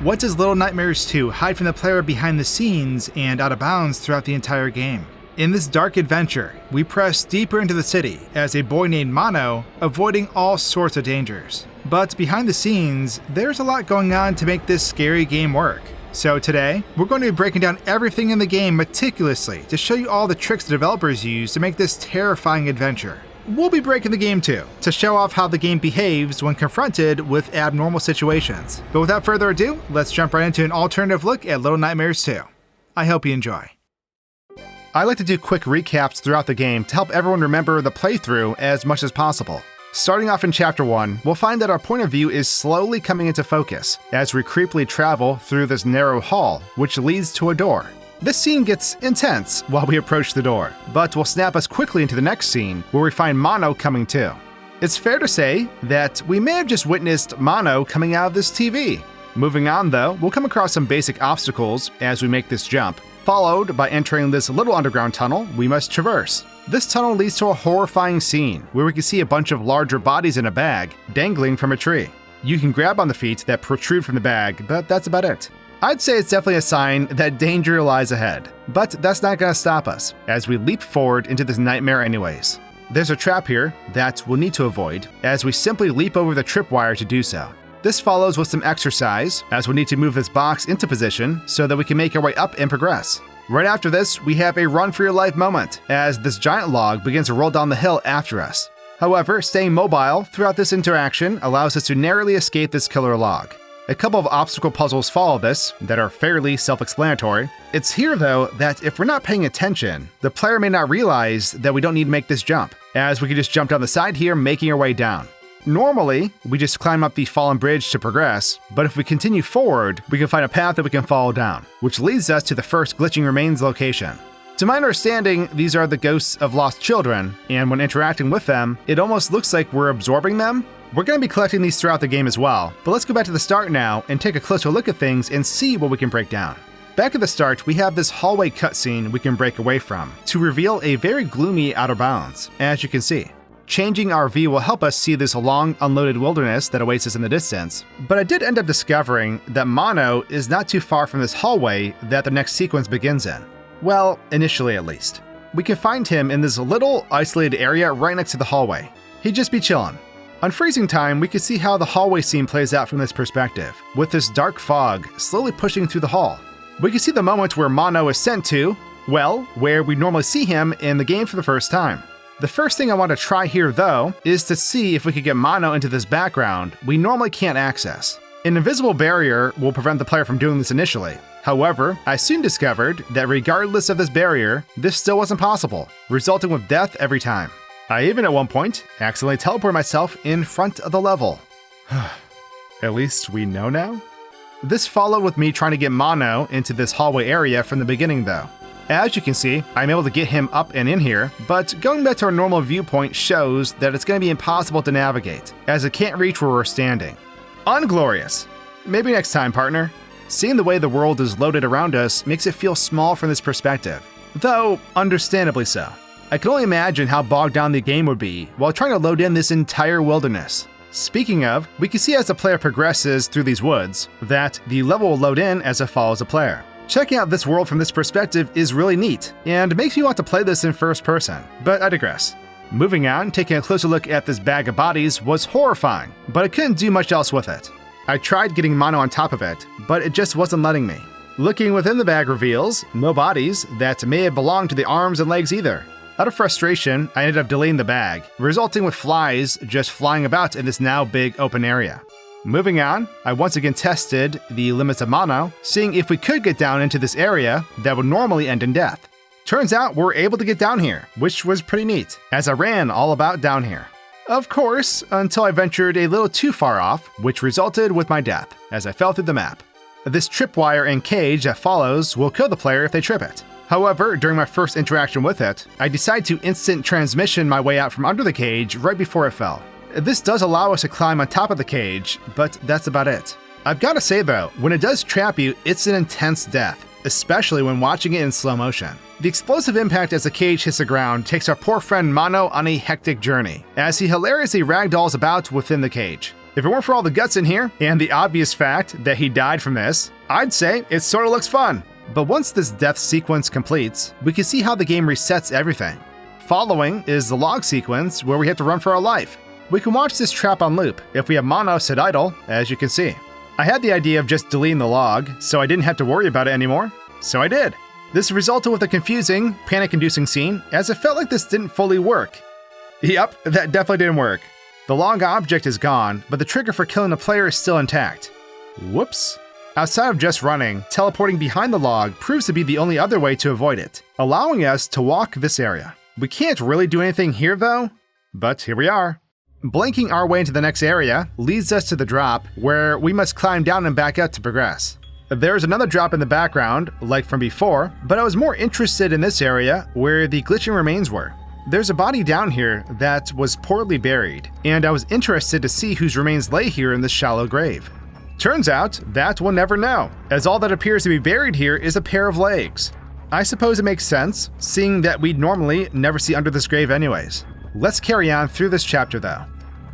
What does Little Nightmares 2 hide from the player behind the scenes and out of bounds throughout the entire game? In this dark adventure, we press deeper into the city as a boy named Mono, avoiding all sorts of dangers. But behind the scenes, there's a lot going on to make this scary game work. So today, we're going to be breaking down everything in the game meticulously to show you all the tricks the developers use to make this terrifying adventure. We'll be breaking the game too, to show off how the game behaves when confronted with abnormal situations. But without further ado, let's jump right into an alternative look at Little Nightmares 2. I hope you enjoy. I like to do quick recaps throughout the game to help everyone remember the playthrough as much as possible. Starting off in Chapter 1, we'll find that our point of view is slowly coming into focus as we creepily travel through this narrow hall, which leads to a door. This scene gets intense while we approach the door, but will snap us quickly into the next scene where we find Mono coming too. It's fair to say that we may have just witnessed Mono coming out of this TV. Moving on though, we'll come across some basic obstacles as we make this jump, followed by entering this little underground tunnel we must traverse. This tunnel leads to a horrifying scene where we can see a bunch of larger bodies in a bag dangling from a tree. You can grab on the feet that protrude from the bag, but that's about it. I'd say it's definitely a sign that danger lies ahead, but that's not going to stop us as we leap forward into this nightmare anyways. There's a trap here that we'll need to avoid as we simply leap over the tripwire to do so. This follows with some exercise as we need to move this box into position so that we can make our way up and progress. Right after this, we have a run for your life moment as this giant log begins to roll down the hill after us. However, staying mobile throughout this interaction allows us to narrowly escape this killer log. A couple of obstacle puzzles follow this that are fairly self-explanatory. It's here though that if we're not paying attention, the player may not realize that we don't need to make this jump, as we can just jump down the side here making our way down. Normally, we just climb up the fallen bridge to progress, but if we continue forward, we can find a path that we can follow down, which leads us to the first Glitching Remains location. To my understanding, these are the ghosts of lost children, and when interacting with them, it almost looks like we're absorbing them. We're going to be collecting these throughout the game as well, but let's go back to the start now and take a closer look at things and see what we can break down. Back at the start, we have this hallway cutscene we can break away from to reveal a very gloomy outer bounds, as you can see. Changing our view will help us see this long, unloaded wilderness that awaits us in the distance, but I did end up discovering that Mono is not too far from this hallway that the next sequence begins in. Well, initially at least. We can find him in this little isolated area right next to the hallway. He'd just be chillin'. On freezing time, we can see how the hallway scene plays out from this perspective, with this dark fog slowly pushing through the hall. We can see the moment where Mono is sent to, well, where we normally see him in the game for the first time. The first thing I want to try here though, is to see if we could get Mono into this background we normally can't access. An invisible barrier will prevent the player from doing this initially. However, I soon discovered that regardless of this barrier, this still wasn't possible, resulting with death every time. I even at one point accidentally teleported myself in front of the level. At least we know now? This followed with me trying to get Mono into this hallway area from the beginning though. As you can see, I'm able to get him up and in here, but going back to our normal viewpoint shows that it's going to be impossible to navigate, as it can't reach where we're standing. Unglorious! Maybe next time, partner. Seeing the way the world is loaded around us makes it feel small from this perspective, though understandably so. I can only imagine how bogged down the game would be while trying to load in this entire wilderness. Speaking of, we can see as the player progresses through these woods that the level will load in as it follows the player. Checking out this world from this perspective is really neat, and makes me want to play this in first person, but I digress. Moving on, taking a closer look at this bag of bodies was horrifying, but I couldn't do much else with it. I tried getting Mono on top of it, but it just wasn't letting me. Looking within the bag reveals no bodies that may have belonged to the arms and legs either. Out of frustration, I ended up deleting the bag, resulting with flies just flying about in this now big open area. Moving on, I once again tested the limits of Mono, seeing if we could get down into this area that would normally end in death. Turns out we're able to get down here, which was pretty neat, as I ran all about down here. Of course, until I ventured a little too far off, which resulted with my death, as I fell through the map. This tripwire and cage that follows will kill the player if they trip it. However, during my first interaction with it, I decided to instant transmission my way out from under the cage right before it fell. This does allow us to climb on top of the cage, but that's about it. I've got to say though, when it does trap you, it's an intense death, especially when watching it in slow motion. The explosive impact as the cage hits the ground takes our poor friend Mono on a hectic journey, as he hilariously ragdolls about within the cage. If it weren't for all the guts in here, and the obvious fact that he died from this, I'd say it sorta looks fun. But once this death sequence completes, we can see how the game resets everything. Following is the log sequence where we have to run for our life. We can watch this trap on loop if we have mono set idle, as you can see. I had the idea of just deleting the log, so I didn't have to worry about it anymore, so I did. This resulted with a confusing, panic-inducing scene, as it felt like this didn't fully work. Yep, that definitely didn't work. The log object is gone, but the trigger for killing the player is still intact. Whoops. Outside of just running, teleporting behind the log proves to be the only other way to avoid it, allowing us to walk this area. We can't really do anything here though, but here we are. Blanking our way into the next area leads us to the drop, where we must climb down and back up to progress. There's another drop in the background, like from before, but I was more interested in this area where the glitching remains were. There's a body down here that was poorly buried, and I was interested to see whose remains lay here in this shallow grave. Turns out that we'll never know, as all that appears to be buried here is a pair of legs. I suppose it makes sense, seeing that we'd normally never see under this grave anyways. Let's carry on through this chapter though.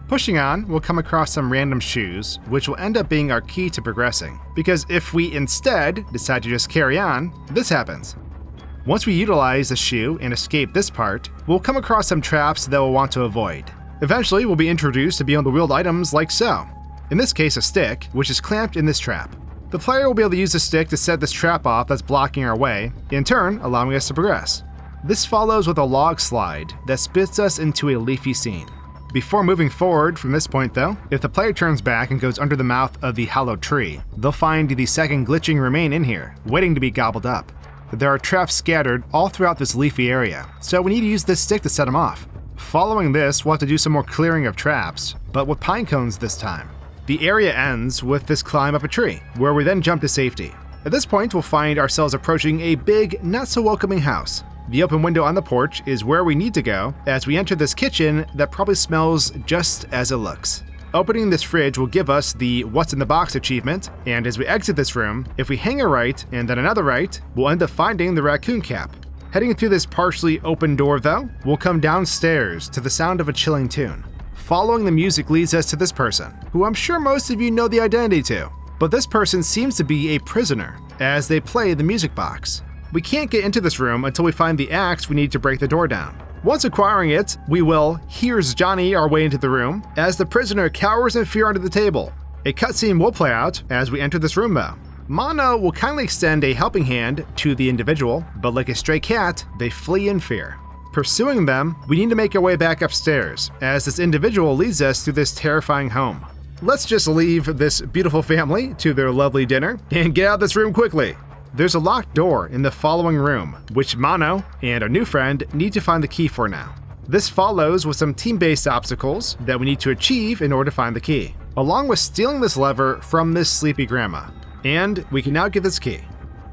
Pushing on, we'll come across some random shoes, which will end up being our key to progressing, because if we instead decide to just carry on, this happens. Once we utilize the shoe and escape this part, we'll come across some traps that we'll want to avoid. Eventually, we'll be introduced to be able to wield items like so. In this case, a stick, which is clamped in this trap. The player will be able to use the stick to set this trap off that's blocking our way, in turn allowing us to progress. This follows with a log slide that spits us into a leafy scene. Before moving forward from this point though, if the player turns back and goes under the mouth of the hollow tree, they'll find the second glitching remain in here, waiting to be gobbled up. There are traps scattered all throughout this leafy area, so we need to use this stick to set them off. Following this, we'll have to do some more clearing of traps, but with pine cones this time. The area ends with this climb up a tree, where we then jump to safety. At this point, we'll find ourselves approaching a big, not so welcoming house. The open window on the porch is where we need to go as we enter this kitchen that probably smells just as it looks. Opening this fridge will give us the What's in the Box achievement, and as we exit this room, if we hang a right and then another right, we'll end up finding the raccoon cap. Heading through this partially open door though, we'll come downstairs to the sound of a chilling tune. Following the music leads us to this person, who I'm sure most of you know the identity to, but this person seems to be a prisoner as they play the music box. We can't get into this room until we find the axe we need to break the door down. Once acquiring it, we will "Here's Johnny" our way into the room, as the prisoner cowers in fear under the table. A cutscene will play out as we enter this room though. Mono will kindly extend a helping hand to the individual, but like a stray cat, they flee in fear. Pursuing them, we need to make our way back upstairs, as this individual leads us through this terrifying home. Let's just leave this beautiful family to their lovely dinner and get out of this room quickly. There's a locked door in the following room, which Mono and our new friend need to find the key for now. This follows with some team-based obstacles that we need to achieve in order to find the key, along with stealing this lever from this sleepy grandma. And we can now get this key.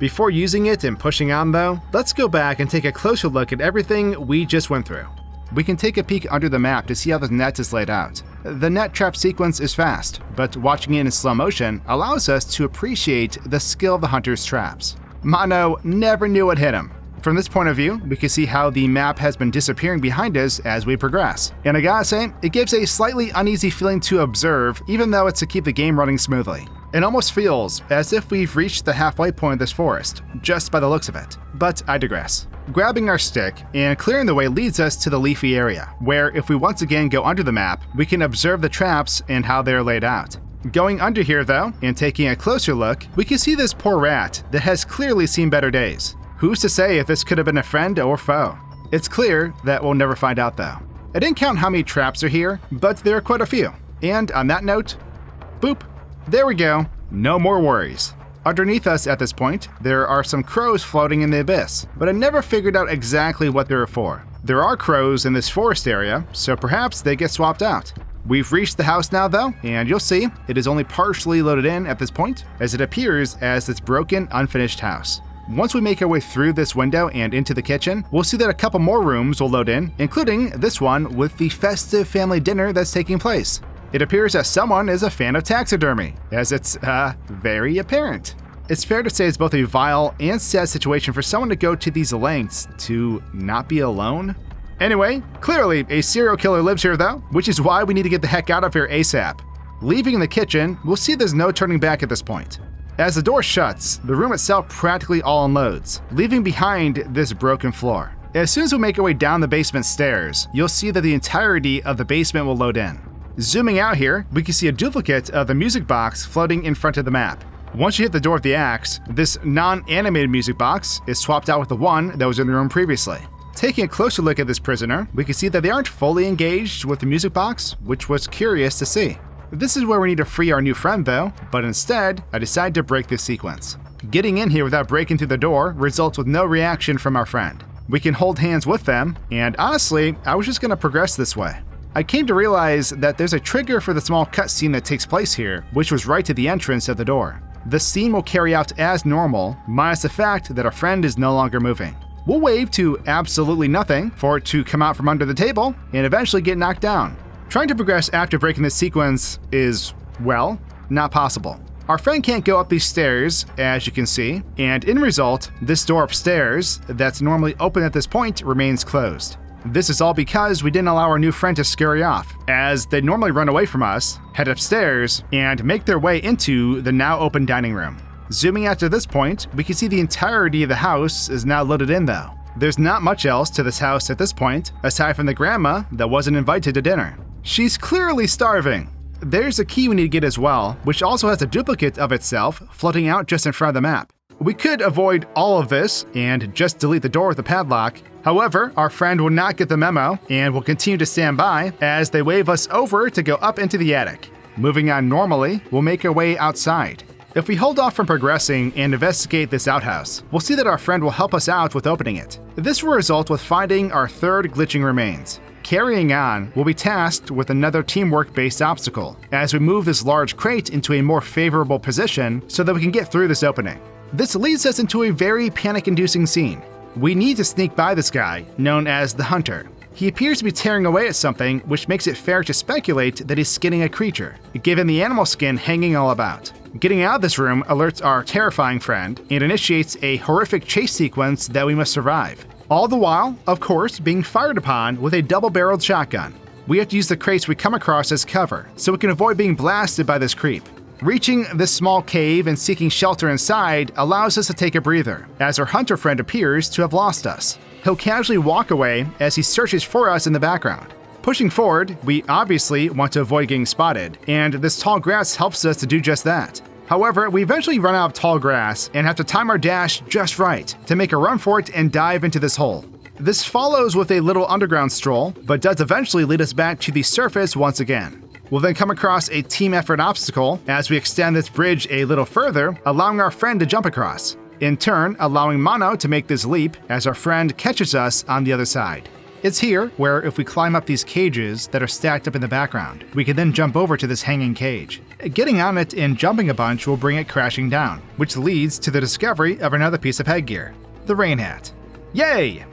Before using it and pushing on though, let's go back and take a closer look at everything we just went through. We can take a peek under the map to see how the net is laid out. The net trap sequence is fast, but watching it in slow motion allows us to appreciate the skill of the hunter's traps. Mono never knew what hit him. From this point of view, we can see how the map has been disappearing behind us as we progress. And I gotta say, it gives a slightly uneasy feeling to observe, even though it's to keep the game running smoothly. It almost feels as if we've reached the halfway point of this forest, just by the looks of it. But I digress. Grabbing our stick and clearing the way leads us to the leafy area, where if we once again go under the map, we can observe the traps and how they're laid out. Going under here though, and taking a closer look, we can see this poor rat that has clearly seen better days. Who's to say if this could have been a friend or foe? It's clear that we'll never find out though. I didn't count how many traps are here, but there are quite a few. And on that note, boop, there we go, no more worries. Underneath us at this point, there are some crows floating in the abyss, but I never figured out exactly what they're for. There are crows in this forest area, so perhaps they get swapped out. We've reached the house now though, and you'll see it is only partially loaded in at this point, as it appears as this broken, unfinished house. Once we make our way through this window and into the kitchen, we'll see that a couple more rooms will load in, including this one with the festive family dinner that's taking place. It appears that someone is a fan of taxidermy, as it's, very apparent. It's fair to say it's both a vile and sad situation for someone to go to these lengths to not be alone. Anyway, clearly a serial killer lives here though, which is why we need to get the heck out of here ASAP. Leaving the kitchen, we'll see there's no turning back at this point. As the door shuts, the room itself practically all unloads, leaving behind this broken floor. As soon as we make our way down the basement stairs, you'll see that the entirety of the basement will load in. Zooming out here, we can see a duplicate of the music box floating in front of the map. Once you hit the door of the axe, this non-animated music box is swapped out with the one that was in the room previously. Taking a closer look at this prisoner, we can see that they aren't fully engaged with the music box, which was curious to see. This is where we need to free our new friend though, but instead, I decide to break this sequence. Getting in here without breaking through the door results with no reaction from our friend. We can hold hands with them, and honestly, I was just going to progress this way. I came to realize that there's a trigger for the small cutscene that takes place here, which was right to the entrance of the door. The scene will carry out as normal, minus the fact that our friend is no longer moving. We'll wave to absolutely nothing for it to come out from under the table and eventually get knocked down. Trying to progress after breaking this sequence is, well, not possible. Our friend can't go up these stairs, as you can see, and in result, this door upstairs that's normally open at this point remains closed. This is all because we didn't allow our new friend to scurry off, as they normally run away from us, head upstairs, and make their way into the now open dining room. Zooming out to this point, we can see the entirety of the house is now loaded in though. There's not much else to this house at this point, aside from the grandma that wasn't invited to dinner. She's clearly starving. There's a key we need to get as well, which also has a duplicate of itself floating out just in front of the map. We could avoid all of this and just delete the door with a padlock. However, our friend will not get the memo and will continue to stand by as they wave us over to go up into the attic. Moving on normally, we'll make our way outside. If we hold off from progressing and investigate this outhouse, we'll see that our friend will help us out with opening it. This will result with finding our third glitching remains. Carrying on, we'll be tasked with another teamwork-based obstacle as we move this large crate into a more favorable position so that we can get through this opening. This leads us into a very panic-inducing scene. We need to sneak by this guy, known as the Hunter. He appears to be tearing away at something, which makes it fair to speculate that he's skinning a creature, given the animal skin hanging all about. Getting out of this room alerts our terrifying friend and initiates a horrific chase sequence that we must survive. All the while, of course, being fired upon with a double-barreled shotgun. We have to use the crates we come across as cover, so we can avoid being blasted by this creep. Reaching this small cave and seeking shelter inside allows us to take a breather, as our hunter friend appears to have lost us. He'll casually walk away as he searches for us in the background. Pushing forward, we obviously want to avoid getting spotted, and this tall grass helps us to do just that. However, we eventually run out of tall grass and have to time our dash just right to make a run for it and dive into this hole. This follows with a little underground stroll, but does eventually lead us back to the surface once again. We'll then come across a team effort obstacle as we extend this bridge a little further, allowing our friend to jump across. In turn, allowing Mono to make this leap as our friend catches us on the other side. It's here where if we climb up these cages that are stacked up in the background, we can then jump over to this hanging cage. Getting on it and jumping a bunch will bring it crashing down, which leads to the discovery of another piece of headgear, the rain hat. Yay!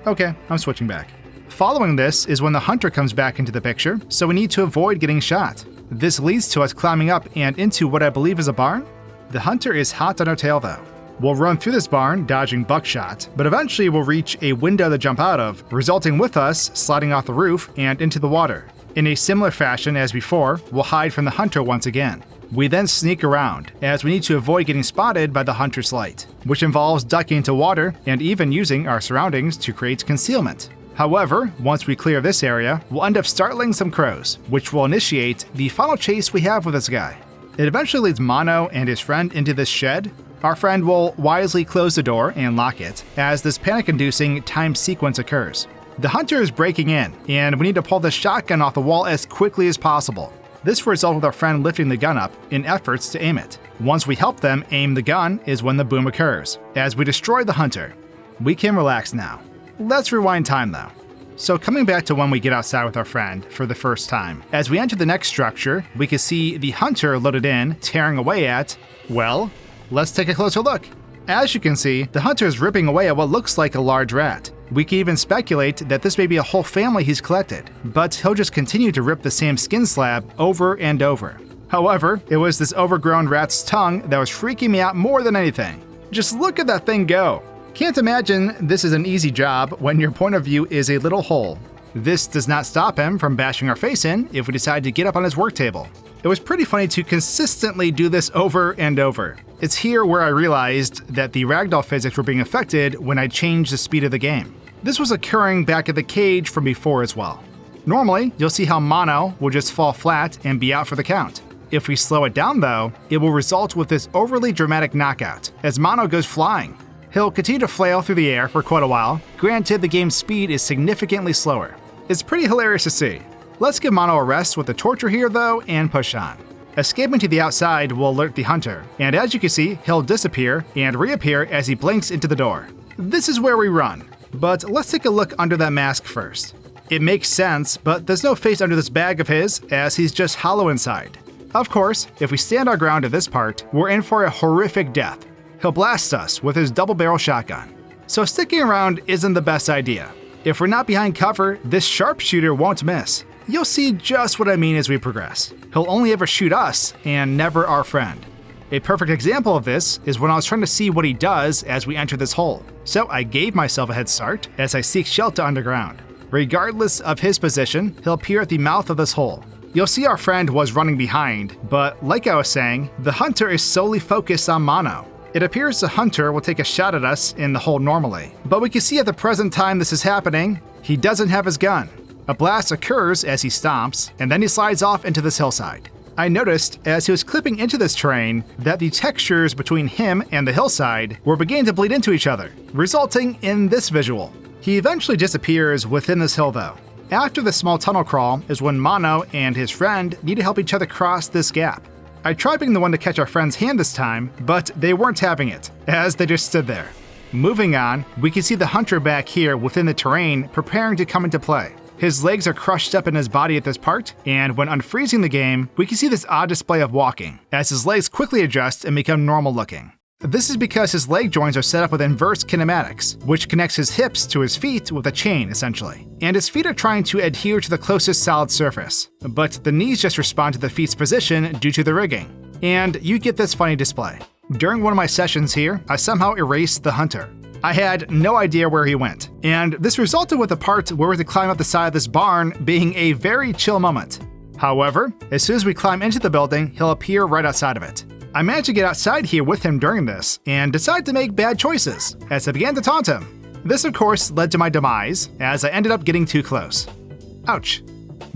Okay, I'm switching back. Following this is when the hunter comes back into the picture, so we need to avoid getting shot. This leads to us climbing up and into what I believe is a barn? The hunter is hot on our tail though. We'll run through this barn, dodging buckshot, but eventually we'll reach a window to jump out of, resulting with us sliding off the roof and into the water. In a similar fashion as before, we'll hide from the hunter once again. We then sneak around, as we need to avoid getting spotted by the hunter's light, which involves ducking into water and even using our surroundings to create concealment. However, once we clear this area, we'll end up startling some crows, which will initiate the final chase we have with this guy. It eventually leads Mono and his friend into this shed. Our friend will wisely close the door and lock it, as this panic-inducing time sequence occurs. The hunter is breaking in, and we need to pull the shotgun off the wall as quickly as possible. This will result with our friend lifting the gun up in efforts to aim it. Once we help them aim the gun is when the boom occurs, as we destroy the hunter. We can relax now. Let's rewind time though. So coming back to when we get outside with our friend for the first time, as we enter the next structure, we can see the hunter loaded in, tearing away at, well, let's take a closer look. As you can see, the hunter is ripping away at what looks like a large rat. We can even speculate that this may be a whole family he's collected, but he'll just continue to rip the same skin slab over and over. However, it was this overgrown rat's tongue that was freaking me out more than anything. Just look at that thing go. Can't imagine this is an easy job when your point of view is a little hole. This does not stop him from bashing our face in if we decide to get up on his work table. It was pretty funny to consistently do this over and over. It's here where I realized that the ragdoll physics were being affected when I changed the speed of the game. This was occurring back at the cage from before as well. Normally, you'll see how Mono will just fall flat and be out for the count. If we slow it down though, it will result with this overly dramatic knockout, as Mono goes flying. He'll continue to flail through the air for quite a while, granted the game's speed is significantly slower. It's pretty hilarious to see. Let's give Mono a rest with the torture here though, and push on. Escaping to the outside will alert the hunter, and as you can see, he'll disappear and reappear as he blinks into the door. This is where we run, but let's take a look under that mask first. It makes sense, but there's no face under this bag of his, as he's just hollow inside. Of course, if we stand our ground at this part, we're in for a horrific death. He'll blast us with his double-barrel shotgun. So sticking around isn't the best idea. If we're not behind cover, this sharpshooter won't miss. You'll see just what I mean as we progress. He'll only ever shoot us, and never our friend. A perfect example of this is when I was trying to see what he does as we enter this hole. So I gave myself a head start as I seek shelter underground. Regardless of his position, he'll appear at the mouth of this hole. You'll see our friend was running behind, but like I was saying, the hunter is solely focused on Mono. It appears the hunter will take a shot at us in the hole normally, but we can see at the present time this is happening, he doesn't have his gun. A blast occurs as he stomps, and then he slides off into this hillside. I noticed as he was clipping into this terrain that the textures between him and the hillside were beginning to bleed into each other, resulting in this visual. He eventually disappears within this hill though. After the small tunnel crawl is when Mono and his friend need to help each other cross this gap. I tried being the one to catch our friend's hand this time, but they weren't having it, as they just stood there. Moving on, we can see the hunter back here within the terrain preparing to come into play. His legs are crushed up in his body at this part, and when unfreezing the game, we can see this odd display of walking, as his legs quickly adjust and become normal looking. This is because his leg joints are set up with inverse kinematics, which connects his hips to his feet with a chain, essentially. And his feet are trying to adhere to the closest solid surface, but the knees just respond to the feet's position due to the rigging. And you get this funny display. During one of my sessions here, I somehow erased the hunter. I had no idea where he went, and this resulted with the part where we had to climb up the side of this barn being a very chill moment. However, as soon as we climb into the building, he'll appear right outside of it. I managed to get outside here with him during this, and decided to make bad choices, as I began to taunt him. This of course led to my demise, as I ended up getting too close. Ouch.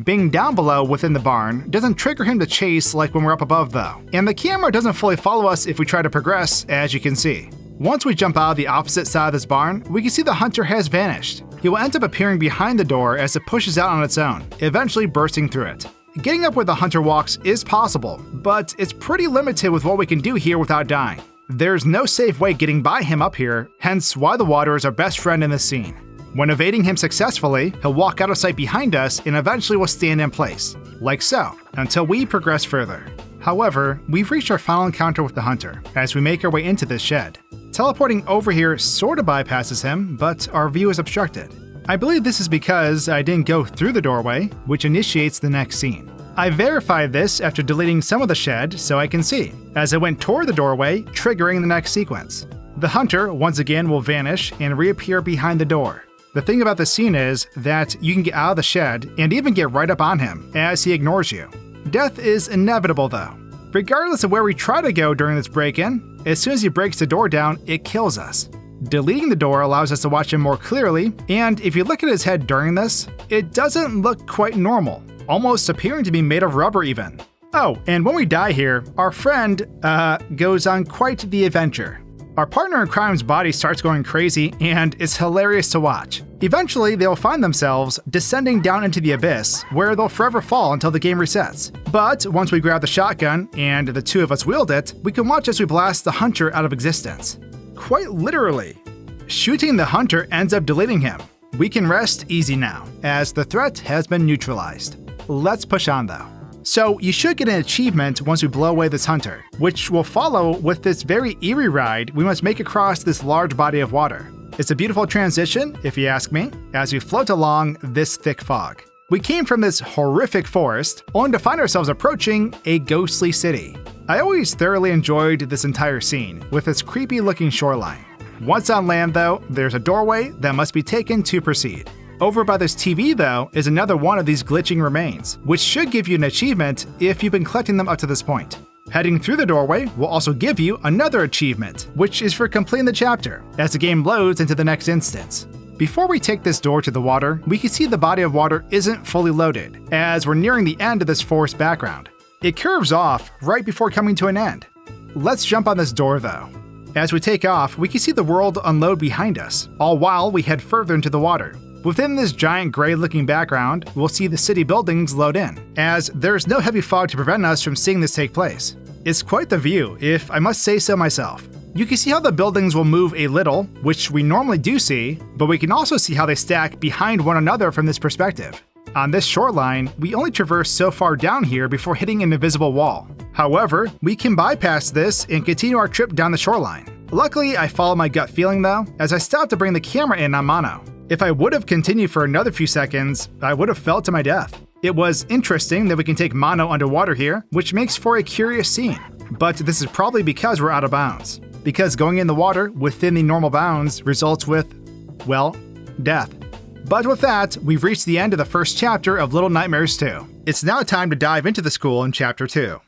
Being down below within the barn doesn't trigger him to chase like when we're up above though, and the camera doesn't fully follow us if we try to progress, as you can see. Once we jump out of the opposite side of this barn, we can see the hunter has vanished. He will end up appearing behind the door as it pushes out on its own, eventually bursting through it. Getting up where the hunter walks is possible, but it's pretty limited with what we can do here without dying. There's no safe way getting by him up here, hence why the water is our best friend in this scene. When evading him successfully, he'll walk out of sight behind us and eventually will stand in place, like so, until we progress further. However, we've reached our final encounter with the hunter, as we make our way into this shed. Teleporting over here sorta bypasses him, but our view is obstructed. I believe this is because I didn't go through the doorway, which initiates the next scene. I verified this after deleting some of the shed so I can see, as I went toward the doorway, triggering the next sequence. The hunter, once again, will vanish and reappear behind the door. The thing about this scene is that you can get out of the shed and even get right up on him, as he ignores you. Death is inevitable though. Regardless of where we try to go during this break-in, as soon as he breaks the door down, it kills us. Deleting the door allows us to watch him more clearly, and if you look at his head during this, it doesn't look quite normal, almost appearing to be made of rubber even. Oh, and when we die here, our friend, goes on quite the adventure. Our partner in crime's body starts going crazy, and it's hilarious to watch. Eventually, they'll find themselves descending down into the abyss, where they'll forever fall until the game resets. But once we grab the shotgun, and the two of us wield it, we can watch as we blast the hunter out of existence. Quite literally. Shooting the hunter ends up deleting him. We can rest easy now, as the threat has been neutralized. Let's push on though. So you should get an achievement once we blow away this hunter, which will follow with this very eerie ride we must make across this large body of water. It's a beautiful transition, if you ask me, as we float along this thick fog. We came from this horrific forest, only to find ourselves approaching a ghostly city. I always thoroughly enjoyed this entire scene, with its creepy looking shoreline. Once on land though, there's a doorway that must be taken to proceed. Over by this TV, though, is another one of these glitching remains, which should give you an achievement if you've been collecting them up to this point. Heading through the doorway will also give you another achievement, which is for completing the chapter, as the game loads into the next instance. Before we take this door to the water, we can see the body of water isn't fully loaded, as we're nearing the end of this forest background. It curves off right before coming to an end. Let's jump on this door though. As we take off, we can see the world unload behind us, all while we head further into the water. Within this giant gray-looking background, we'll see the city buildings load in, as there's no heavy fog to prevent us from seeing this take place. It's quite the view, if I must say so myself. You can see how the buildings will move a little, which we normally do see, but we can also see how they stack behind one another from this perspective. On this shoreline, we only traverse so far down here before hitting an invisible wall. However, we can bypass this and continue our trip down the shoreline. Luckily, I followed my gut feeling though, as I stopped to bring the camera in on mono. If I would have continued for another few seconds, I would have fell to my death. It was interesting that we can take mono underwater here, which makes for a curious scene. But this is probably because we're out of bounds. Because going in the water within the normal bounds results with, well, death. But with that, we've reached the end of the first chapter of Little Nightmares 2. It's now time to dive into the school in Chapter 2.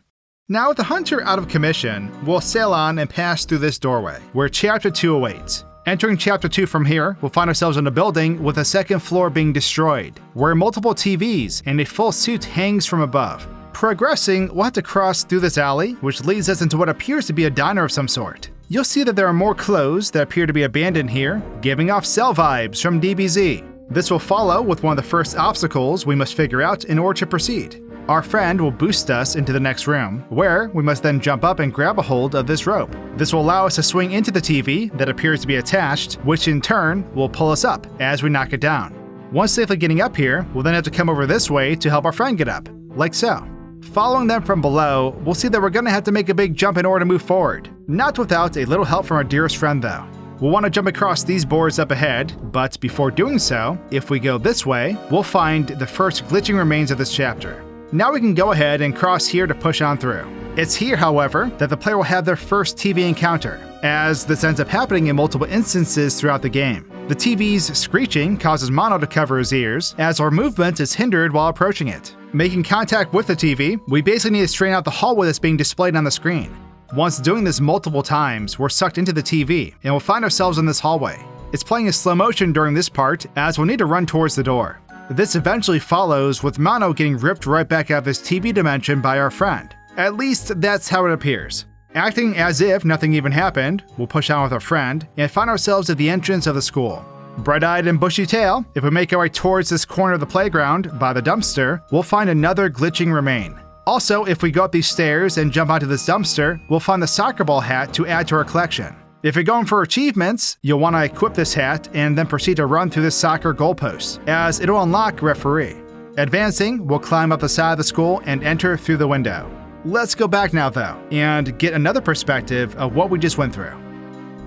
Now with the hunter out of commission, we'll sail on and pass through this doorway, where Chapter 2 awaits. Entering Chapter 2 from here, we'll find ourselves in a building with a second floor being destroyed, where multiple TVs and a full suit hangs from above. Progressing, we'll have to cross through this alley, which leads us into what appears to be a diner of some sort. You'll see that there are more clothes that appear to be abandoned here, giving off cell vibes from DBZ. This will follow with one of the first obstacles we must figure out in order to proceed. Our friend will boost us into the next room, where we must then jump up and grab a hold of this rope. This will allow us to swing into the TV that appears to be attached, which in turn will pull us up as we knock it down. Once safely getting up here, we'll then have to come over this way to help our friend get up, like so. Following them from below, we'll see that we're going to have to make a big jump in order to move forward. Not without a little help from our dearest friend though. We'll want to jump across these boards up ahead, but before doing so, if we go this way, we'll find the first glitching remains of this chapter. Now we can go ahead and cross here to push on through. It's here, however, that the player will have their first TV encounter, as this ends up happening in multiple instances throughout the game. The TV's screeching causes Mono to cover his ears, as our movement is hindered while approaching it. Making contact with the TV, we basically need to straighten out the hallway that's being displayed on the screen. Once doing this multiple times, we're sucked into the TV, and we'll find ourselves in this hallway. It's playing in slow motion during this part, as we'll need to run towards the door. This eventually follows with Mono getting ripped right back out of his TV dimension by our friend. At least that's how it appears. Acting as if nothing even happened, we'll push on with our friend and find ourselves at the entrance of the school. Bright-eyed and bushy-tailed, if we make our way towards this corner of the playground by the dumpster, we'll find another glitching remain. Also, if we go up these stairs and jump onto this dumpster, we'll find the soccer ball hat to add to our collection. If you're going for achievements, you'll want to equip this hat and then proceed to run through this soccer goalpost, as it'll unlock referee. Advancing, we'll climb up the side of the school and enter through the window. Let's go back now though, and get another perspective of what we just went through.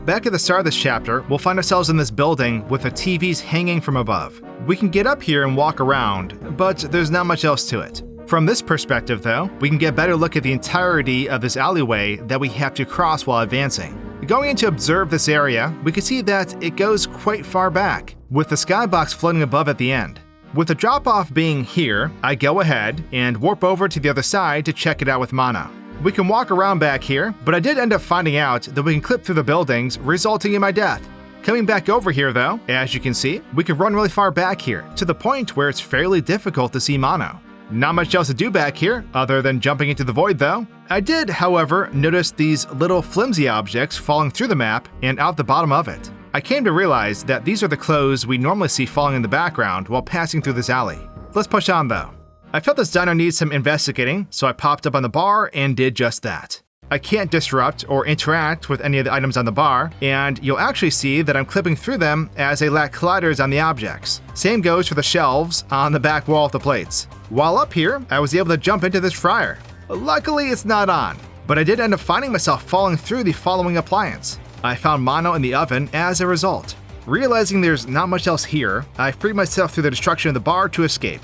Back at the start of this chapter, we'll find ourselves in this building with the TVs hanging from above. We can get up here and walk around, but there's not much else to it. From this perspective though, we can get a better look at the entirety of this alleyway that we have to cross while advancing. Going in to observe this area, we can see that it goes quite far back, with the skybox floating above at the end. With the drop-off being here, I go ahead and warp over to the other side to check it out with Mono. We can walk around back here, but I did end up finding out that we can clip through the buildings, resulting in my death. Coming back over here though, as you can see, we can run really far back here, to the point where it's fairly difficult to see Mono. Not much else to do back here, other than jumping into the void though. I did, however, notice these little flimsy objects falling through the map and out the bottom of it. I came to realize that these are the clothes we normally see falling in the background while passing through this alley. Let's push on though. I felt this diner needs some investigating, so I popped up on the bar and did just that. I can't disrupt or interact with any of the items on the bar, and you'll actually see that I'm clipping through them as they lack colliders on the objects. Same goes for the shelves on the back wall of the plates. While up here, I was able to jump into this fryer. Luckily, it's not on, but I did end up finding myself falling through the following appliance. I found Mono in the oven as a result. Realizing there's not much else here, I freed myself through the destruction of the bar to escape.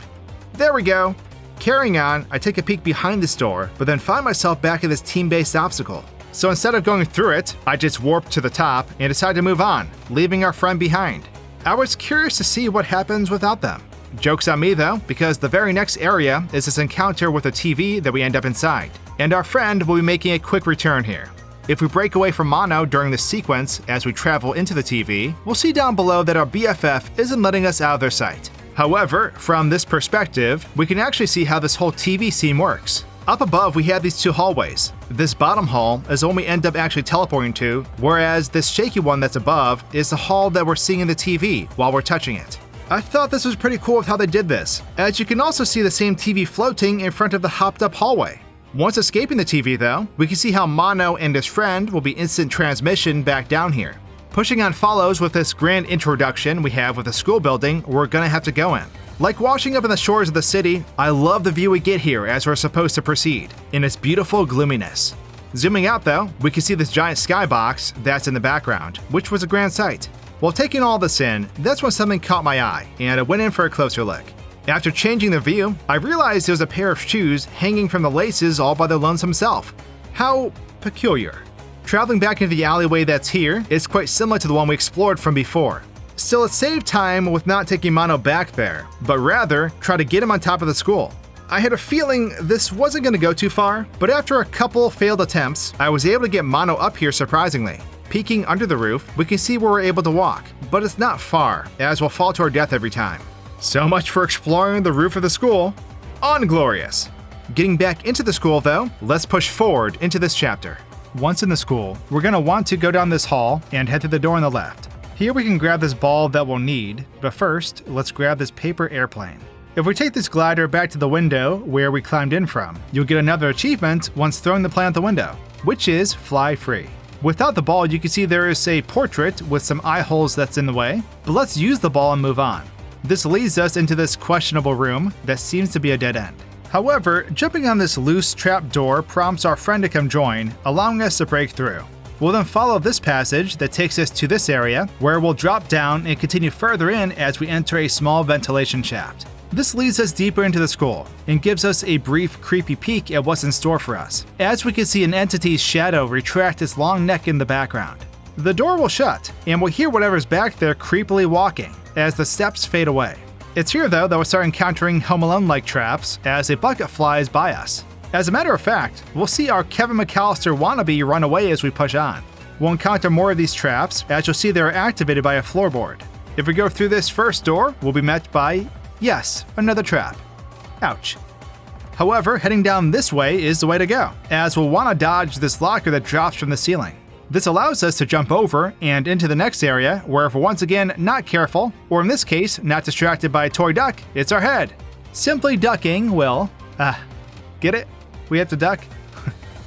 There we go. Carrying on, I take a peek behind this door, but then find myself back at this team-based obstacle. So instead of going through it, I just warp to the top and decide to move on, leaving our friend behind. I was curious to see what happens without them. Joke's on me though, because the very next area is this encounter with a TV that we end up inside, and our friend will be making a quick return here. If we break away from Mono during this sequence as we travel into the TV, we'll see down below that our BFF isn't letting us out of their sight. However, from this perspective, we can actually see how this whole TV scene works. Up above, we have these two hallways. This bottom hall is the one we end up actually teleporting to, whereas this shaky one that's above is the hall that we're seeing in the TV while we're touching it. I thought this was pretty cool with how they did this, as you can also see the same TV floating in front of the hopped up hallway. Once escaping the TV though, we can see how Mono and his friend will be instant transmission back down here. Pushing on follows with this grand introduction we have with the school building we're gonna have to go in. Like washing up in the shores of the city, I love the view we get here as we're supposed to proceed, in its beautiful gloominess. Zooming out though, we can see this giant skybox that's in the background, which was a grand sight. While taking all this in, that's when something caught my eye, and I went in for a closer look. After changing the view, I realized there was a pair of shoes hanging from the laces all by the lonesome self. How peculiar. Traveling back into the alleyway that's here is quite similar to the one we explored from before. Still, it saved time with not taking Mono back there, but rather try to get him on top of the school. I had a feeling this wasn't going to go too far, but after a couple failed attempts, I was able to get Mono up here surprisingly. Peeking under the roof, we can see where we're able to walk, but it's not far, as we'll fall to our death every time. So much for exploring the roof of the school. Unglorious! Getting back into the school though, let's push forward into this chapter. Once in the school, we're going to want to go down this hall and head to the door on the left. Here we can grab this ball that we'll need, but first, let's grab this paper airplane. If we take this glider back to the window where we climbed in from, you'll get another achievement once throwing the plane out the window, which is fly free. Without the ball, you can see there is a portrait with some eye holes that's in the way, but let's use the ball and move on. This leads us into this questionable room that seems to be a dead end. However, jumping on this loose trap door prompts our friend to come join, allowing us to break through. We'll then follow this passage that takes us to this area, where we'll drop down and continue further in as we enter a small ventilation shaft. This leads us deeper into the school, and gives us a brief creepy peek at what's in store for us, as we can see an entity's shadow retract its long neck in the background. The door will shut, and we'll hear whatever's back there creepily walking, as the steps fade away. It's here though that we'll start encountering Home Alone-like traps as a bucket flies by us. As a matter of fact, we'll see our Kevin McAllister wannabe run away as we push on. We'll encounter more of these traps as you'll see they're activated by a floorboard. If we go through this first door, we'll be met by, yes, another trap. Ouch. However, heading down this way is the way to go, as we'll want to dodge this locker that drops from the ceiling. This allows us to jump over and into the next area where if we're once again not careful, or in this case, not distracted by a toy duck, it's our head. Simply ducking will, get it? We have to duck?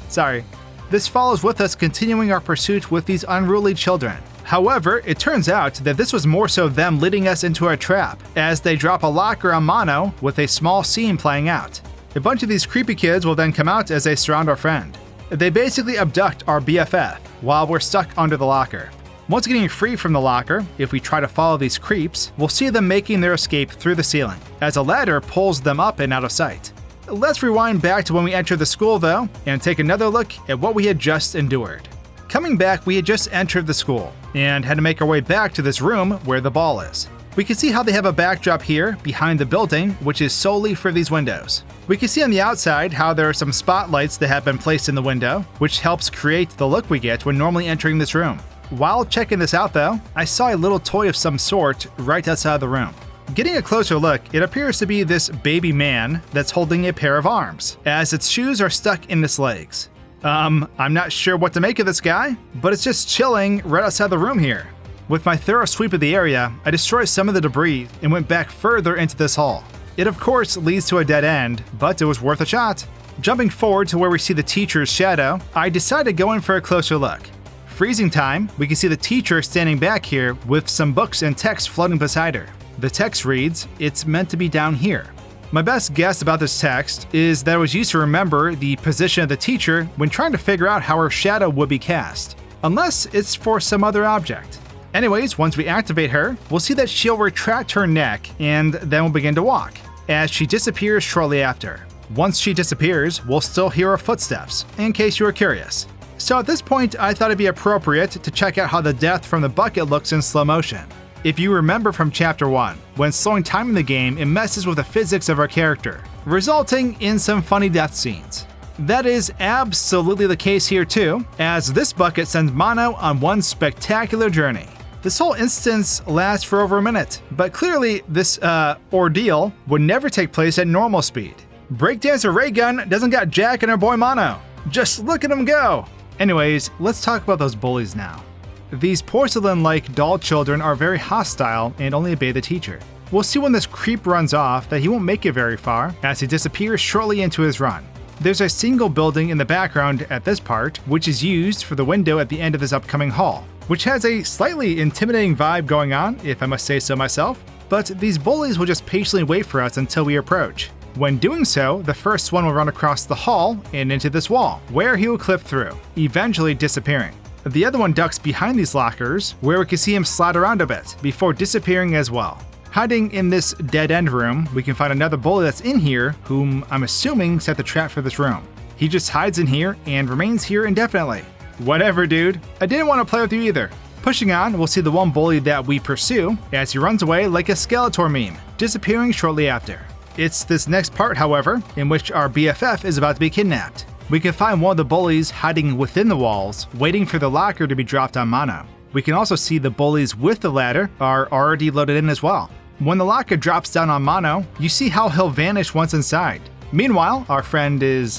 Sorry. This follows with us continuing our pursuit with these unruly children. However, it turns out that this was more so them leading us into a trap, as they drop a locker on Mono with a small scene playing out. A bunch of these creepy kids will then come out as they surround our friend. They basically abduct our BFF while we're stuck under the locker. Once getting free from the locker, if we try to follow these creeps, we'll see them making their escape through the ceiling, as a ladder pulls them up and out of sight. Let's rewind back to when we entered the school though, and take another look at what we had just endured. Coming back, we had just entered the school, and had to make our way back to this room where the ball is. We can see how they have a backdrop here behind the building, which is solely for these windows. We can see on the outside how there are some spotlights that have been placed in the window, which helps create the look we get when normally entering this room. While checking this out though, I saw a little toy of some sort right outside the room. Getting a closer look, it appears to be this baby man that's holding a pair of arms, as its shoes are stuck in its legs. I'm not sure what to make of this guy, but it's just chilling right outside the room here. With my thorough sweep of the area, I destroyed some of the debris and went back further into this hall. It of course leads to a dead end, but it was worth a shot. Jumping forward to where we see the teacher's shadow, I decided to go in for a closer look. Freezing time, we can see the teacher standing back here with some books and text floating beside her. The text reads, "It's meant to be down here." My best guess about this text is that it was used to remember the position of the teacher when trying to figure out how her shadow would be cast, unless it's for some other object. Anyways, once we activate her, we'll see that she'll retract her neck and then we'll begin to walk, as she disappears shortly after. Once she disappears, we'll still hear her footsteps, in case you were curious. So at this point, I thought it'd be appropriate to check out how the death from the bucket looks in slow motion. If you remember from Chapter 1, when slowing time in the game, it messes with the physics of our character, resulting in some funny death scenes. That is absolutely the case here too, as this bucket sends Mono on one spectacular journey. This whole instance lasts for over a minute, but clearly this ordeal would never take place at normal speed. Breakdancer Raygun doesn't got Jack and our boy Mono. Just look at him go! Anyways, let's talk about those bullies now. These porcelain-like doll children are very hostile and only obey the teacher. We'll see when this creep runs off that he won't make it very far, as he disappears shortly into his run. There's a single building in the background at this part, which is used for the window at the end of this upcoming hall, which has a slightly intimidating vibe going on, if I must say so myself, but these bullies will just patiently wait for us until we approach. When doing so, the first one will run across the hall and into this wall, where he will clip through, eventually disappearing. The other one ducks behind these lockers, where we can see him slide around a bit, before disappearing as well. Hiding in this dead-end room, we can find another bully that's in here, whom I'm assuming set the trap for this room. He just hides in here and remains here indefinitely. Whatever, dude. I didn't want to play with you either. Pushing on, we'll see the one bully that we pursue, as he runs away like a Skeletor meme, disappearing shortly after. It's this next part, however, in which our BFF is about to be kidnapped. We can find one of the bullies hiding within the walls, waiting for the locker to be dropped on Mono. We can also see the bullies with the ladder are already loaded in as well. When the locker drops down on Mono, you see how he'll vanish once inside. Meanwhile, our friend is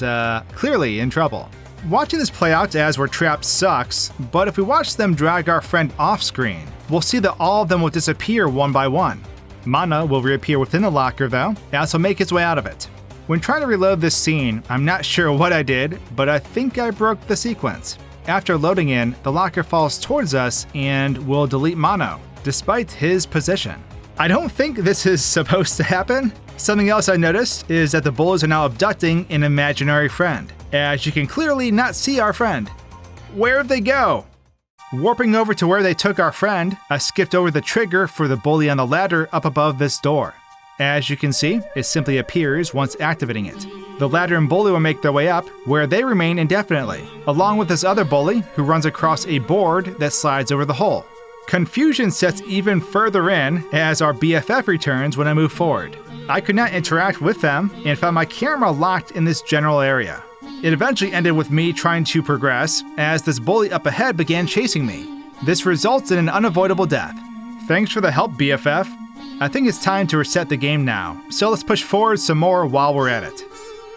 clearly in trouble. Watching this play out as we're trapped sucks, but if we watch them drag our friend off screen, we'll see that all of them will disappear one by one. Mono will reappear within the locker though, as he'll make his way out of it. When trying to reload this scene, I'm not sure what I did, but I think I broke the sequence. After loading in, the locker falls towards us and will delete Mono, despite his position. I don't think this is supposed to happen. Something else I noticed is that the bullies are now abducting an imaginary friend, as you can clearly not see our friend. Where'd they go? Warping over to where they took our friend, I skipped over the trigger for the bully on the ladder up above this door. As you can see, it simply appears once activating it. The ladder and bully will make their way up, where they remain indefinitely, along with this other bully who runs across a board that slides over the hole. Confusion sets even further in as our BFF returns when I move forward. I could not interact with them and found my camera locked in this general area. It eventually ended with me trying to progress as this bully up ahead began chasing me. This results in an unavoidable death. Thanks for the help, BFF. I think it's time to reset the game now, so let's push forward some more while we're at it.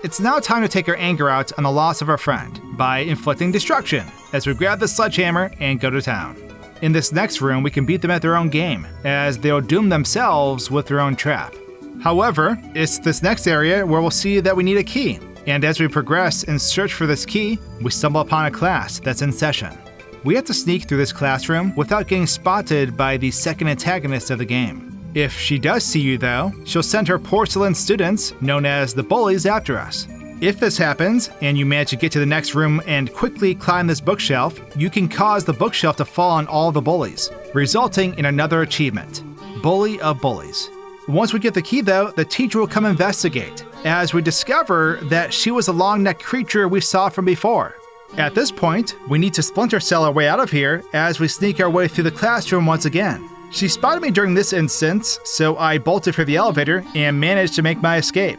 It's now time to take our anger out on the loss of our friend by inflicting destruction as we grab the sledgehammer and go to town. In this next room, we can beat them at their own game, as they'll doom themselves with their own trap. However, it's this next area where we'll see that we need a key, and as we progress and search for this key, we stumble upon a class that's in session. We have to sneak through this classroom without getting spotted by the second antagonist of the game. If she does see you though, she'll send her porcelain students, known as the bullies, after us. If this happens, and you manage to get to the next room and quickly climb this bookshelf, you can cause the bookshelf to fall on all the bullies, resulting in another achievement, Bully of Bullies. Once we get the key though, the teacher will come investigate, as we discover that she was a long-necked creature we saw from before. At this point, we need to splinter cell our way out of here as we sneak our way through the classroom once again. She spotted me during this instance, so I bolted for the elevator and managed to make my escape.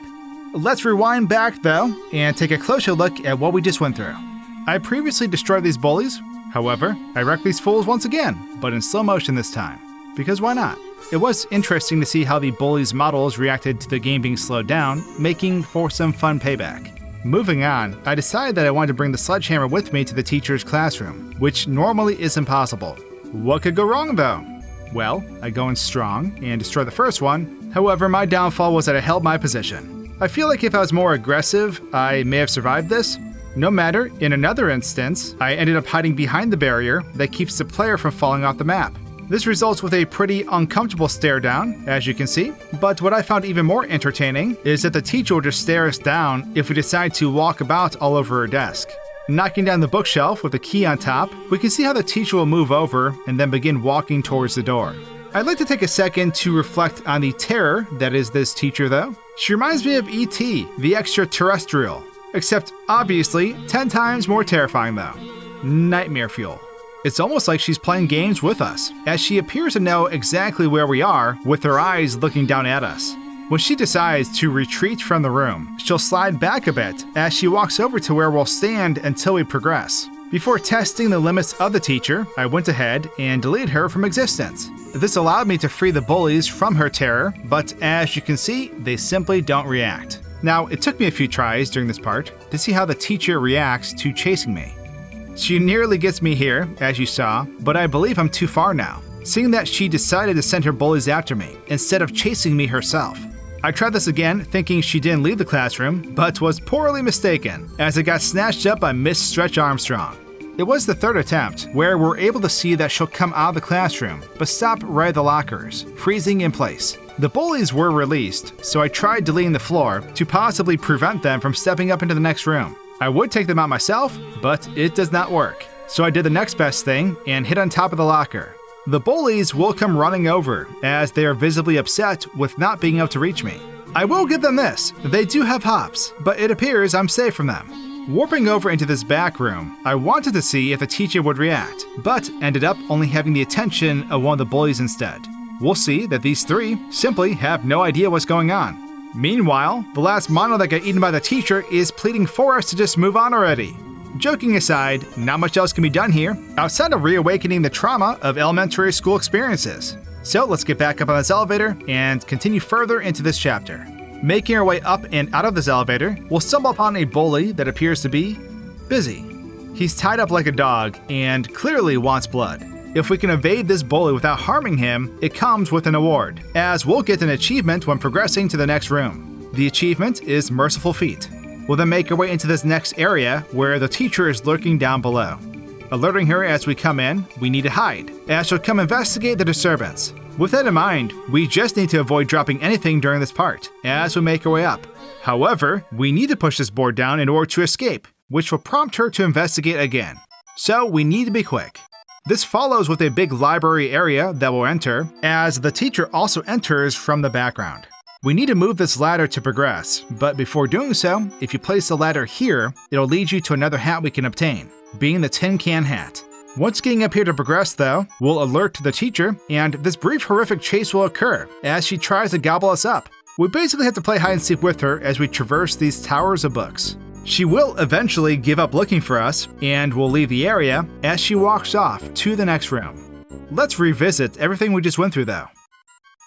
Let's rewind back though, and take a closer look at what we just went through. I previously destroyed these bullies, however, I wrecked these fools once again, but in slow motion this time. Because why not? It was interesting to see how the bullies' models reacted to the game being slowed down, making for some fun payback. Moving on, I decided that I wanted to bring the sledgehammer with me to the teacher's classroom, which normally is impossible. What could go wrong though? Well, I go in strong and destroy the first one, however my downfall was that I held my position. I feel like if I was more aggressive, I may have survived this. No matter, in another instance, I ended up hiding behind the barrier that keeps the player from falling off the map. This results with a pretty uncomfortable stare down, as you can see, but what I found even more entertaining is that the teacher will just stare us down if we decide to walk about all over her desk. Knocking down the bookshelf with the key on top, we can see how the teacher will move over and then begin walking towards the door. I'd like to take a second to reflect on the terror that is this teacher though. She reminds me of E.T., the extraterrestrial, except obviously 10 times more terrifying though. Nightmare fuel. It's almost like she's playing games with us, as she appears to know exactly where we are with her eyes looking down at us. When she decides to retreat from the room, she'll slide back a bit as she walks over to where we'll stand until we progress. Before testing the limits of the teacher, I went ahead and deleted her from existence. This allowed me to free the bullies from her terror, but as you can see, they simply don't react. Now, it took me a few tries during this part to see how the teacher reacts to chasing me. She nearly gets me here, as you saw, but I believe I'm too far now, seeing that she decided to send her bullies after me instead of chasing me herself. I tried this again, thinking she didn't leave the classroom, but was poorly mistaken, as it got snatched up by Miss Stretch Armstrong. It was the third attempt, where we're able to see that she'll come out of the classroom, but stop right at the lockers, freezing in place. The bullies were released, so I tried deleting the floor to possibly prevent them from stepping up into the next room. I would take them out myself, but it does not work. So I did the next best thing and hit on top of the locker. The bullies will come running over, as they are visibly upset with not being able to reach me. I will give them this, they do have hops, but it appears I'm safe from them. Warping over into this back room, I wanted to see if the teacher would react, but ended up only having the attention of one of the bullies instead. We'll see that these three simply have no idea what's going on. Meanwhile, the last mono that got eaten by the teacher is pleading for us to just move on already. Joking aside, not much else can be done here, outside of reawakening the trauma of elementary school experiences. So let's get back up on this elevator and continue further into this chapter. Making our way up and out of this elevator, we'll stumble upon a bully that appears to be busy. He's tied up like a dog and clearly wants blood. If we can evade this bully without harming him, it comes with an award, as we'll get an achievement when progressing to the next room. The achievement is Merciful Feet. We'll then make our way into this next area where the teacher is lurking down below. Alerting her as we come in, we need to hide, as she'll come investigate the disturbance. With that in mind, we just need to avoid dropping anything during this part, as we make our way up. However, we need to push this board down in order to escape, which will prompt her to investigate again. So we need to be quick. This follows with a big library area that we'll enter, as the teacher also enters from the background. We need to move this ladder to progress, but before doing so, if you place the ladder here, it'll lead you to another hat we can obtain, being the tin can hat. Once getting up here to progress though, we'll alert the teacher, and this brief horrific chase will occur as she tries to gobble us up. We basically have to play hide and seek with her as we traverse these towers of books. She will eventually give up looking for us, and we'll leave the area as she walks off to the next room. Let's revisit everything we just went through though.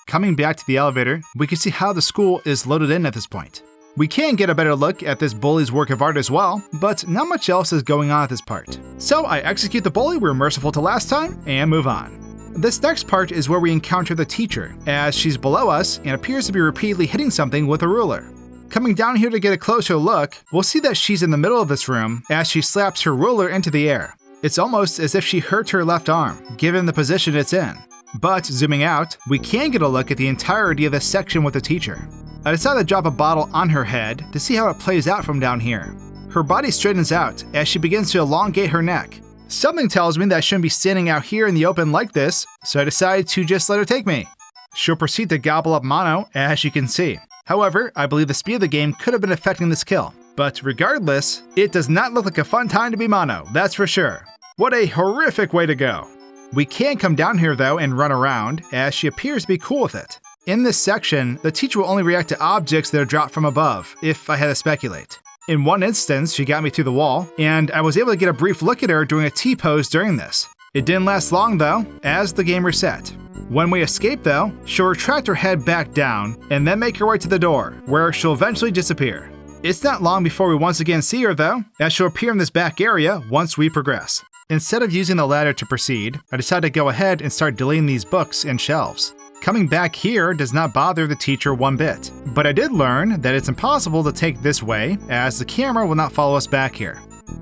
Coming back to the elevator, we can see how the school is loaded in at this point. We can get a better look at this bully's work of art as well, but not much else is going on at this part. So I execute the bully we were merciful to last time, and move on. This next part is where we encounter the teacher, as she's below us and appears to be repeatedly hitting something with a ruler. Coming down here to get a closer look, we'll see that she's in the middle of this room as she slaps her ruler into the air. It's almost as if she hurt her left arm, given the position it's in. But zooming out, we can get a look at the entirety of this section with the teacher. I decided to drop a bottle on her head to see how it plays out from down here. Her body straightens out as she begins to elongate her neck. Something tells me that I shouldn't be standing out here in the open like this, so I decided to just let her take me. She'll proceed to gobble up mono, as you can see. However, I believe the speed of the game could have been affecting this kill. But regardless, it does not look like a fun time to be mono, that's for sure. What a horrific way to go. We can come down here though and run around, as she appears to be cool with it. In this section, the teacher will only react to objects that are dropped from above, if I had to speculate. In one instance, she got me through the wall, and I was able to get a brief look at her doing a T-pose during this. It didn't last long though, as the game reset. When we escape though, she'll retract her head back down, and then make her way to the door, where she'll eventually disappear. It's not long before we once again see her though, as she'll appear in this back area once we progress. Instead of using the ladder to proceed, I decided to go ahead and start deleting these books and shelves. Coming back here does not bother the teacher one bit, but I did learn that it's impossible to take this way, as the camera will not follow us back here.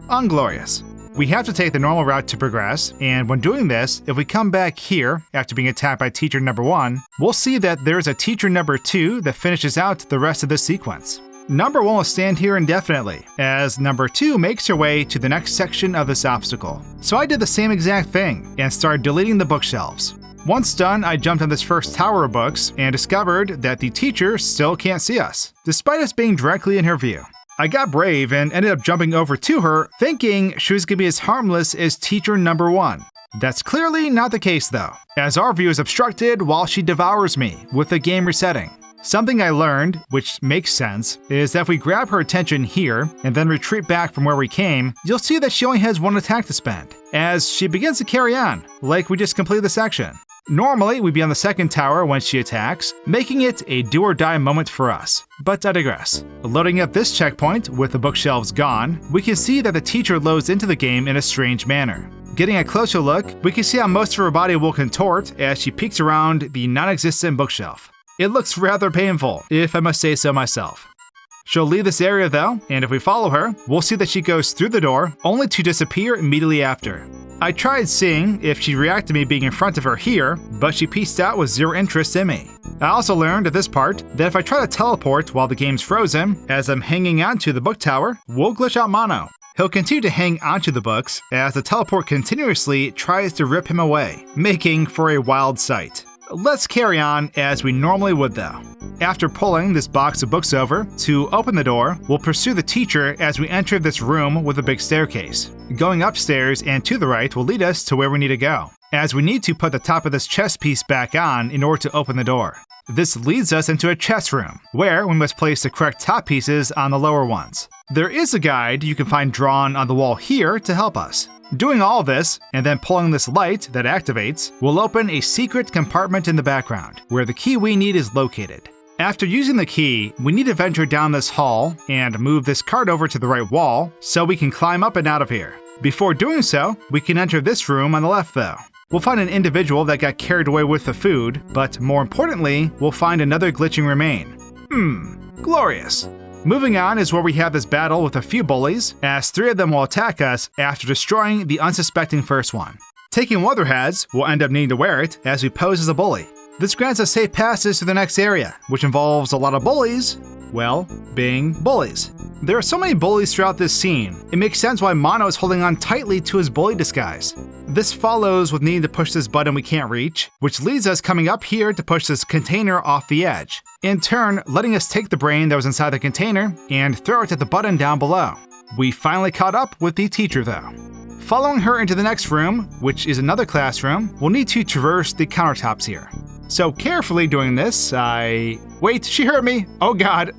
Unglorious. We have to take the normal route to progress, and when doing this, if we come back here after being attacked by teacher number 1, we'll see that there's a teacher number 2 that finishes out the rest of this sequence. Number 1 will stand here indefinitely, as number 2 makes her way to the next section of this obstacle. So I did the same exact thing, and started deleting the bookshelves. Once done, I jumped on this first tower of books, and discovered that the teacher still can't see us, despite us being directly in her view. I got brave and ended up jumping over to her, thinking she was going to be as harmless as teacher number 1. That's clearly not the case though, as our view is obstructed while she devours me with the game resetting. Something I learned, which makes sense, is that if we grab her attention here and then retreat back from where we came, you'll see that she only has one attack to spend, as she begins to carry on, like we just completed the section. Normally, we'd be on the second tower when she attacks, making it a do-or-die moment for us, but I digress. Loading up this checkpoint with the bookshelves gone, we can see that the teacher loads into the game in a strange manner. Getting a closer look, we can see how most of her body will contort as she peeks around the non-existent bookshelf. It looks rather painful, if I must say so myself. She'll leave this area though, and if we follow her, we'll see that she goes through the door, only to disappear immediately after. I tried seeing if she'd react to me being in front of her here, but she pieced out with zero interest in me. I also learned at this part that if I try to teleport while the game's frozen, as I'm hanging onto the book tower, we'll glitch out Mono. He'll continue to hang onto the books as the teleport continuously tries to rip him away, making for a wild sight. Let's carry on as we normally would though. After pulling this box of books over to open the door, we'll pursue the teacher as we enter this room with a big staircase. Going upstairs and to the right will lead us to where we need to go, as we need to put the top of this chest piece back on in order to open the door. This leads us into a chest room, where we must place the correct top pieces on the lower ones. There is a guide you can find drawn on the wall here to help us. Doing all this, and then pulling this light that activates, will open a secret compartment in the background, where the key we need is located. After using the key, we need to venture down this hall and move this cart over to the right wall so we can climb up and out of here. Before doing so, we can enter this room on the left though. We'll find an individual that got carried away with the food, but more importantly, we'll find another glitching remain. Glorious. Moving on is where we have this battle with a few bullies, as 3 of them will attack us after destroying the unsuspecting first one. Taking one of their heads, we'll end up needing to wear it as we pose as a bully. This grants us safe passage to the next area, which involves a lot of bullies, well, being bullies. There are so many bullies throughout this scene, it makes sense why Mono is holding on tightly to his bully disguise. This follows with needing to push this button we can't reach, which leads us coming up here to push this container off the edge, in turn letting us take the brain that was inside the container and throw it at the button down below. We finally caught up with the teacher though. Following her into the next room, which is another classroom, we'll need to traverse the countertops here. So carefully doing this, Wait, she heard me! Oh god!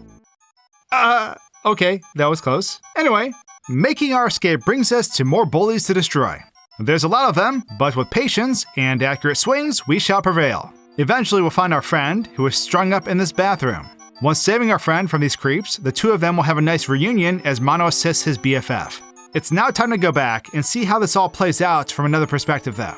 Okay, that was close. Anyway, making our escape brings us to more bullies to destroy. There's a lot of them, but with patience and accurate swings, we shall prevail. Eventually we'll find our friend, who is strung up in this bathroom. Once saving our friend from these creeps, the 2 of them will have a nice reunion as Mono assists his BFF. It's now time to go back and see how this all plays out from another perspective though.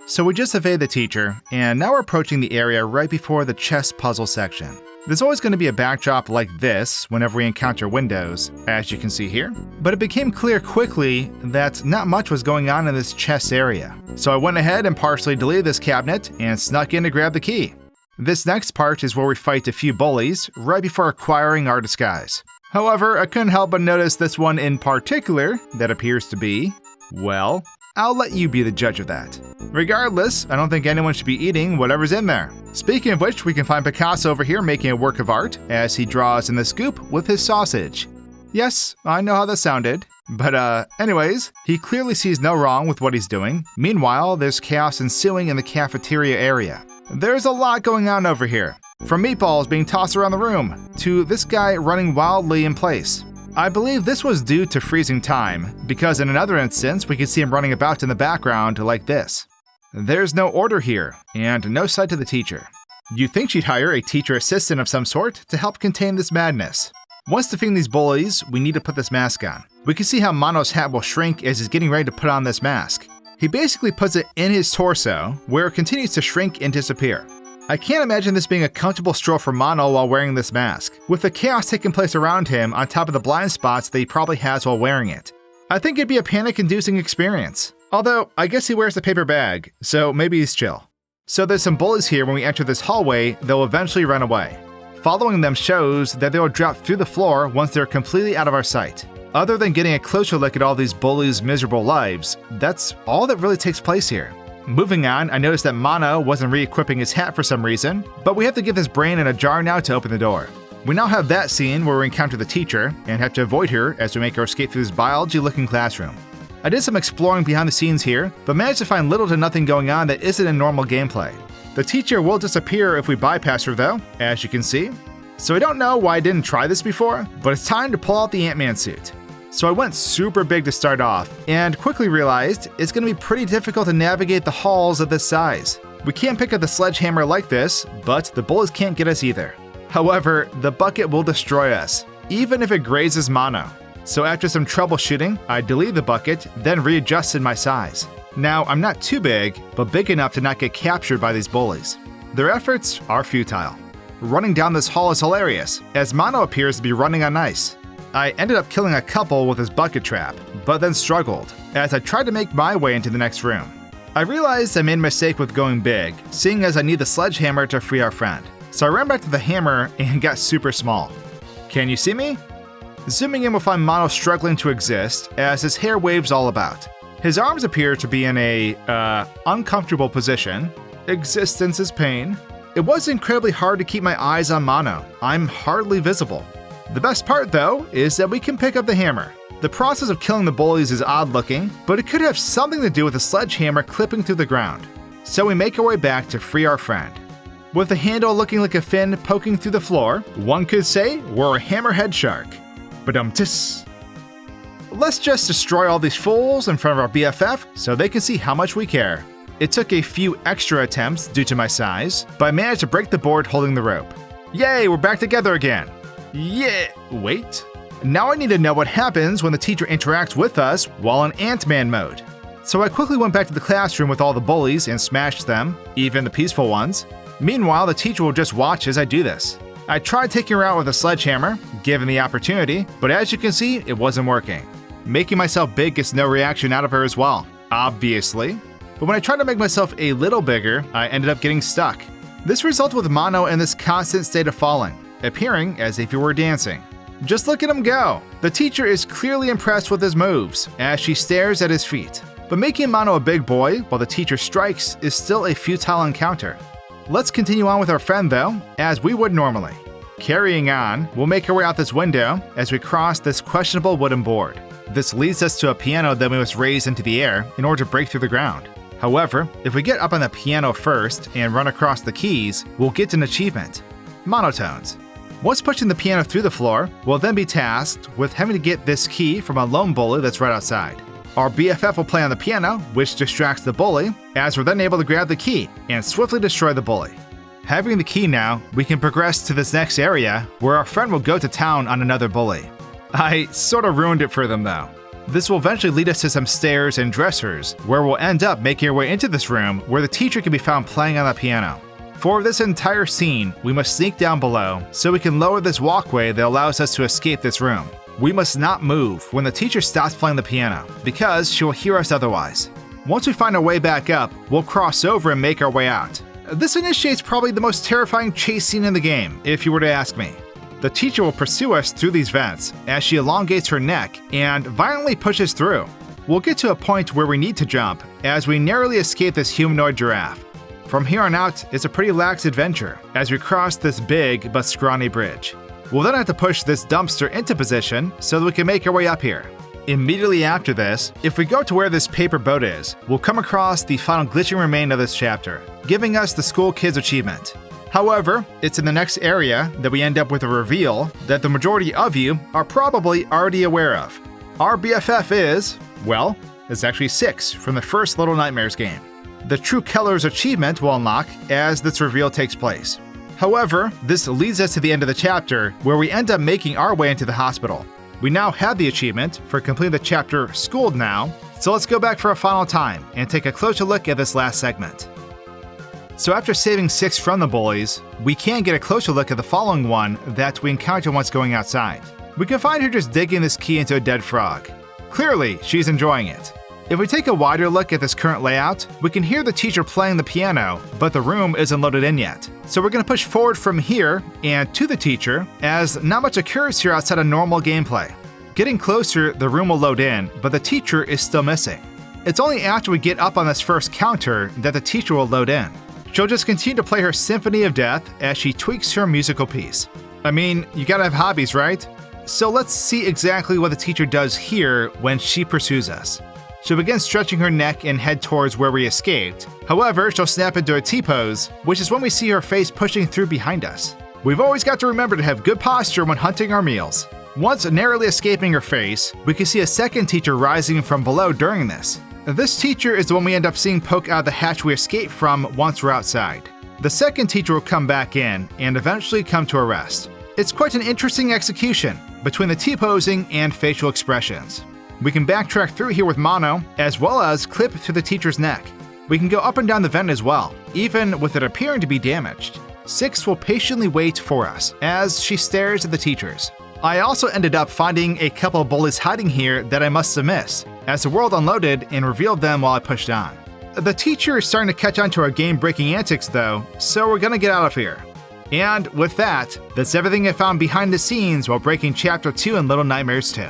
So we just evaded the teacher, and now we're approaching the area right before the chess puzzle section. There's always going to be a backdrop like this whenever we encounter windows, as you can see here, but it became clear quickly that not much was going on in this chess area. So I went ahead and partially deleted this cabinet and snuck in to grab the key. This next part is where we fight a few bullies right before acquiring our disguise. However, I couldn't help but notice this one in particular that appears to be, well, I'll let you be the judge of that. Regardless, I don't think anyone should be eating whatever's in there. Speaking of which, we can find Picasso over here making a work of art as he draws in the scoop with his sausage. Yes, I know how that sounded. But anyways, he clearly sees no wrong with what he's doing. Meanwhile, there's chaos ensuing in the cafeteria area. There's a lot going on over here. From meatballs being tossed around the room, to this guy running wildly in place. I believe this was due to freezing time, because in another instance we could see him running about in the background like this. There's no order here, and no sight of the teacher. You'd think she'd hire a teacher assistant of some sort to help contain this madness. Once defeating these bullies, we need to put this mask on. We can see how Mono's hat will shrink as he's getting ready to put on this mask. He basically puts it in his torso, where it continues to shrink and disappear. I can't imagine this being a comfortable stroll for Mono while wearing this mask, with the chaos taking place around him on top of the blind spots that he probably has while wearing it. I think it'd be a panic-inducing experience. Although, I guess he wears the paper bag, so maybe he's chill. So there's some bullies here when we enter this hallway, they'll eventually run away. Following them shows that they will drop through the floor once they're completely out of our sight. Other than getting a closer look at all these bullies' miserable lives, that's all that really takes place here. Moving on, I noticed that Mono wasn't re-equipping his hat for some reason, but we have to get his brain in a jar now to open the door. We now have that scene where we encounter the teacher and have to avoid her as we make our escape through this biology-looking classroom. I did some exploring behind the scenes here, but managed to find little to nothing going on that isn't in normal gameplay. The teacher will disappear if we bypass her though, as you can see. So I don't know why I didn't try this before, but it's time to pull out the Ant-Man suit. So I went super big to start off, and quickly realized it's going to be pretty difficult to navigate the halls of this size. We can't pick up the sledgehammer like this, but the bullies can't get us either. However, the bucket will destroy us, even if it grazes Mono. So after some troubleshooting, I deleted the bucket, then readjusted my size. Now, I'm not too big, but big enough to not get captured by these bullies. Their efforts are futile. Running down this hall is hilarious, as Mono appears to be running on ice. I ended up killing a couple with his bucket trap, but then struggled, as I tried to make my way into the next room. I realized I made a mistake with going big, seeing as I need the sledgehammer to free our friend. So I ran back to the hammer and got super small. Can you see me? Zooming in, we'll find Mono struggling to exist, as his hair waves all about. His arms appear to be in a, uncomfortable position. Existence is pain. It was incredibly hard to keep my eyes on Mono. I'm hardly visible. The best part, though, is that we can pick up the hammer. The process of killing the bullies is odd looking, but it could have something to do with the sledgehammer clipping through the ground. So we make our way back to free our friend. With the handle looking like a fin poking through the floor, one could say we're a hammerhead shark. Ba-dum-tis. Let's just destroy all these fools in front of our BFF so they can see how much we care. It took a few extra attempts due to my size, but I managed to break the board holding the rope. Yay, we're back together again. Yeah, wait. Now I need to know what happens when the teacher interacts with us while in Ant-Man mode. So I quickly went back to the classroom with all the bullies and smashed them, even the peaceful ones. Meanwhile, the teacher will just watch as I do this. I tried taking her out with a sledgehammer, given the opportunity, but as you can see, it wasn't working. Making myself big gets no reaction out of her as well, obviously. But when I tried to make myself a little bigger, I ended up getting stuck. This resulted with Mono in this constant state of falling, appearing as if he were dancing. Just look at him go! The teacher is clearly impressed with his moves, as she stares at his feet. But making Mono a big boy while the teacher strikes is still a futile encounter. Let's continue on with our friend though, as we would normally. Carrying on, we'll make our way out this window as we cross this questionable wooden board. This leads us to a piano that we must raise into the air in order to break through the ground. However, if we get up on the piano first and run across the keys, we'll get an achievement: monotones. Once pushing the piano through the floor, we'll then be tasked with having to get this key from a lone bully that's right outside. Our BFF will play on the piano, which distracts the bully, as we're then able to grab the key and swiftly destroy the bully. Having the key now, we can progress to this next area, where our friend will go to town on another bully. I sort of ruined it for them though. This will eventually lead us to some stairs and dressers, where we'll end up making our way into this room where the teacher can be found playing on the piano. For this entire scene, we must sneak down below so we can lower this walkway that allows us to escape this room. We must not move when the teacher stops playing the piano, because she will hear us otherwise. Once we find our way back up, we'll cross over and make our way out. This initiates probably the most terrifying chase scene in the game, if you were to ask me. The teacher will pursue us through these vents as she elongates her neck and violently pushes through. We'll get to a point where we need to jump as we narrowly escape this humanoid giraffe. From here on out, it's a pretty lax adventure as we cross this big but scrawny bridge. We'll then have to push this dumpster into position so that we can make our way up here. Immediately after this, if we go to where this paper boat is, we'll come across the final glitching remain of this chapter, giving us the school kids achievement. However, it's in the next area that we end up with a reveal that the majority of you are probably already aware of. Our BFF is, well, it's actually 6 from the first Little Nightmares game. The True Colors achievement will unlock as this reveal takes place. However, this leads us to the end of the chapter, where we end up making our way into the hospital. We now have the achievement for completing the chapter Schooled Now, so let's go back for a final time and take a closer look at this last segment. So after saving 6 from the bullies, we can get a closer look at the following one that we encounter once going outside. We can find her just digging this key into a dead frog. Clearly, she's enjoying it. If we take a wider look at this current layout, we can hear the teacher playing the piano, but the room isn't loaded in yet. So we're going to push forward from here and to the teacher, as not much occurs here outside of normal gameplay. Getting closer, the room will load in, but the teacher is still missing. It's only after we get up on this first counter that the teacher will load in. She'll just continue to play her Symphony of Death as she tweaks her musical piece. I mean, you gotta have hobbies, right? So let's see exactly what the teacher does here when she pursues us. She'll begin stretching her neck and head towards where we escaped. However, she'll snap into a T-pose, which is when we see her face pushing through behind us. We've always got to remember to have good posture when hunting our meals. Once narrowly escaping her face, we can see a second teacher rising from below during this. This teacher is the one we end up seeing poke out of the hatch we escaped from once we're outside. The second teacher will come back in and eventually come to a rest. It's quite an interesting execution between the T-posing and facial expressions. We can backtrack through here with Mono, as well as clip through the teacher's neck. We can go up and down the vent as well, even with it appearing to be damaged. Six will patiently wait for us as she stares at the teachers. I also ended up finding a couple of bullies hiding here that I must have missed, as the world unloaded and revealed them while I pushed on. The teacher is starting to catch on to our game-breaking antics though, so we're gonna get out of here. And with that, that's everything I found behind the scenes while breaking Chapter 2 in Little Nightmares 2.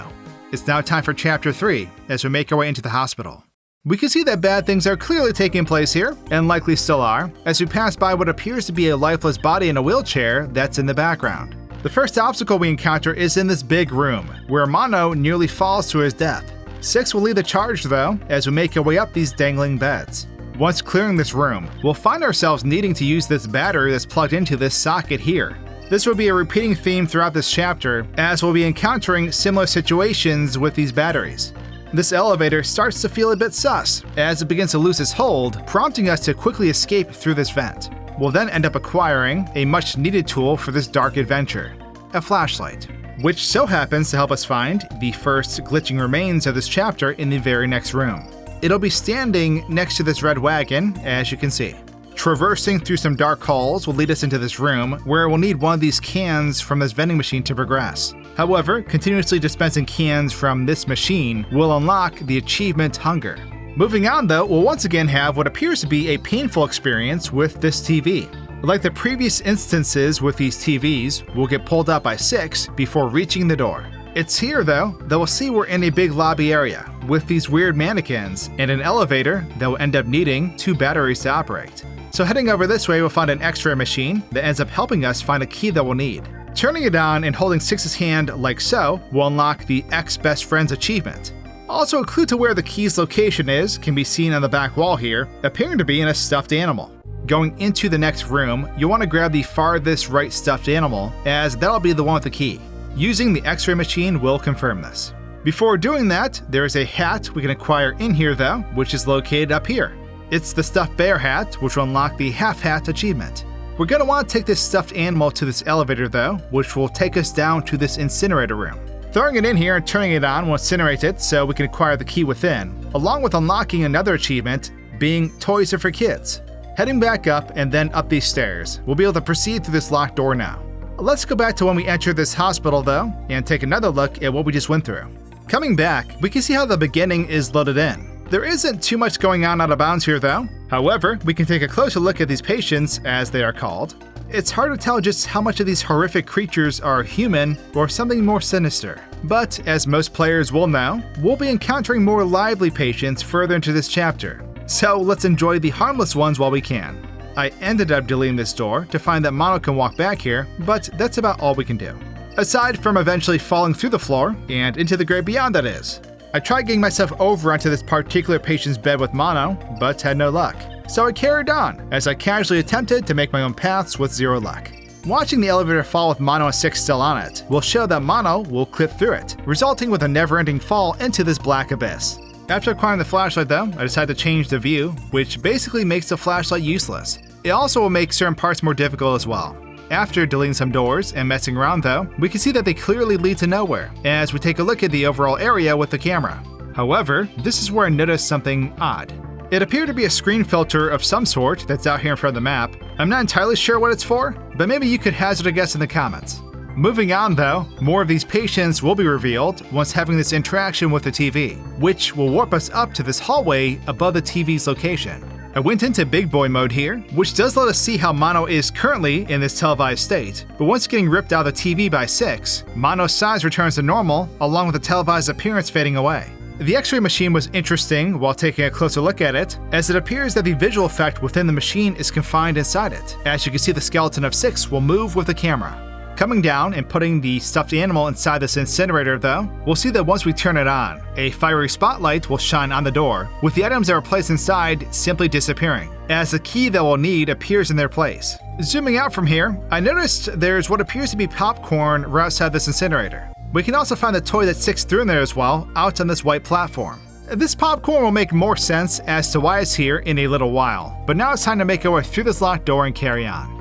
It's now time for Chapter 3, as we make our way into the hospital. We can see that bad things are clearly taking place here, and likely still are, as we pass by what appears to be a lifeless body in a wheelchair that's in the background. The first obstacle we encounter is in this big room, where Mono nearly falls to his death. Six will lead the charge though, as we make our way up these dangling beds. Once clearing this room, we'll find ourselves needing to use this battery that's plugged into this socket here. This will be a repeating theme throughout this chapter, as we'll be encountering similar situations with these batteries. This elevator starts to feel a bit sus, as it begins to lose its hold, prompting us to quickly escape through this vent. We'll then end up acquiring a much needed tool for this dark adventure, a flashlight, which so happens to help us find the first glitching remains of this chapter in the very next room. It'll be standing next to this red wagon, as you can see. Traversing through some dark halls will lead us into this room, where we'll need one of these cans from this vending machine to progress. However, continuously dispensing cans from this machine will unlock the achievement Hunger. Moving on though, we'll once again have what appears to be a painful experience with this TV. Like the previous instances with these TVs, we'll get pulled out by Six before reaching the door. It's here though that we'll see we're in a big lobby area with these weird mannequins and an elevator that will end up needing 2 batteries to operate. So heading over this way, we'll find an X-ray machine that ends up helping us find a key that we'll need. Turning it on and holding Six's hand like so will unlock the X-Best Friends achievement. Also, a clue to where the key's location is can be seen on the back wall here, appearing to be in a stuffed animal. Going into the next room, you'll want to grab the farthest right stuffed animal, as that'll be the one with the key. Using the X-ray machine will confirm this. Before doing that, there is a hat we can acquire in here though, which is located up here. It's the stuffed bear hat, which will unlock the half hat achievement. We're going to want to take this stuffed animal to this elevator though, which will take us down to this incinerator room. Throwing it in here and turning it on will incinerate it so we can acquire the key within, along with unlocking another achievement, being Toys Are for Kids. Heading back up and then up these stairs, we'll be able to proceed through this locked door now. Let's go back to when we entered this hospital though, and take another look at what we just went through. Coming back, we can see how the beginning is loaded in. There isn't too much going on out of bounds here though. However, we can take a closer look at these patients, as they are called. It's hard to tell just how much of these horrific creatures are human or something more sinister. But as most players will know, we'll be encountering more lively patients further into this chapter. So let's enjoy the harmless ones while we can. I ended up deleting this door to find that Mono can walk back here, but that's about all we can do. Aside from eventually falling through the floor and into the great beyond, that is. I tried getting myself over onto this particular patient's bed with Mono, but had no luck. So I carried on, as I casually attempted to make my own paths with 0 luck. Watching the elevator fall with Mono and Six still on it will show that Mono will clip through it, resulting with a never-ending fall into this black abyss. After acquiring the flashlight though, I decided to change the view, which basically makes the flashlight useless. It also will make certain parts more difficult as well. After deleting some doors and messing around though, we can see that they clearly lead to nowhere, as we take a look at the overall area with the camera. However, this is where I noticed something odd. It appeared to be a screen filter of some sort that's out here in front of the map. I'm not entirely sure what it's for, but maybe you could hazard a guess in the comments. Moving on though, more of these patients will be revealed once having this interaction with the TV, which will warp us up to this hallway above the TV's location. I went into big boy mode here, which does let us see how Mono is currently in this televised state, but once getting ripped out of the TV by Six, Mono's size returns to normal, along with the televised appearance fading away. The X-ray machine was interesting while taking a closer look at it, as it appears that the visual effect within the machine is confined inside it. As you can see, the skeleton of Six will move with the camera. Coming down and putting the stuffed animal inside this incinerator though, we'll see that once we turn it on, a fiery spotlight will shine on the door, with the items that were placed inside simply disappearing, as the key that we'll need appears in their place. Zooming out from here, I noticed there's what appears to be popcorn right outside this incinerator. We can also find the toy that sticks through in there as well, out on this white platform. This popcorn will make more sense as to why it's here in a little while, but now it's time to make our way through this locked door and carry on.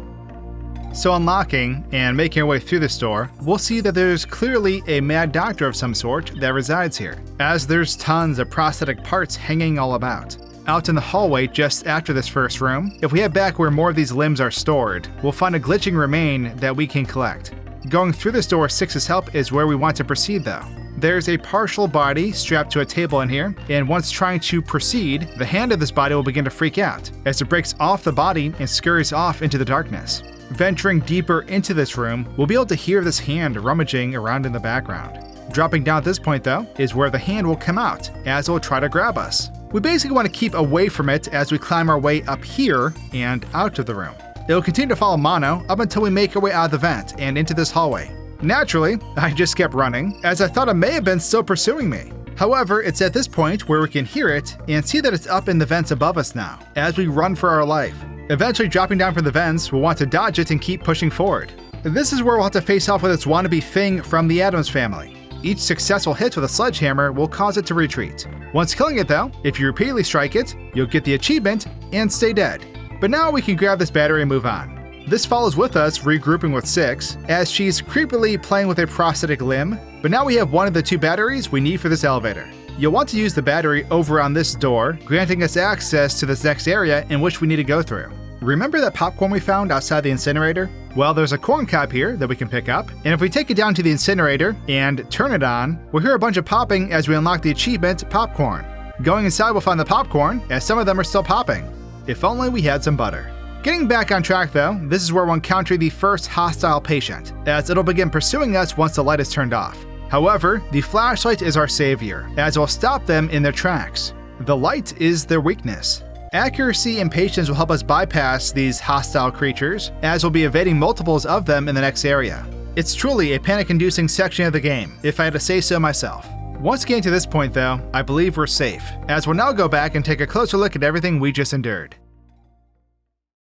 So unlocking and making our way through this door, we'll see that there's clearly a mad doctor of some sort that resides here, as there's tons of prosthetic parts hanging all about. Out in the hallway just after this first room, if we head back where more of these limbs are stored, we'll find a glitching remain that we can collect. Going through this door with Six's help is where we want to proceed though. There's a partial body strapped to a table in here, and once trying to proceed, the hand of this body will begin to freak out as it breaks off the body and scurries off into the darkness. Venturing deeper into this room, we'll be able to hear this hand rummaging around in the background. Dropping down at this point though, is where the hand will come out, as it will try to grab us. We basically want to keep away from it as we climb our way up here and out of the room. It will continue to follow Mono up until we make our way out of the vent and into this hallway. Naturally, I just kept running, as I thought it may have been still pursuing me. However, it's at this point where we can hear it and see that it's up in the vents above us now, as we run for our life. Eventually dropping down from the vents, we'll want to dodge it and keep pushing forward. This is where we'll have to face off with its wannabe thing from the Addams family. Each successful hit with a sledgehammer will cause it to retreat. Once killing it though, if you repeatedly strike it, you'll get the achievement and stay dead. But now we can grab this battery and move on. This follows with us regrouping with Six, as she's creepily playing with a prosthetic limb, but now we have one of the two batteries we need for this elevator. You'll want to use the battery over on this door, granting us access to this next area in which we need to go through. Remember that popcorn we found outside the incinerator? Well, there's a corn cob here that we can pick up, and if we take it down to the incinerator and turn it on, we'll hear a bunch of popping as we unlock the achievement, Popcorn. Going inside, we'll find the popcorn, as some of them are still popping. If only we had some butter. Getting back on track though, this is where we'll encounter the first hostile patient, as it'll begin pursuing us once the light is turned off. However, the flashlight is our savior, as it will stop them in their tracks. The light is their weakness. Accuracy and patience will help us bypass these hostile creatures, as we'll be evading multiples of them in the next area. It's truly a panic-inducing section of the game, if I had to say so myself. Once getting to this point though, I believe we're safe, as we'll now go back and take a closer look at everything we just endured.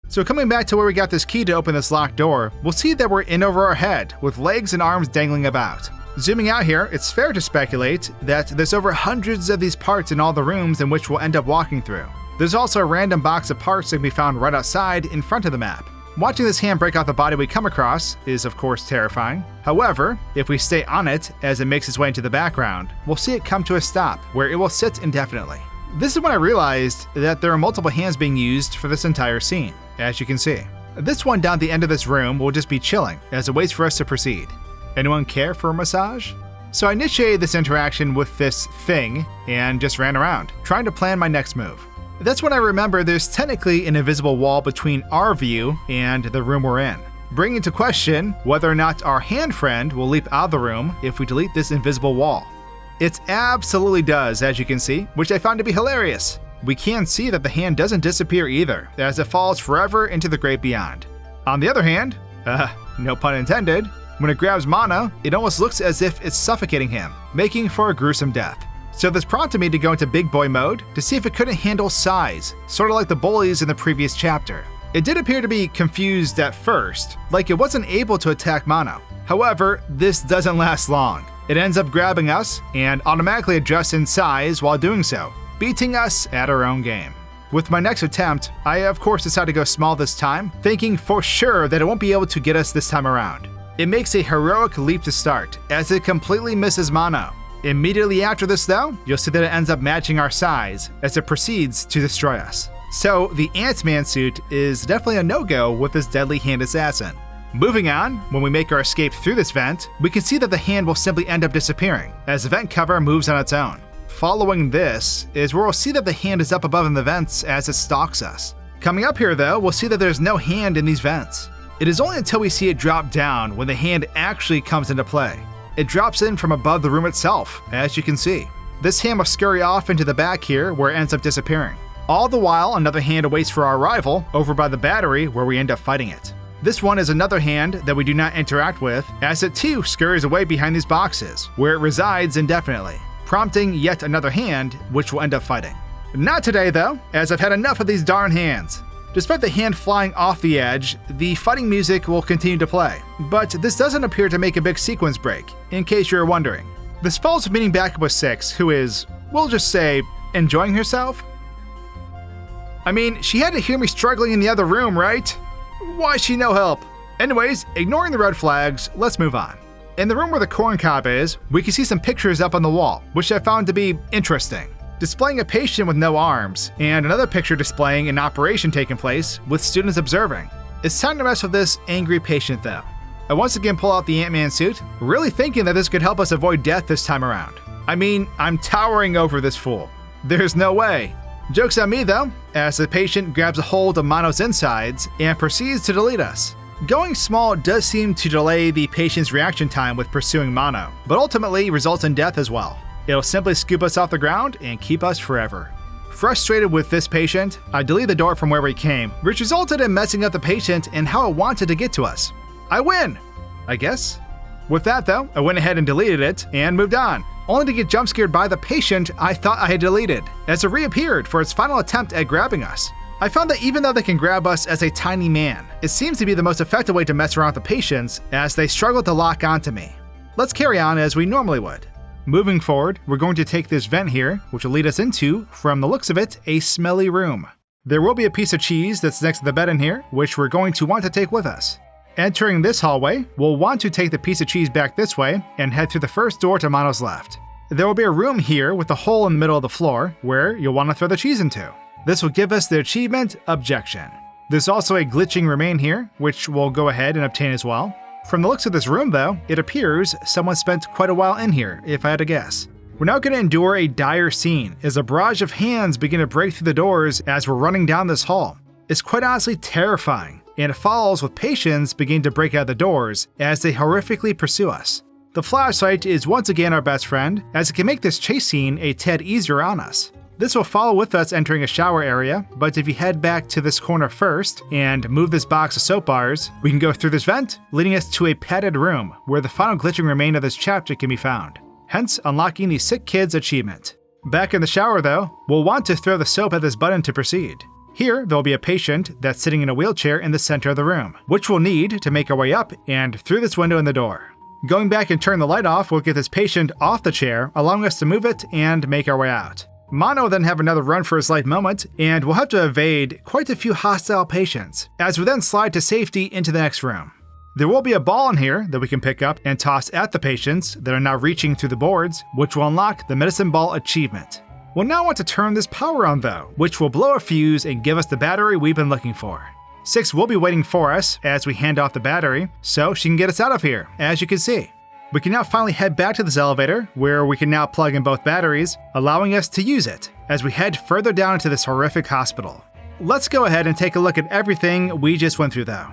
So coming back to where we got this key to open this locked door, we'll see that we're in over our head, with legs and arms dangling about. Zooming out here, it's fair to speculate that there's over hundreds of these parts in all the rooms in which we'll end up walking through. There's also a random box of parts that can be found right outside in front of the map. Watching this hand break out the body we come across is of course terrifying. However, if we stay on it as it makes its way into the background, we'll see it come to a stop where it will sit indefinitely. This is when I realized that there are multiple hands being used for this entire scene, as you can see. This one down the end of this room will just be chilling as it waits for us to proceed. Anyone care for a massage? So I initiated this interaction with this thing and just ran around, trying to plan my next move. That's when I remember there's technically an invisible wall between our view and the room we're in, bringing into question whether or not our hand friend will leap out of the room if we delete this invisible wall. It absolutely does, as you can see, which I found to be hilarious. We can see that the hand doesn't disappear either, as it falls forever into the great beyond. On the other hand, no pun intended, when it grabs Mono, it almost looks as if it's suffocating him, making for a gruesome death. So this prompted me to go into big boy mode to see if it couldn't handle size, sort of like the bullies in the previous chapter. It did appear to be confused at first, like it wasn't able to attack Mono. However, this doesn't last long. It ends up grabbing us and automatically adjusts in size while doing so, beating us at our own game. With my next attempt, I of course decide to go small this time, thinking for sure that it won't be able to get us this time around. It makes a heroic leap to start, as it completely misses Mono. Immediately after this though, you'll see that it ends up matching our size as it proceeds to destroy us. So the Ant-Man suit is definitely a no-go with this deadly hand assassin. Moving on, when we make our escape through this vent, we can see that the hand will simply end up disappearing as the vent cover moves on its own. Following this is where we'll see that the hand is up above in the vents as it stalks us. Coming up here though, we'll see that there's no hand in these vents. It is only until we see it drop down when the hand actually comes into play. It drops in from above the room itself, as you can see. This hand will scurry off into the back here where it ends up disappearing. All the while, another hand awaits for our arrival over by the battery where we end up fighting it. This one is another hand that we do not interact with, as it too scurries away behind these boxes, where it resides indefinitely, prompting yet another hand, which will end up fighting. Not today though, as I've had enough of these darn hands. Despite the hand flying off the edge, the fighting music will continue to play, but this doesn't appear to make a big sequence break, in case you're wondering. This follows meeting back up with 6, who is, we'll just say, enjoying herself? I mean, she had to hear me struggling in the other room, right? Why is she no help? Anyways, ignoring the red flags, let's move on. In the room where the corn cob is, we can see some pictures up on the wall, which I found to be interesting. Displaying a patient with no arms, and another picture displaying an operation taking place with students observing. It's time to mess with this angry patient though. I once again pull out the Ant-Man suit, really thinking that this could help us avoid death this time around. I mean, I'm towering over this fool. There's no way. Joke's on me though, as the patient grabs a hold of Mono's insides and proceeds to delete us. Going small does seem to delay the patient's reaction time with pursuing Mono, but ultimately results in death as well. It'll simply scoop us off the ground and keep us forever. Frustrated with this patient, I deleted the door from where we came, which resulted in messing up the patient and how it wanted to get to us. I win, I guess. With that though, I went ahead and deleted it and moved on, only to get jump scared by the patient I thought I had deleted, as it reappeared for its final attempt at grabbing us. I found that even though they can grab us as a tiny man, it seems to be the most effective way to mess around with the patients as they struggle to lock onto me. Let's carry on as we normally would. Moving forward, we're going to take this vent here, which will lead us into, from the looks of it, a smelly room. There will be a piece of cheese that's next to the bed in here, which we're going to want to take with us. Entering this hallway, we'll want to take the piece of cheese back this way and head through the first door to Mono's left. There will be a room here with a hole in the middle of the floor where you'll want to throw the cheese into. This will give us the achievement Objection. There's also a glitching remain here, which we'll go ahead and obtain as well. From the looks of this room though, it appears someone spent quite a while in here, if I had to guess. We're now going to endure a dire scene as a barrage of hands begin to break through the doors as we're running down this hall. It's quite honestly terrifying, and it follows with patients beginning to break out the doors as they horrifically pursue us. The flashlight is once again our best friend, as it can make this chase scene a tad easier on us. This will follow with us entering a shower area, but if you head back to this corner first and move this box of soap bars, we can go through this vent, leading us to a padded room where the final glitching remain of this chapter can be found, hence unlocking the Sick Kids achievement. Back in the shower though, we'll want to throw the soap at this button to proceed. Here, there'll be a patient that's sitting in a wheelchair in the center of the room, which we'll need to make our way up and through this window in the door. Going back and turn the light off will get this patient off the chair, allowing us to move it and make our way out. Mono will then have another run for his life moment, and we'll have to evade quite a few hostile patients, as we then slide to safety into the next room. There will be a ball in here that we can pick up and toss at the patients that are now reaching through the boards, which will unlock the Medicine Ball achievement. We'll now want to turn this power on though, which will blow a fuse and give us the battery we've been looking for. 6 will be waiting for us as we hand off the battery, so she can get us out of here, as you can see. We can now finally head back to this elevator, where we can now plug in both batteries, allowing us to use it as we head further down into this horrific hospital. Let's go ahead and take a look at everything we just went through though.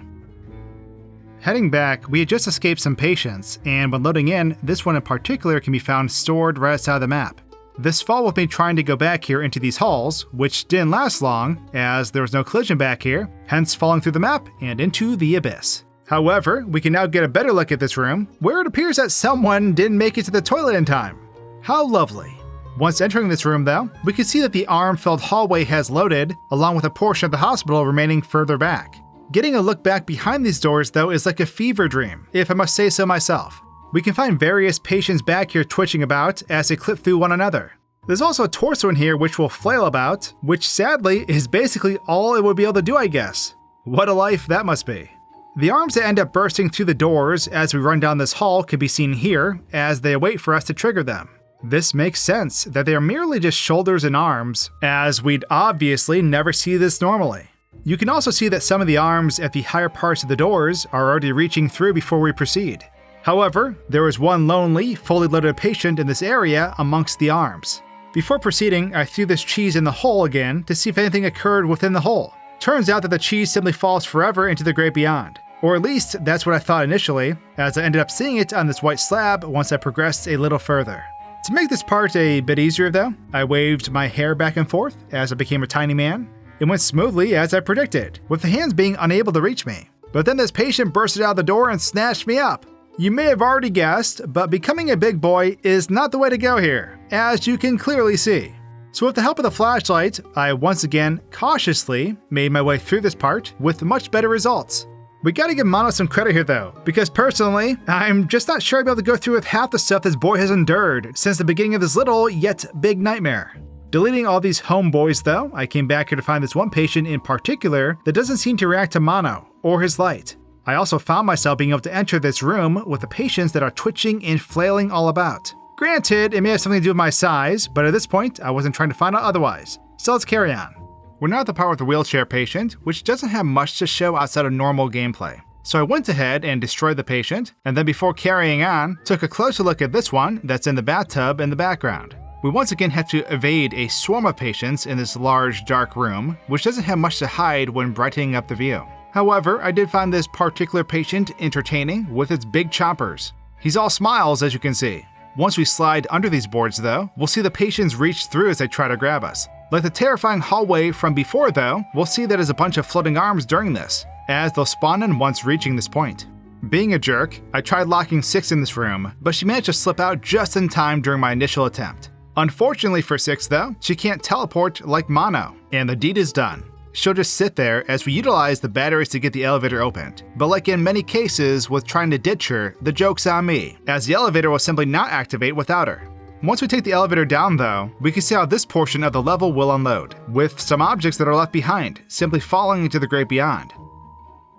Heading back, we had just escaped some patients, and when loading in, this one in particular can be found stored right outside the map. This fall with me trying to go back here into these halls, which didn't last long, as there was no collision back here, hence falling through the map and into the abyss. However, we can now get a better look at this room, where it appears that someone didn't make it to the toilet in time. How lovely. Once entering this room though, we can see that the arm-filled hallway has loaded, along with a portion of the hospital remaining further back. Getting a look back behind these doors though is like a fever dream, if I must say so myself. We can find various patients back here twitching about as they clip through one another. There's also a torso in here which will flail about, which sadly is basically all it would be able to do, I guess. What a life that must be. The arms that end up bursting through the doors as we run down this hall can be seen here as they await for us to trigger them. This makes sense that they are merely just shoulders and arms, as we'd obviously never see this normally. You can also see that some of the arms at the higher parts of the doors are already reaching through before we proceed. However, there is one lonely, fully loaded patient in this area amongst the arms. Before proceeding, I threw this cheese in the hole again to see if anything occurred within the hole. Turns out that the cheese simply falls forever into the great beyond. Or at least, that's what I thought initially, as I ended up seeing it on this white slab once I progressed a little further. To make this part a bit easier though, I waved my hair back and forth as I became a tiny man. It went smoothly as I predicted, with the hands being unable to reach me. But then this patient bursted out the door and snatched me up. You may have already guessed, but becoming a big boy is not the way to go here, as you can clearly see. So with the help of the flashlight, I once again cautiously made my way through this part with much better results. We gotta give Mono some credit here though, because personally, I'm just not sure I'll be able to go through with half the stuff this boy has endured since the beginning of this little yet big nightmare. Deleting all these homeboys though, I came back here to find this one patient in particular that doesn't seem to react to Mono or his light. I also found myself being able to enter this room with the patients that are twitching and flailing all about. Granted, it may have something to do with my size, but at this point, I wasn't trying to find out otherwise. So let's carry on. We're now at the part with the wheelchair patient, which doesn't have much to show outside of normal gameplay. So I went ahead and destroyed the patient, and then before carrying on, took a closer look at this one that's in the bathtub in the background. We once again have to evade a swarm of patients in this large, dark room, which doesn't have much to hide when brightening up the view. However, I did find this particular patient entertaining with its big chompers. He's all smiles, as you can see. Once we slide under these boards though, we'll see the patients reach through as they try to grab us. Like the terrifying hallway from before though, we'll see that there's a bunch of floating arms during this, as they'll spawn in once reaching this point. Being a jerk, I tried locking 6 in this room, but she managed to slip out just in time during my initial attempt. Unfortunately for 6 though, she can't teleport like Mono, and the deed is done. She'll just sit there as we utilize the batteries to get the elevator opened. But like in many cases with trying to ditch her, the joke's on me, as the elevator will simply not activate without her. Once we take the elevator down though, we can see how this portion of the level will unload, with some objects that are left behind, simply falling into the great beyond.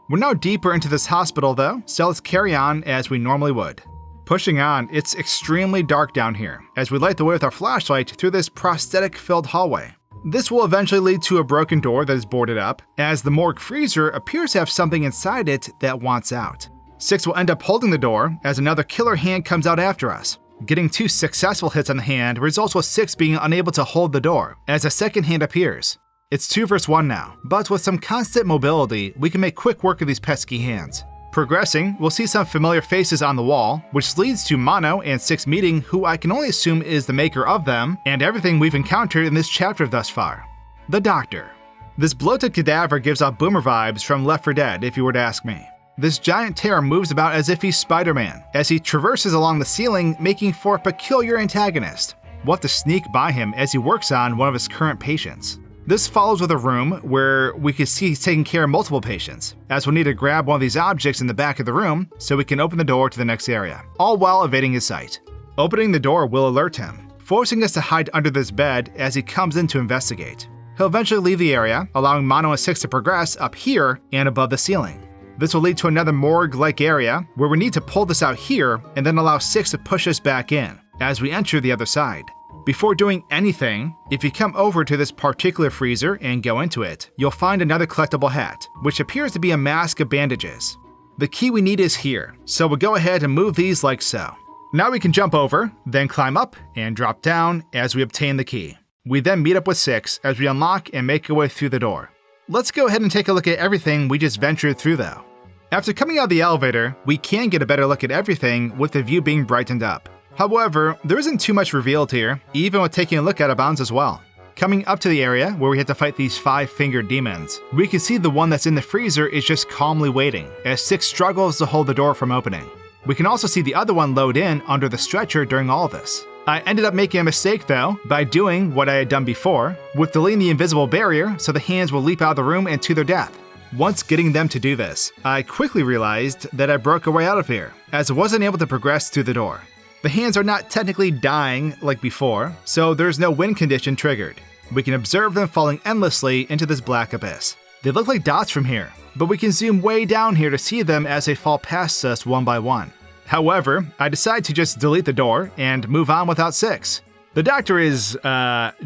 We're now deeper into this hospital though, so let's carry on as we normally would. Pushing on, it's extremely dark down here, as we light the way with our flashlight through this prosthetic-filled hallway. This will eventually lead to a broken door that is boarded up, as the morgue freezer appears to have something inside it that wants out. 6 will end up holding the door, as another killer hand comes out after us. Getting 2 successful hits on the hand results with 6 being unable to hold the door, as a second hand appears. It's 2 versus 1 now, but with some constant mobility, we can make quick work of these pesky hands. Progressing, we'll see some familiar faces on the wall, which leads to Mono and 6 meeting who I can only assume is the maker of them, and everything we've encountered in this chapter thus far. The Doctor. This bloated cadaver gives off Boomer vibes from Left 4 Dead, if you were to ask me. This giant terror moves about as if he's Spider-Man, as he traverses along the ceiling, making for a peculiar antagonist. We'll have to sneak by him as he works on one of his current patients. This follows with a room where we can see he's taking care of multiple patients, as we'll need to grab one of these objects in the back of the room so we can open the door to the next area, all while evading his sight. Opening the door will alert him, forcing us to hide under this bed as he comes in to investigate. He'll eventually leave the area, allowing Mono and 6 to progress up here and above the ceiling. This will lead to another morgue-like area where we need to pull this out here and then allow 6 to push us back in as we enter the other side. Before doing anything, if you come over to this particular freezer and go into it, you'll find another collectible hat, which appears to be a mask of bandages. The key we need is here, so we'll go ahead and move these like so. Now we can jump over, then climb up and drop down as we obtain the key. We then meet up with 6 as we unlock and make our way through the door. Let's go ahead and take a look at everything we just ventured through though. After coming out of the elevator, we can get a better look at everything with the view being brightened up. However, there isn't too much revealed here, even with taking a look at Abounds as well. Coming up to the area where we had to fight these 5-fingered demons, we can see the one that's in the freezer is just calmly waiting, as 6 struggles to hold the door from opening. We can also see the other one load in under the stretcher during all of this. I ended up making a mistake though, by doing what I had done before, with deleting the invisible barrier so the hands will leap out of the room and to their death. Once getting them to do this, I quickly realized that I broke a way out of here, as I wasn't able to progress through the door. The hands are not technically dying like before, so there's no win condition triggered. We can observe them falling endlessly into this black abyss. They look like dots from here, but we can zoom way down here to see them as they fall past us one by one. However, I decide to just delete the door and move on without 6. The Doctor is,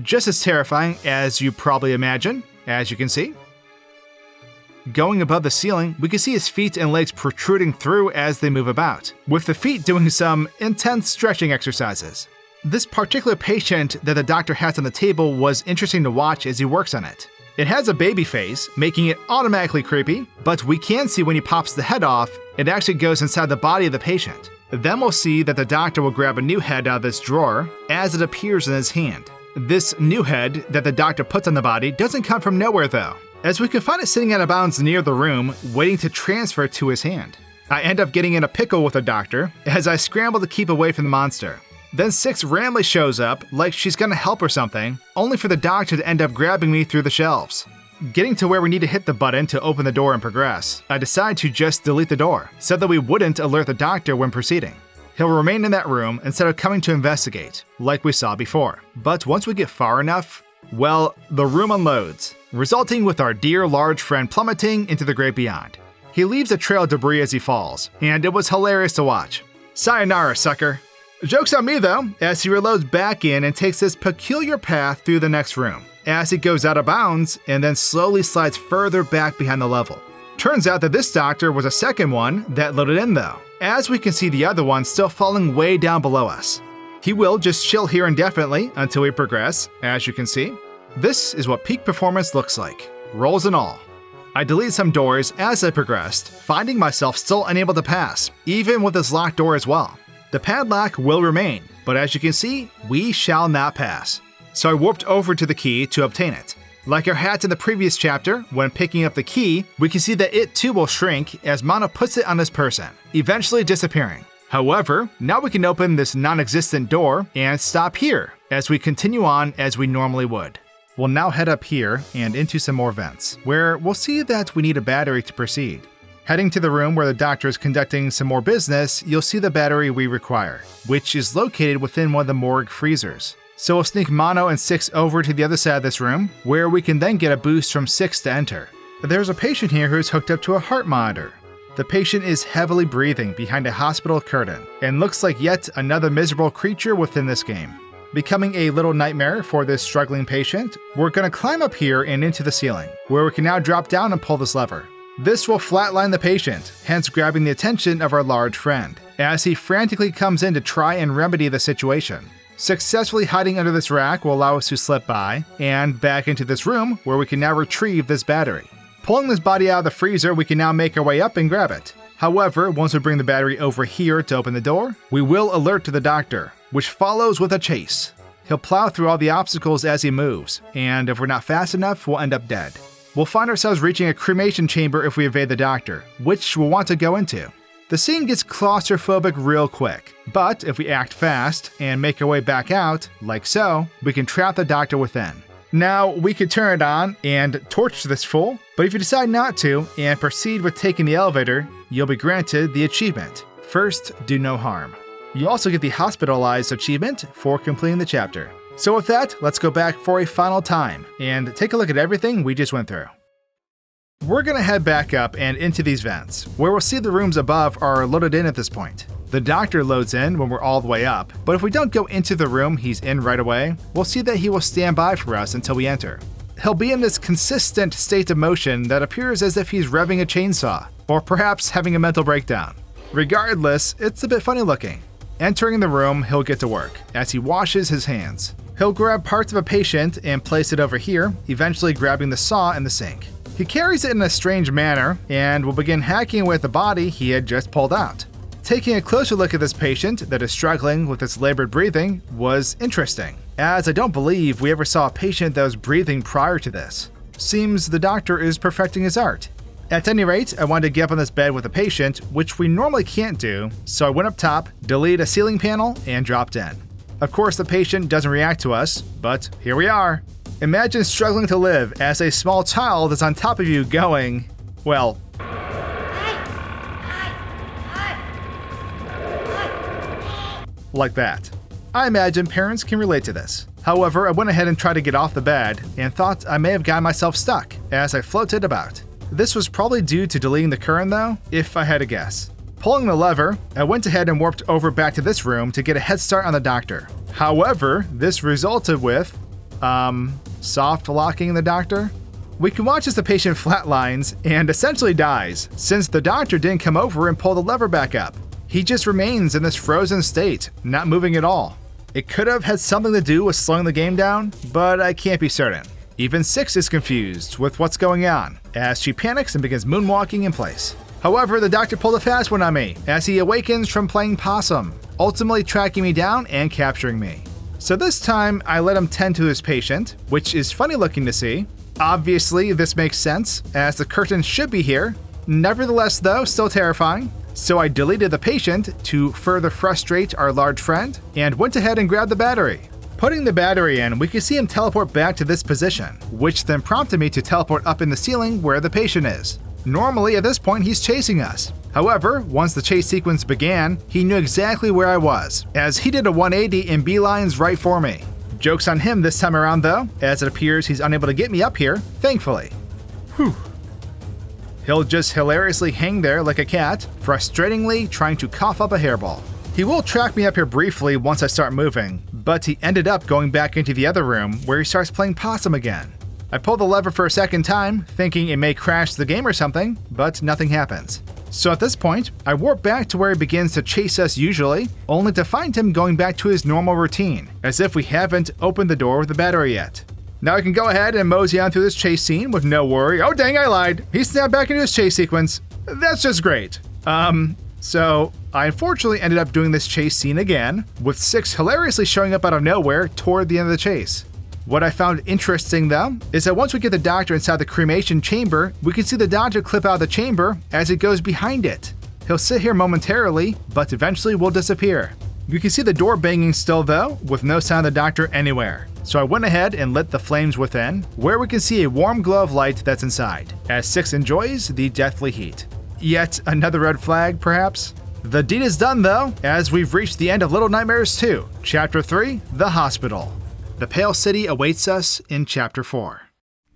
just as terrifying as you probably imagine, as you can see. Going above the ceiling, we can see his feet and legs protruding through as they move about, with the feet doing some intense stretching exercises. This particular patient that the Doctor has on the table was interesting to watch as he works on it. It has a baby face, making it automatically creepy, but we can see when he pops the head off, it actually goes inside the body of the patient. Then we'll see that the Doctor will grab a new head out of this drawer as it appears in his hand. This new head that the Doctor puts on the body doesn't come from nowhere though, as we can find it sitting out of bounds near the room, waiting to transfer to his hand. I end up getting in a pickle with the doctor as I scramble to keep away from the monster. Then 6 randomly shows up like she's gonna help or something, only for the doctor to end up grabbing me through the shelves. Getting to where we need to hit the button to open the door and progress, I decide to just delete the door, so that we wouldn't alert the doctor when proceeding. He'll remain in that room instead of coming to investigate, like we saw before. But once we get far enough, well, the room unloads, resulting with our dear large friend plummeting into the great beyond. He leaves a trail of debris as he falls, and it was hilarious to watch. Sayonara, sucker. Joke's on me though, as he reloads back in and takes this peculiar path through the next room, as he goes out of bounds and then slowly slides further back behind the level. Turns out that this doctor was a second one that loaded in though, as we can see the other one still falling way down below us. He will just chill here indefinitely until we progress, as you can see. This is what peak performance looks like, rolls and all. I deleted some doors as I progressed, finding myself still unable to pass, even with this locked door as well. The padlock will remain, but as you can see, we shall not pass. So I warped over to the key to obtain it. Like our hats in the previous chapter, when picking up the key, we can see that it too will shrink as Mono puts it on this person, eventually disappearing. However, now we can open this non-existent door and stop here, as we continue on as we normally would. We'll now head up here and into some more vents, where we'll see that we need a battery to proceed. Heading to the room where the doctor is conducting some more business, you'll see the battery we require, which is located within one of the morgue freezers. So we'll sneak Mono and 6 over to the other side of this room, where we can then get a boost from 6 to enter. There's a patient here who's hooked up to a heart monitor. The patient is heavily breathing behind a hospital curtain, and looks like yet another miserable creature within this game. Becoming a little nightmare for this struggling patient, we're going to climb up here and into the ceiling, where we can now drop down and pull this lever. This will flatline the patient, hence grabbing the attention of our large friend, as he frantically comes in to try and remedy the situation. Successfully hiding under this rack will allow us to slip by, and back into this room where we can now retrieve this battery. Pulling this body out of the freezer, we can now make our way up and grab it. However, once we bring the battery over here to open the door, we will alert to the doctor, which follows with a chase. He'll plow through all the obstacles as he moves, and if we're not fast enough, we'll end up dead. We'll find ourselves reaching a cremation chamber if we evade the doctor, which we'll want to go into. The scene gets claustrophobic real quick, but if we act fast and make our way back out, like so, we can trap the doctor within. Now, we could turn it on and torch this fool, but if you decide not to and proceed with taking the elevator, you'll be granted the achievement, First Do No Harm. You also get the Hospitalized achievement for completing the chapter. So with that, let's go back for a final time and take a look at everything we just went through. We're gonna head back up and into these vents, where we'll see the rooms above are loaded in at this point. The doctor loads in when we're all the way up, but if we don't go into the room he's in right away, we'll see that he will stand by for us until we enter. He'll be in this consistent state of motion that appears as if he's revving a chainsaw, or perhaps having a mental breakdown. Regardless, it's a bit funny looking. Entering the room, he'll get to work, as he washes his hands. He'll grab parts of a patient and place it over here, eventually grabbing the saw and the sink. He carries it in a strange manner, and will begin hacking away at the body he had just pulled out. Taking a closer look at this patient that is struggling with its labored breathing was interesting, as I don't believe we ever saw a patient that was breathing prior to this. Seems the doctor is perfecting his art. At any rate, I wanted to get up on this bed with a patient, which we normally can't do, so I went up top, deleted a ceiling panel, and dropped in. Of course, the patient doesn't react to us, but here we are. Imagine struggling to live as a small child is on top of you going, well, like that. I imagine parents can relate to this. However, I went ahead and tried to get off the bed and thought I may have gotten myself stuck as I floated about. This was probably due to deleting the current though, if I had to guess. Pulling the lever, I went ahead and warped over back to this room to get a head start on the doctor. However, this resulted with, soft locking the doctor? We can watch as the patient flatlines and essentially dies, since the doctor didn't come over and pull the lever back up. He just remains in this frozen state, not moving at all. It could have had something to do with slowing the game down, but I can't be certain. Even 6 is confused with what's going on, as she panics and begins moonwalking in place. However, the doctor pulled a fast one on me, as he awakens from playing possum, ultimately tracking me down and capturing me. So this time, I let him tend to his patient, which is funny looking to see. Obviously, this makes sense, as the curtain should be here. Nevertheless though, still terrifying. So I deleted the patient to further frustrate our large friend, and went ahead and grabbed the battery. Putting the battery in, we can see him teleport back to this position, which then prompted me to teleport up in the ceiling where the patient is. Normally at this point he's chasing us. However, once the chase sequence began, he knew exactly where I was, as he did a 180 and beelines right for me. Joke's on him this time around though, as it appears he's unable to get me up here, thankfully. Whew. He'll just hilariously hang there like a cat, frustratingly trying to cough up a hairball. He will track me up here briefly once I start moving, but he ended up going back into the other room where he starts playing possum again. I pull the lever for a second time, thinking it may crash the game or something, but nothing happens. So at this point, I warp back to where he begins to chase us usually, only to find him going back to his normal routine, as if we haven't opened the door with the battery yet. Now I can go ahead and mosey on through this chase scene with no worry. Oh dang, I lied. He snapped back into his chase sequence. That's just great. So I unfortunately ended up doing this chase scene again, with 6 hilariously showing up out of nowhere toward the end of the chase. What I found interesting though, is that once we get the doctor inside the cremation chamber, we can see the doctor clip out of the chamber as it goes behind it. He'll sit here momentarily, but eventually will disappear. You can see the door banging still though, with no sign of the doctor anywhere. So I went ahead and lit the flames within, where we can see a warm glow of light that's inside, as 6 enjoys the deathly heat. Yet another red flag, perhaps? The deed is done though, as we've reached the end of Little Nightmares 2, Chapter 3, The Hospital. The Pale City awaits us in Chapter 4.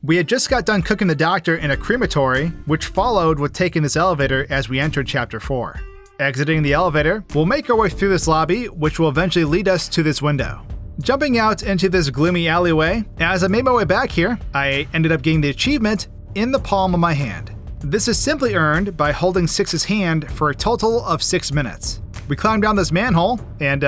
We had just got done cooking the doctor in a crematory, which followed with taking this elevator as we entered Chapter 4. Exiting the elevator, we'll make our way through this lobby, which will eventually lead us to this window. Jumping out into this gloomy alleyway, as I made my way back here, I ended up getting the achievement in the palm of my hand. This is simply earned by holding 6's hand for a total of 6 minutes. We climb down this manhole, and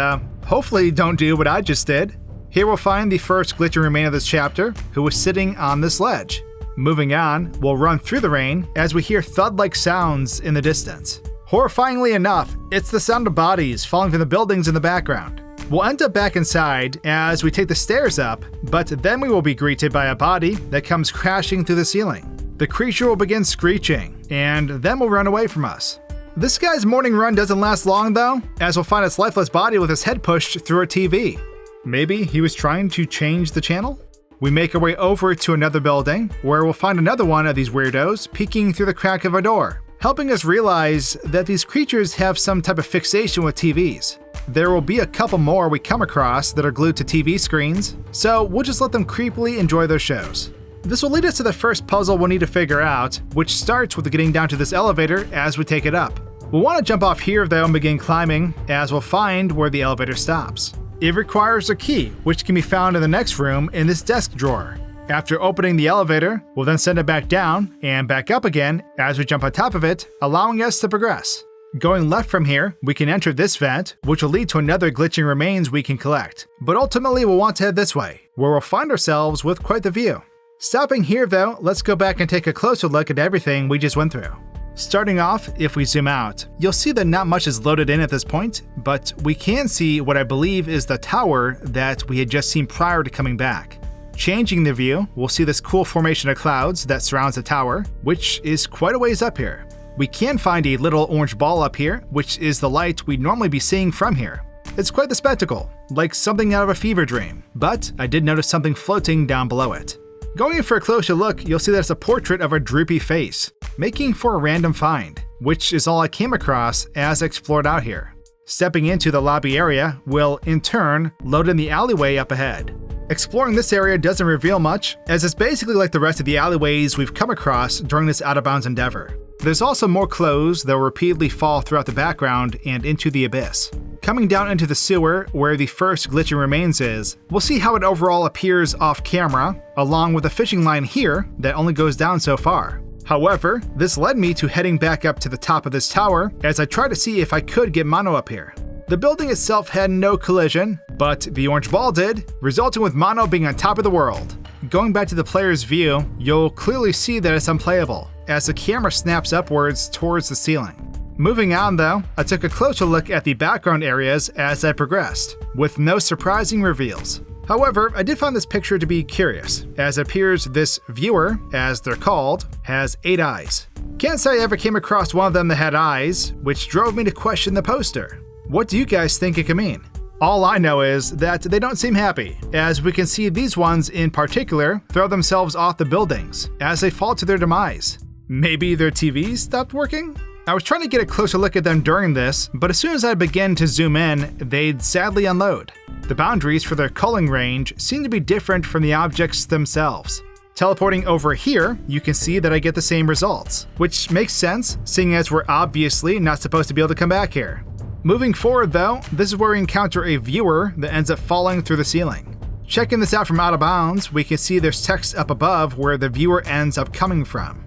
hopefully don't do what I just did. Here we'll find the first glitching remain of this chapter, who was sitting on this ledge. Moving on, we'll run through the rain as we hear thud-like sounds in the distance. Horrifyingly enough, it's the sound of bodies falling from the buildings in the background. We'll end up back inside as we take the stairs up, but then we will be greeted by a body that comes crashing through the ceiling. The creature will begin screeching, and then will run away from us. This guy's morning run doesn't last long though, as we'll find its lifeless body with his head pushed through a TV. Maybe he was trying to change the channel? We make our way over to another building, where we'll find another one of these weirdos peeking through the crack of a door, helping us realize that these creatures have some type of fixation with TVs. There will be a couple more we come across that are glued to TV screens, so we'll just let them creepily enjoy their shows. This will lead us to the first puzzle we'll need to figure out, which starts with getting down to this elevator as we take it up. We'll want to jump off here though and begin climbing, as we'll find where the elevator stops. It requires a key, which can be found in the next room in this desk drawer. After opening the elevator, we'll then send it back down and back up again as we jump on top of it, allowing us to progress. Going left from here, we can enter this vent, which will lead to another glitching remains we can collect. But ultimately we'll want to head this way, where we'll find ourselves with quite the view. Stopping here though, let's go back and take a closer look at everything we just went through. Starting off, if we zoom out, you'll see that not much is loaded in at this point, but we can see what I believe is the tower that we had just seen prior to coming back. Changing the view, we'll see this cool formation of clouds that surrounds the tower, which is quite a ways up here. We can find a little orange ball up here, which is the light we'd normally be seeing from here. It's quite the spectacle, like something out of a fever dream, but I did notice something floating down below it. Going in for a closer look, you'll see that it's a portrait of a droopy face, making for a random find, which is all I came across as I explored out here. Stepping into the lobby area will, in turn, load in the alleyway up ahead. Exploring this area doesn't reveal much, as it's basically like the rest of the alleyways we've come across during this out-of-bounds endeavor. There's also more clothes that will repeatedly fall throughout the background and into the abyss. Coming down into the sewer, where the first glitching remains is, we'll see how it overall appears off camera, along with a fishing line here that only goes down so far. However, this led me to heading back up to the top of this tower as I tried to see if I could get Mono up here. The building itself had no collision, but the orange ball did, resulting with Mono being on top of the world. Going back to the player's view, you'll clearly see that it's unplayable, as the camera snaps upwards towards the ceiling. Moving on though, I took a closer look at the background areas as I progressed, with no surprising reveals. However, I did find this picture to be curious, as it appears this viewer, as they're called, has 8 eyes. Can't say I ever came across one of them that had eyes, which drove me to question the poster. What do you guys think it could mean? All I know is that they don't seem happy, as we can see these ones in particular throw themselves off the buildings as they fall to their demise. Maybe their TVs stopped working? I was trying to get a closer look at them during this, but as soon as I began to zoom in, they'd sadly unload. The boundaries for their culling range seem to be different from the objects themselves. Teleporting over here, you can see that I get the same results, which makes sense, seeing as we're obviously not supposed to be able to come back here. Moving forward though, this is where we encounter a viewer that ends up falling through the ceiling. Checking this out from out of bounds, we can see there's text up above where the viewer ends up coming from.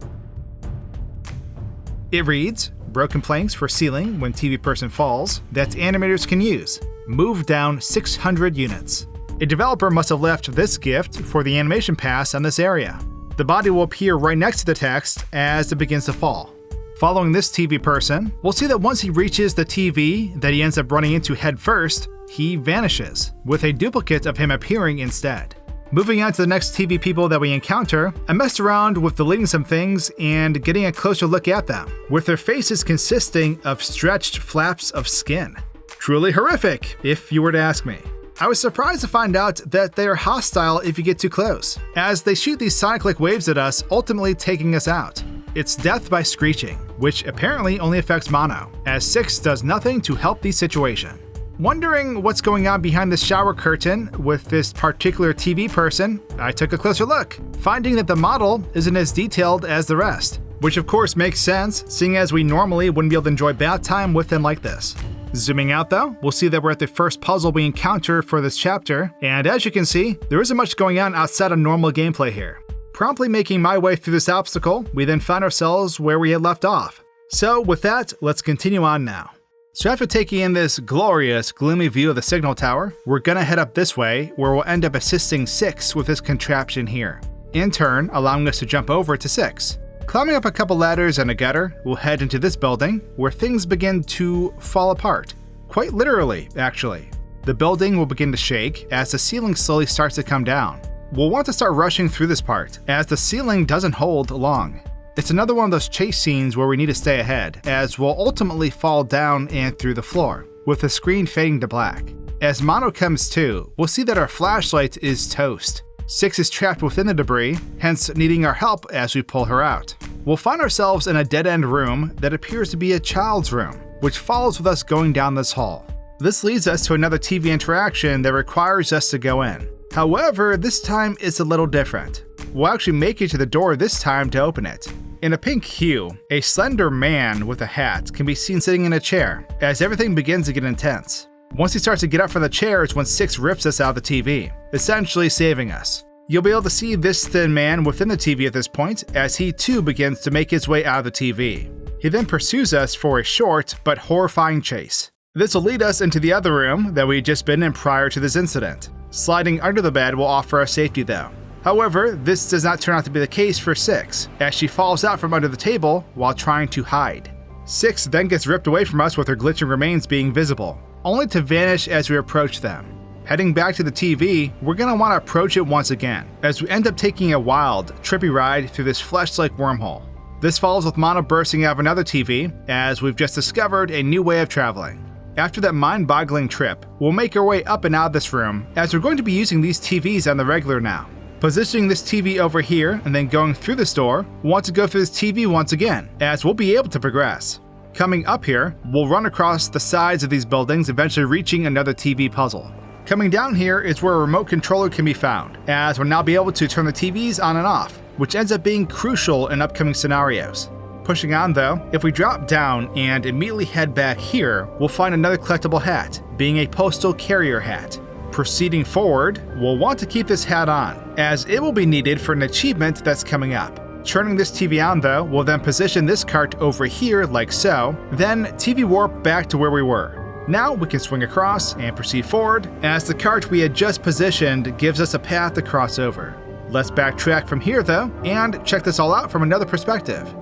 It reads, broken planks for ceiling when TV person falls that animators can use. Move down 600 units. A developer must have left this gift for the animation pass on this area. The body will appear right next to the text as it begins to fall. Following this TV person, we'll see that once he reaches the TV that he ends up running into head first, he vanishes, with a duplicate of him appearing instead. Moving on to the next TV people that we encounter, I messed around with deleting some things and getting a closer look at them, with their faces consisting of stretched flaps of skin. Truly horrific, if you were to ask me. I was surprised to find out that they are hostile if you get too close, as they shoot these sonic-like waves at us, ultimately taking us out. It's death by screeching, which apparently only affects mono, as 6 does nothing to help the situation. Wondering what's going on behind the shower curtain with this particular TV person, I took a closer look, finding that the model isn't as detailed as the rest, which of course makes sense, seeing as we normally wouldn't be able to enjoy bath time with them like this. Zooming out though, we'll see that we're at the first puzzle we encounter for this chapter, and as you can see, there isn't much going on outside of normal gameplay here. Promptly making my way through this obstacle, we then find ourselves where we had left off. So with that, let's continue on now. So after taking in this glorious, gloomy view of the signal tower, we're gonna head up this way, where we'll end up assisting 6 with this contraption here, in turn allowing us to jump over to 6. Climbing up a couple ladders and a gutter, we'll head into this building, where things begin to fall apart. Quite literally, actually. The building will begin to shake as the ceiling slowly starts to come down. We'll want to start rushing through this part, as the ceiling doesn't hold long. It's another one of those chase scenes where we need to stay ahead, as we'll ultimately fall down and through the floor, with the screen fading to black. As mono comes to, we'll see that our flashlight is toast. 6 is trapped within the debris, hence needing our help as we pull her out. We'll find ourselves in a dead-end room that appears to be a child's room, which follows with us going down this hall. This leads us to another TV interaction that requires us to go in. However, this time it's a little different. We'll actually make it to the door this time to open it. In a pink hue, a slender man with a hat can be seen sitting in a chair, as everything begins to get intense. Once he starts to get up from the chair is when 6 rips us out of the TV, essentially saving us. You'll be able to see this thin man within the TV at this point, as he too begins to make his way out of the TV. He then pursues us for a short but horrifying chase. This will lead us into the other room that we had just been in prior to this incident. Sliding under the bed will offer us safety though. However, this does not turn out to be the case for 6, as she falls out from under the table while trying to hide. 6 then gets ripped away from us with her glitching remains being visible, only to vanish as we approach them. Heading back to the TV, we're going to want to approach it once again, as we end up taking a wild, trippy ride through this flesh-like wormhole. This follows with mono bursting out of another TV, as we've just discovered a new way of traveling. After that mind-boggling trip, we'll make our way up and out of this room, as we're going to be using these TVs on the regular now. Positioning this TV over here and then going through this door, we'll want to go through this TV once again, as we'll be able to progress. Coming up here, we'll run across the sides of these buildings, eventually reaching another TV puzzle. Coming down here is where a remote controller can be found, as we'll now be able to turn the TVs on and off, which ends up being crucial in upcoming scenarios. Pushing on though, if we drop down and immediately head back here, we'll find another collectible hat, being a postal carrier hat. Proceeding forward, we'll want to keep this hat on, as it will be needed for an achievement that's coming up. Turning this TV on though, we'll then position this cart over here like so, then TV warp back to where we were. Now we can swing across and proceed forward, as the cart we had just positioned gives us a path to cross over. Let's backtrack from here though, and check this all out from another perspective.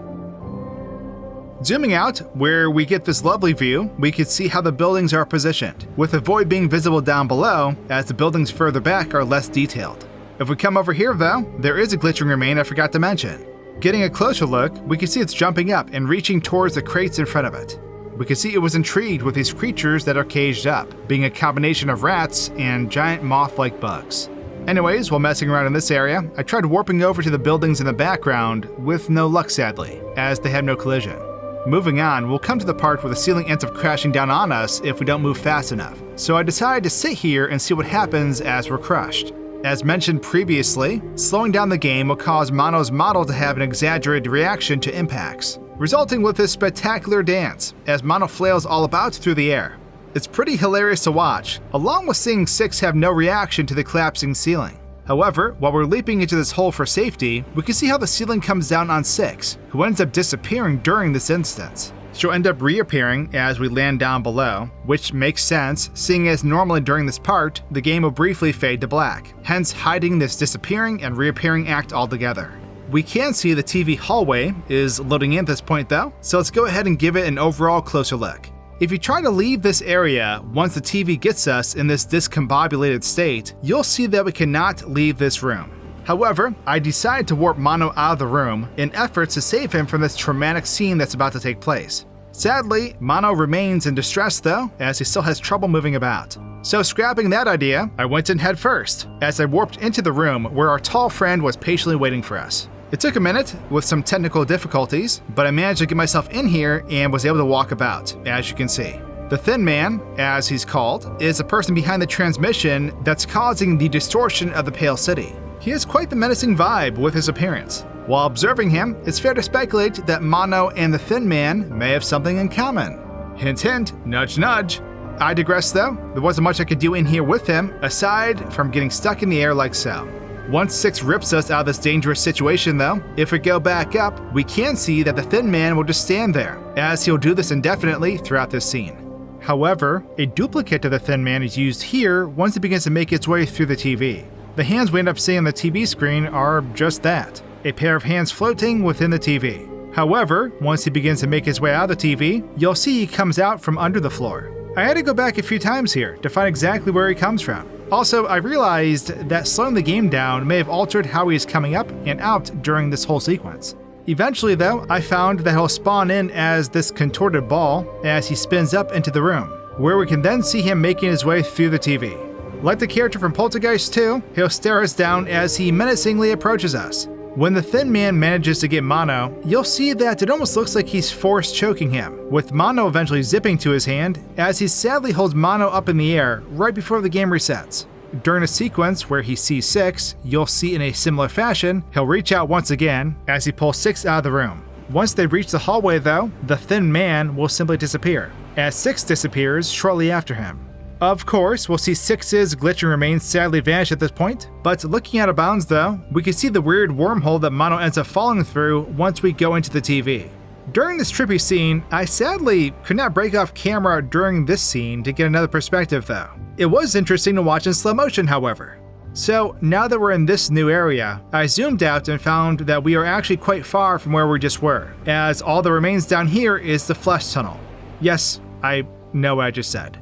Zooming out, where we get this lovely view, we can see how the buildings are positioned, with the void being visible down below, as the buildings further back are less detailed. If we come over here though, there is a glitching remain I forgot to mention. Getting a closer look, we can see it's jumping up and reaching towards the crates in front of it. We can see it was intrigued with these creatures that are caged up, being a combination of rats and giant moth-like bugs. Anyways, while messing around in this area, I tried warping over to the buildings in the background with no luck sadly, as they have no collision. Moving on, we'll come to the part where the ceiling ends up crashing down on us if we don't move fast enough, so I decided to sit here and see what happens as we're crushed. As mentioned previously, slowing down the game will cause Mono's model to have an exaggerated reaction to impacts, resulting with this spectacular dance as Mono flails all about through the air. It's pretty hilarious to watch, along with seeing 6 have no reaction to the collapsing ceiling. However, while we're leaping into this hole for safety, we can see how the ceiling comes down on 6, who ends up disappearing during this instance. She'll end up reappearing as we land down below, which makes sense, seeing as normally during this part, the game will briefly fade to black, hence hiding this disappearing and reappearing act altogether. We can see the TV hallway is loading in at this point though, so let's go ahead and give it an overall closer look. If you try to leave this area once the TV gets us in this discombobulated state, you'll see that we cannot leave this room. However, I decided to warp Mono out of the room in efforts to save him from this traumatic scene that's about to take place. Sadly, Mono remains in distress though, as he still has trouble moving about. So scrapping that idea, I went in head first, as I warped into the room where our tall friend was patiently waiting for us. It took a minute, with some technical difficulties, but I managed to get myself in here and was able to walk about, as you can see. The Thin Man, as he's called, is the person behind the transmission that's causing the distortion of the Pale City. He has quite the menacing vibe with his appearance. While observing him, it's fair to speculate that Mono and the Thin Man may have something in common. Hint hint, nudge nudge. I digress though, there wasn't much I could do in here with him, aside from getting stuck in the air like so. Once 6 rips us out of this dangerous situation though, if we go back up, we can see that the Thin Man will just stand there, as he'll do this indefinitely throughout this scene. However, a duplicate of the Thin Man is used here once it begins to make its way through the TV. The hands we end up seeing on the TV screen are just that, a pair of hands floating within the TV. However, once he begins to make his way out of the TV, you'll see he comes out from under the floor. I had to go back a few times here to find exactly where he comes from. Also, I realized that slowing the game down may have altered how he is coming up and out during this whole sequence. Eventually though, I found that he'll spawn in as this contorted ball as he spins up into the room, where we can then see him making his way through the TV. Like the character from Poltergeist 2, he'll stare us down as he menacingly approaches us. When the Thin Man manages to get Mono, you'll see that it almost looks like he's force choking him, with Mono eventually zipping to his hand as he sadly holds Mono up in the air right before the game resets. During a sequence where he sees 6, you'll see in a similar fashion, he'll reach out once again as he pulls 6 out of the room. Once they reach the hallway though, the Thin Man will simply disappear, as 6 disappears shortly after him. Of course, we'll see 6's glitching remains sadly vanish at this point, but looking out of bounds though, we can see the weird wormhole that Mono ends up falling through once we go into the TV. During this trippy scene, I sadly could not break off camera during this scene to get another perspective though. It was interesting to watch in slow motion however. So now that we're in this new area, I zoomed out and found that we are actually quite far from where we just were, as all that remains down here is the flesh tunnel. Yes, I know what I just said.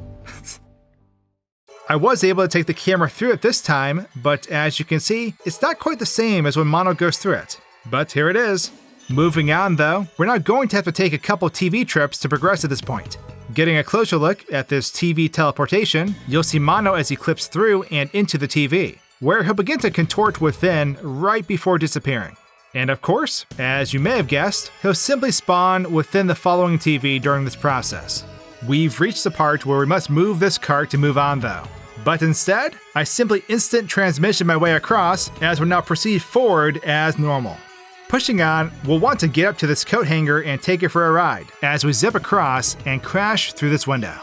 I was able to take the camera through it this time, but as you can see, it's not quite the same as when Mono goes through it. But here it is. Moving on though, we're not going to have to take a couple TV trips to progress at this point. Getting a closer look at this TV teleportation, you'll see Mono as he clips through and into the TV, where he'll begin to contort within right before disappearing. And of course, as you may have guessed, he'll simply spawn within the following TV during this process. We've reached the part where we must move this cart to move on though. But instead, I simply instant transmission my way across as we now proceed forward as normal. Pushing on, we'll want to get up to this coat hanger and take it for a ride as we zip across and crash through this window.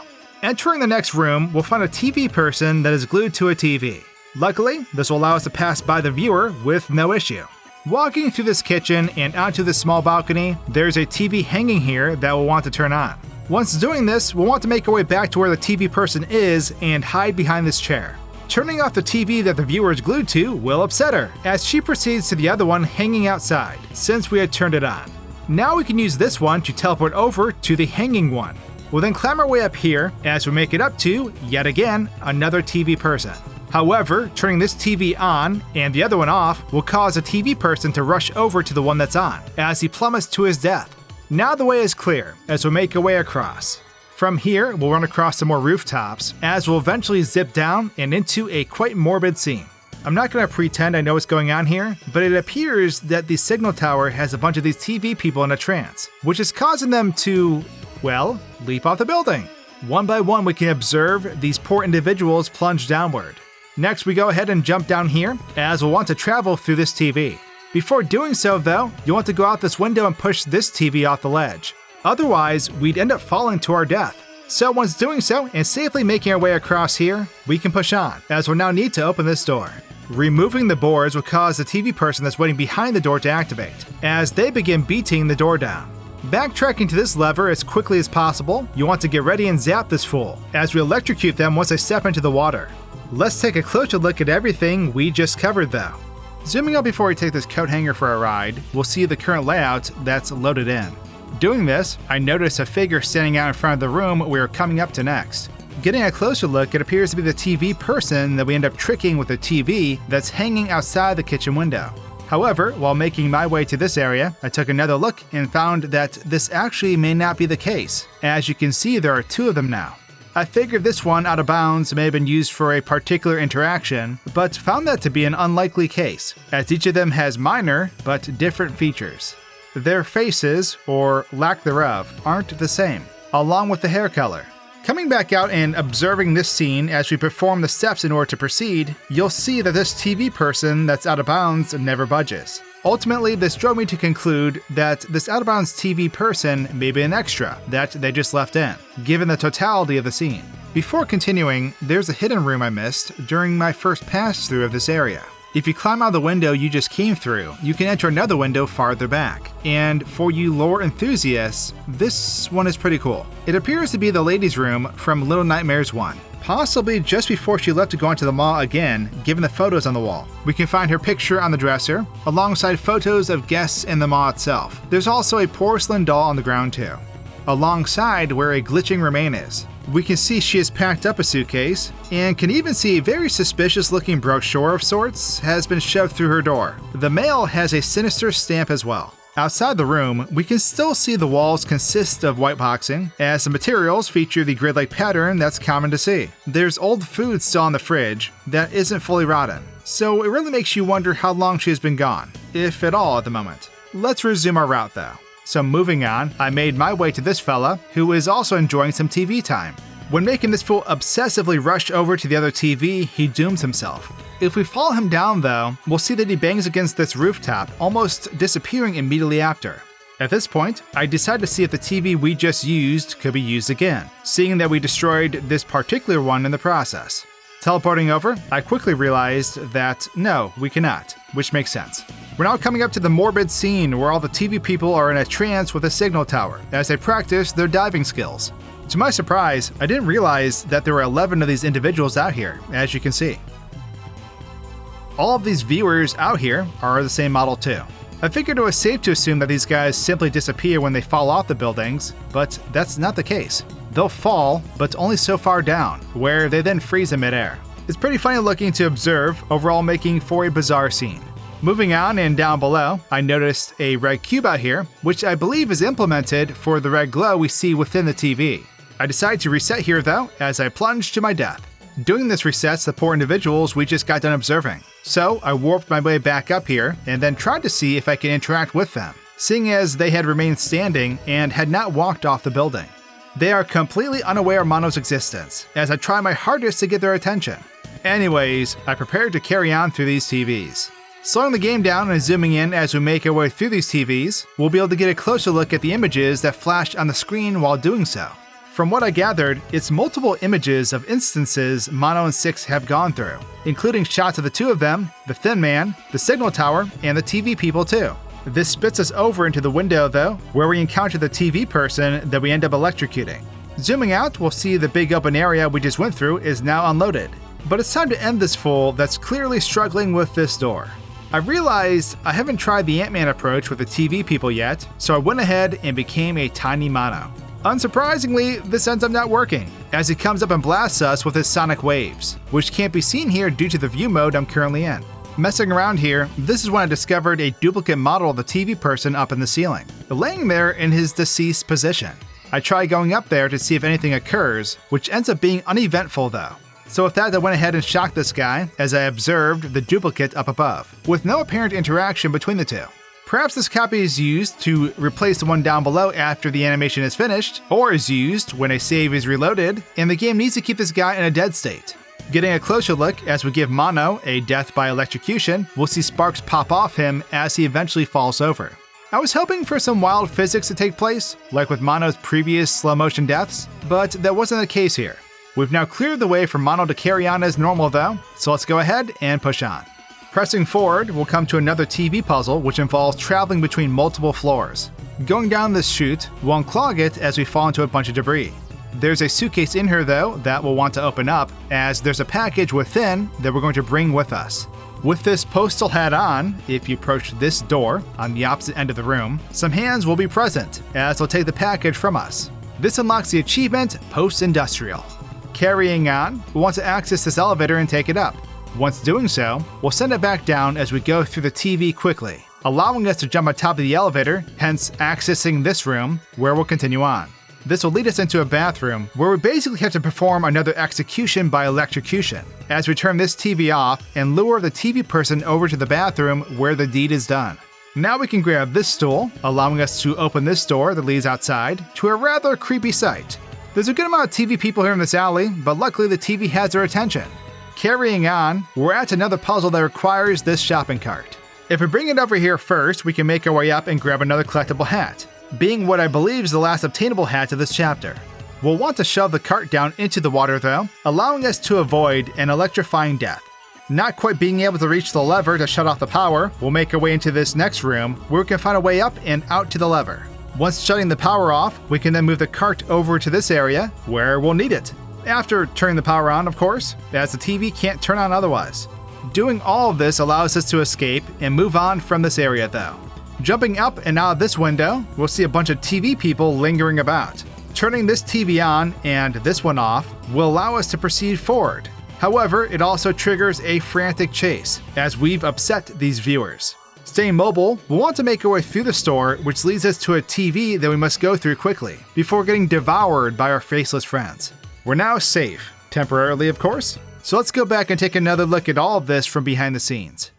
Entering the next room, we'll find a TV person that is glued to a TV. Luckily, this will allow us to pass by the viewer with no issue. Walking through this kitchen and onto this small balcony, there's a TV hanging here that we'll want to turn on. Once doing this, we'll want to make our way back to where the TV person is and hide behind this chair. Turning off the TV that the viewer is glued to will upset her, as she proceeds to the other one hanging outside, since we had turned it on. Now we can use this one to teleport over to the hanging one. We'll then climb our way up here as we make it up to, yet again, another TV person. However, turning this TV on and the other one off will cause a TV person to rush over to the one that's on, as he plummets to his death. Now the way is clear, as we'll make our way across. From here, we'll run across some more rooftops, as we'll eventually zip down and into a quite morbid scene. I'm not going to pretend I know what's going on here, but it appears that the signal tower has a bunch of these TV people in a trance, which is causing them to, well, leap off the building. One by one, we can observe these poor individuals plunge downward. Next, we go ahead and jump down here, as we'll want to travel through this TV. Before doing so, though, you'll want to go out this window and push this TV off the ledge. Otherwise, we'd end up falling to our death. So once doing so and safely making our way across here, we can push on, as we'll now need to open this door. Removing the boards will cause the TV person that's waiting behind the door to activate, as they begin beating the door down. Backtracking to this lever as quickly as possible, you want to get ready and zap this fool, as we electrocute them once they step into the water. Let's take a closer look at everything we just covered though. Zooming up before we take this coat hanger for a ride, we'll see the current layout that's loaded in. Doing this, I notice a figure standing out in front of the room we are coming up to next. Getting a closer look, it appears to be the TV person that we end up tricking with a TV that's hanging outside the kitchen window. However, while making my way to this area, I took another look and found that this actually may not be the case. As you can see, there are two of them now. I figured this one out of bounds may have been used for a particular interaction, but found that to be an unlikely case, as each of them has minor but different features. Their faces, or lack thereof, aren't the same, along with the hair color. Coming back out and observing this scene as we perform the steps in order to proceed, you'll see that this TV person that's out of bounds never budges. Ultimately, this drove me to conclude that this out-of-bounds TV person may be an extra that they just left in, given the totality of the scene. Before continuing, there's a hidden room I missed during my first pass-through of this area. If you climb out the window you just came through, you can enter another window farther back. And for you lore enthusiasts, this one is pretty cool. It appears to be the ladies' room from Little Nightmares 1. Possibly just before she left to go into the mall again, given the photos on the wall. We can find her picture on the dresser, alongside photos of guests in the mall itself. There's also a porcelain doll on the ground too, alongside where a glitching remain is. We can see she has packed up a suitcase, and can even see a very suspicious looking brochure of sorts has been shoved through her door. The mail has a sinister stamp as well. Outside the room, we can still see the walls consist of white boxing, as the materials feature the grid-like pattern that's common to see. There's old food still in the fridge that isn't fully rotten, so it really makes you wonder how long she has been gone, if at all at the moment. Let's resume our route though. So moving on, I made my way to this fella, who is also enjoying some TV time. When making this fool obsessively rush over to the other TV, he dooms himself. If we follow him down though, we'll see that he bangs against this rooftop, almost disappearing immediately after. At this point, I decide to see if the TV we just used could be used again, seeing that we destroyed this particular one in the process. Teleporting over, I quickly realized that no, we cannot, which makes sense. We're now coming up to the morbid scene where all the TV people are in a trance with a signal tower as they practice their diving skills. To my surprise, I didn't realize that there were 11 of these individuals out here, as you can see. All of these viewers out here are the same model too. I figured it was safe to assume that these guys simply disappear when they fall off the buildings, but that's not the case. They'll fall, but only so far down, where they then freeze in midair. It's pretty funny looking to observe, overall making for a bizarre scene. Moving on and down below, I noticed a red cube out here, which I believe is implemented for the red glow we see within the TV. I decide to reset here though, as I plunge to my death. Doing this resets the poor individuals we just got done observing. So I warped my way back up here and then tried to see if I could interact with them, seeing as they had remained standing and had not walked off the building. They are completely unaware of Mono's existence, as I try my hardest to get their attention. Anyways, I prepared to carry on through these TVs. Slowing the game down and zooming in as we make our way through these TVs, we'll be able to get a closer look at the images that flash on the screen while doing so. From what I gathered, it's multiple images of instances Mono and Six have gone through, including shots of the two of them, the Thin Man, the Signal Tower, and the TV people too. This spits us over into the window though, where we encounter the TV person that we end up electrocuting. Zooming out, we'll see the big open area we just went through is now unloaded. But it's time to end this fool that's clearly struggling with this door. I realized I haven't tried the Ant-Man approach with the TV people yet, so I went ahead and became a tiny mono. Unsurprisingly, this ends up not working, as he comes up and blasts us with his sonic waves, which can't be seen here due to the view mode I'm currently in. Messing around here, this is when I discovered a duplicate model of the TV person up in the ceiling, laying there in his deceased position. I try going up there to see if anything occurs, which ends up being uneventful though. So with that, I went ahead and shocked this guy as I observed the duplicate up above, with no apparent interaction between the two. Perhaps this copy is used to replace the one down below after the animation is finished, or is used when a save is reloaded, and the game needs to keep this guy in a dead state. Getting a closer look as we give Mono a death by electrocution, we'll see sparks pop off him as he eventually falls over. I was hoping for some wild physics to take place, like with Mono's previous slow motion deaths, but that wasn't the case here. We've now cleared the way for Mono to carry on as normal though, so let's go ahead and push on. Pressing forward, we'll come to another TV puzzle which involves traveling between multiple floors. Going down this chute, we'll unclog it as we fall into a bunch of debris. There's a suitcase in here though that we'll want to open up, as there's a package within that we're going to bring with us. With this postal hat on, if you approach this door on the opposite end of the room, some hands will be present as they'll take the package from us. This unlocks the achievement Post-Industrial. Carrying on, we'll want to access this elevator and take it up. Once doing so, we'll send it back down as we go through the TV quickly, allowing us to jump on top of the elevator, hence accessing this room, where we'll continue on. This will lead us into a bathroom, where we basically have to perform another execution by electrocution, as we turn this TV off and lure the TV person over to the bathroom where the deed is done. Now we can grab this stool, allowing us to open this door that leads outside to a rather creepy sight. There's a good amount of TV people here in this alley, but luckily the TV has their attention. Carrying on, we're at another puzzle that requires this shopping cart. If we bring it over here first, we can make our way up and grab another collectible hat, being what I believe is the last obtainable hat of this chapter. We'll want to shove the cart down into the water though, allowing us to avoid an electrifying death. Not quite being able to reach the lever to shut off the power, we'll make our way into this next room where we can find a way up and out to the lever. Once shutting the power off, we can then move the cart over to this area where we'll need it. After turning the power on, of course, as the TV can't turn on otherwise. Doing all of this allows us to escape and move on from this area though. Jumping up and out of this window, we'll see a bunch of TV people lingering about. Turning this TV on and this one off will allow us to proceed forward. However, it also triggers a frantic chase, as we've upset these viewers. Staying mobile, we'll want to make our way through the store, which leads us to a TV that we must go through quickly, before getting devoured by our faceless friends. We're now safe, temporarily of course, so let's go back and take another look at all of this from behind the scenes.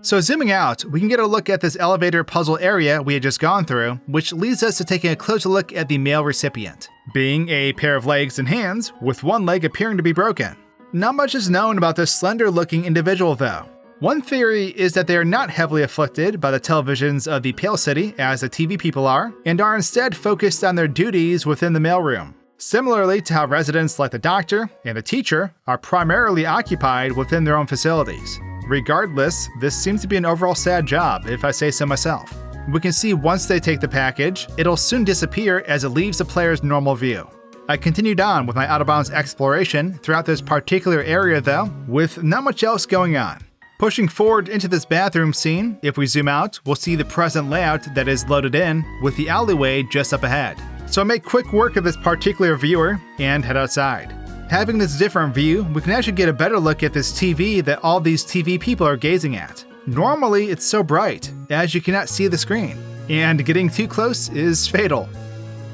So zooming out, we can get a look at this elevator puzzle area we had just gone through, which leads us to taking a closer look at the male recipient, being a pair of legs and hands, with one leg appearing to be broken. Not much is known about this slender-looking individual though. One theory is that they are not heavily afflicted by the televisions of the Pale City as the TV people are, and are instead focused on their duties within the mailroom. Similarly to how residents like the doctor and the teacher are primarily occupied within their own facilities. Regardless, this seems to be an overall sad job, if I say so myself. We can see once they take the package, it'll soon disappear as it leaves the player's normal view. I continued on with my out-of-bounds exploration throughout this particular area though, with not much else going on. Pushing forward into this bathroom scene, if we zoom out, we'll see the present layout that is loaded in, with the alleyway just up ahead. So I make quick work of this particular viewer and head outside. Having this different view, we can actually get a better look at this TV that all these TV people are gazing at. Normally, it's so bright, as you cannot see the screen, and getting too close is fatal.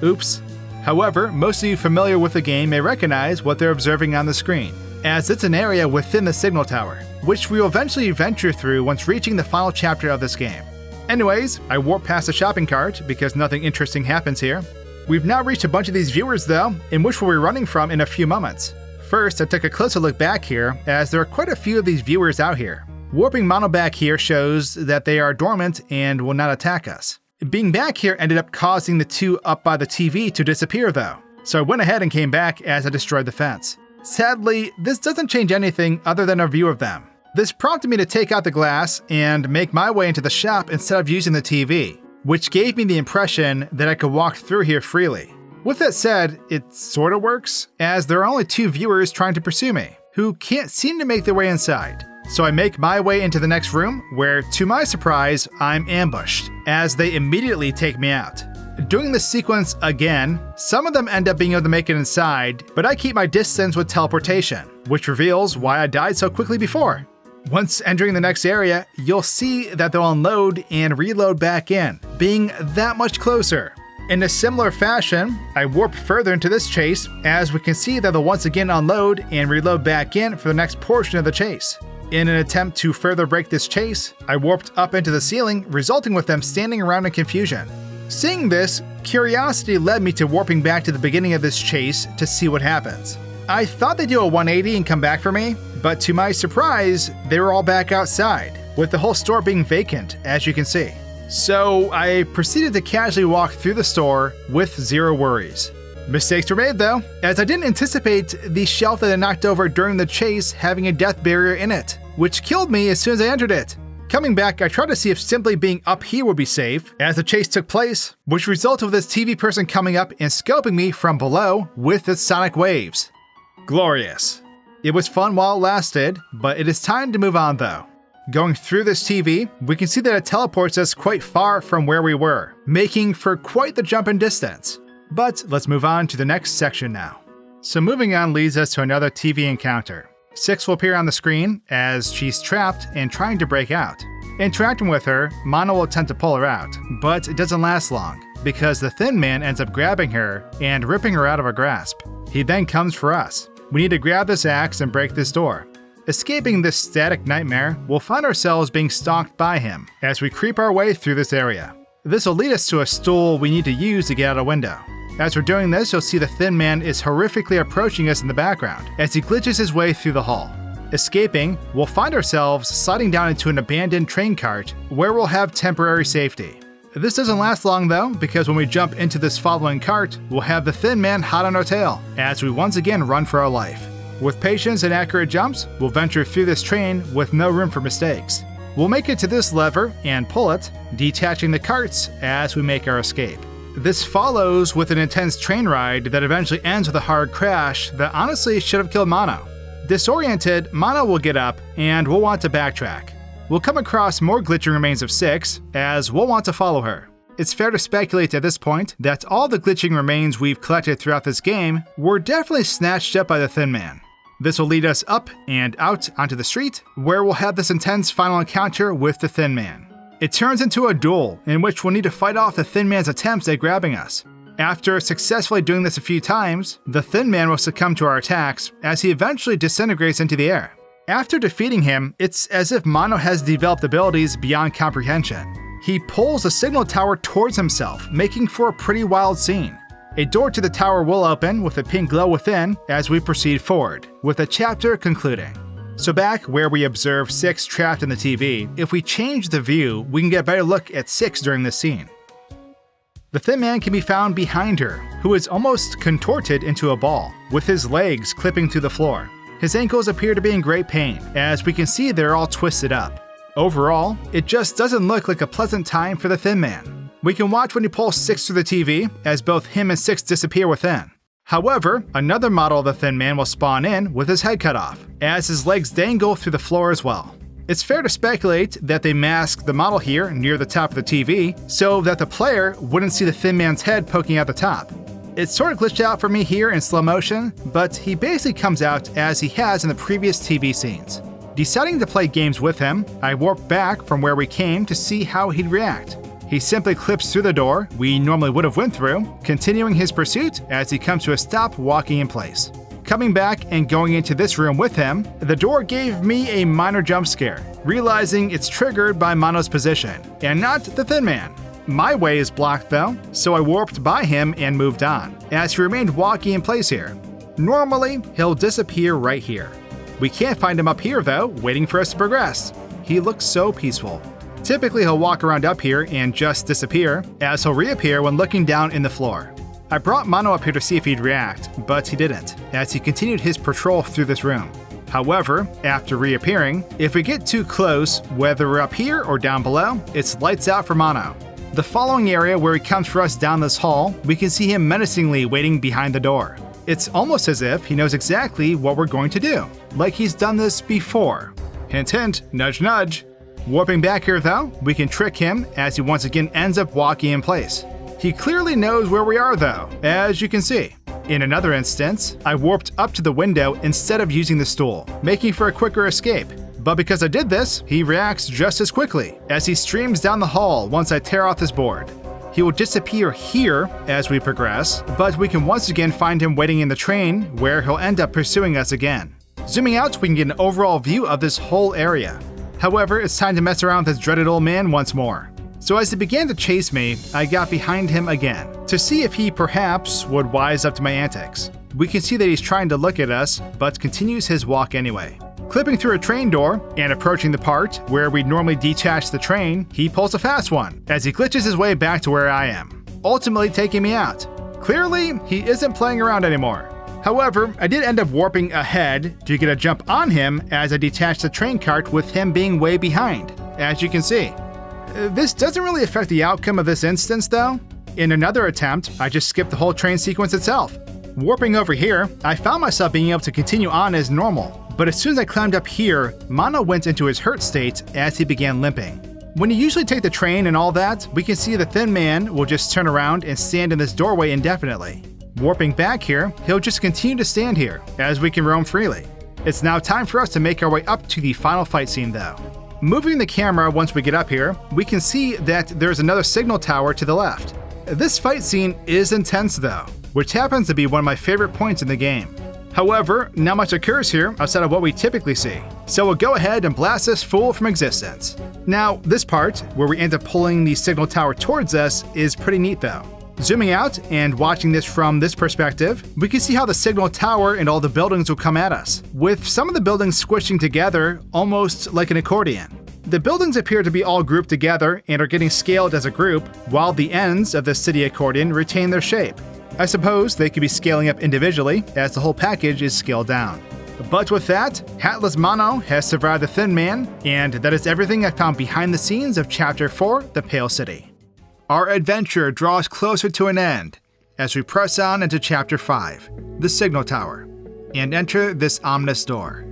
Oops. However, most of you familiar with the game may recognize what they're observing on the screen, as it's an area within the signal tower, which we will eventually venture through once reaching the final chapter of this game. Anyways, I warp past the shopping cart because nothing interesting happens here. We've now reached a bunch of these viewers though, in which we'll be running from in a few moments. First, I took a closer look back here, as there are quite a few of these viewers out here. Warping Mono back here shows that they are dormant and will not attack us. Being back here ended up causing the two up by the TV to disappear though, so I went ahead and came back as I destroyed the fence. Sadly, this doesn't change anything other than our view of them. This prompted me to take out the glass and make my way into the shop instead of using the TV, which gave me the impression that I could walk through here freely. With that said, it sorta works, as there are only two viewers trying to pursue me, who can't seem to make their way inside. So I make my way into the next room, where, to my surprise, I'm ambushed, as they immediately take me out. Doing this sequence again, some of them end up being able to make it inside, but I keep my distance with teleportation, which reveals why I died so quickly before. Once entering the next area, you'll see that they'll unload and reload back in, being that much closer. In a similar fashion, I warp further into this chase, as we can see that they'll once again unload and reload back in for the next portion of the chase. In an attempt to further break this chase, I warped up into the ceiling, resulting with them standing around in confusion. Seeing this, curiosity led me to warping back to the beginning of this chase to see what happens. I thought they'd do a 180 and come back for me, but to my surprise, they were all back outside, with the whole store being vacant, as you can see. So I proceeded to casually walk through the store with zero worries. Mistakes were made though, as I didn't anticipate the shelf that I knocked over during the chase having a death barrier in it, which killed me as soon as I entered it. Coming back, I tried to see if simply being up here would be safe as the chase took place, which resulted with this TV person coming up and scoping me from below with its sonic waves. Glorious. It was fun while it lasted, but it is time to move on though. Going through this TV, we can see that it teleports us quite far from where we were, making for quite the jump in distance. But let's move on to the next section now. So moving on leads us to another TV encounter. 6 will appear on the screen as she's trapped and trying to break out. Interacting with her, Mono will attempt to pull her out, but it doesn't last long, because the Thin Man ends up grabbing her and ripping her out of her grasp. He then comes for us. We need to grab this axe and break this door. Escaping this static nightmare, we'll find ourselves being stalked by him as we creep our way through this area. This will lead us to a stool we need to use to get out a window. As we're doing this, you'll see the Thin Man is horrifically approaching us in the background as he glitches his way through the hall. Escaping, we'll find ourselves sliding down into an abandoned train cart where we'll have temporary safety. This doesn't last long though, because when we jump into this following cart, we'll have the Thin Man hot on our tail as we once again run for our life. With patience and accurate jumps, we'll venture through this train with no room for mistakes. We'll make it to this lever and pull it, detaching the carts as we make our escape. This follows with an intense train ride that eventually ends with a hard crash that honestly should have killed Mono. Disoriented, Mono will get up and we'll want to backtrack. We'll come across more glitching remains of 6 as we'll want to follow her. It's fair to speculate at this point that all the glitching remains we've collected throughout this game were definitely snatched up by the Thin Man. This will lead us up and out onto the street, where we'll have this intense final encounter with the Thin Man. It turns into a duel in which we'll need to fight off the Thin Man's attempts at grabbing us. After successfully doing this a few times, the Thin Man will succumb to our attacks as he eventually disintegrates into the air. After defeating him, it's as if Mono has developed abilities beyond comprehension. He pulls the signal tower towards himself, making for a pretty wild scene. A door to the tower will open with a pink glow within as we proceed forward, with the chapter concluding. So back where we observe 6 trapped in the TV, if we change the view, we can get a better look at 6 during this scene. The Thin Man can be found behind her, who is almost contorted into a ball, with his legs clipping to the floor. His ankles appear to be in great pain, as we can see they're all twisted up. Overall, it just doesn't look like a pleasant time for the Thin Man. We can watch when he pulls 6 through the TV, as both him and 6 disappear within. However, another model of the Thin Man will spawn in with his head cut off, as his legs dangle through the floor as well. It's fair to speculate that they masked the model here near the top of the TV so that the player wouldn't see the Thin Man's head poking out the top. It sort of glitched out for me here in slow motion, but he basically comes out as he has in the previous TV scenes. Deciding to play games with him, I warped back from where we came to see how he'd react. He simply clips through the door we normally would have went through, continuing his pursuit as he comes to a stop walking in place. Coming back and going into this room with him, the door gave me a minor jump scare, realizing it's triggered by Mono's position, and not the Thin Man. My way is blocked though, so I warped by him and moved on, as he remained walking in place here. Normally, he'll disappear right here. We can't find him up here though, waiting for us to progress. He looks so peaceful. Typically he'll walk around up here and just disappear, as he'll reappear when looking down in the floor. I brought Mono up here to see if he'd react, but he didn't, as he continued his patrol through this room. However, after reappearing, if we get too close, whether we're up here or down below, it's lights out for Mono. The following area where he comes for us down this hall, we can see him menacingly waiting behind the door. It's almost as if he knows exactly what we're going to do, like he's done this before. Hint hint, nudge nudge. Warping back here though, we can trick him as he once again ends up walking in place. He clearly knows where we are though, as you can see. In another instance, I warped up to the window instead of using the stool, making for a quicker escape. But because I did this, he reacts just as quickly, as he streams down the hall once I tear off this board. He will disappear here as we progress, but we can once again find him waiting in the train, where he'll end up pursuing us again. Zooming out, we can get an overall view of this whole area. However, it's time to mess around with this dreaded old man once more. So as he began to chase me, I got behind him again, to see if he perhaps would wise up to my antics. We can see that he's trying to look at us, but continues his walk anyway. Clipping through a train door and approaching the part where we'd normally detach the train, he pulls a fast one as he glitches his way back to where I am, ultimately taking me out. Clearly, he isn't playing around anymore. However, I did end up warping ahead to get a jump on him as I detached the train cart with him being way behind, as you can see. This doesn't really affect the outcome of this instance though. In another attempt, I just skipped the whole train sequence itself. Warping over here, I found myself being able to continue on as normal. But as soon as I climbed up here, Mono went into his hurt state as he began limping. When you usually take the train and all that, we can see the thin man will just turn around and stand in this doorway indefinitely. Warping back here, he'll just continue to stand here, as we can roam freely. It's now time for us to make our way up to the final fight scene though. Moving the camera once we get up here, we can see that there's another signal tower to the left. This fight scene is intense though, which happens to be one of my favorite points in the game. However, not much occurs here outside of what we typically see, so we'll go ahead and blast this fool from existence. Now, this part, where we end up pulling the signal tower towards us, is pretty neat though. Zooming out and watching this from this perspective, we can see how the signal tower and all the buildings will come at us, with some of the buildings squishing together almost like an accordion. The buildings appear to be all grouped together and are getting scaled as a group, while the ends of the city accordion retain their shape. I suppose they could be scaling up individually as the whole package is scaled down. But with that, Hatless Mono has survived the Thin Man, and that is everything I found behind the scenes of Chapter 4, The Pale City. Our adventure draws closer to an end as we press on into Chapter 5, The Signal Tower, and enter this ominous door.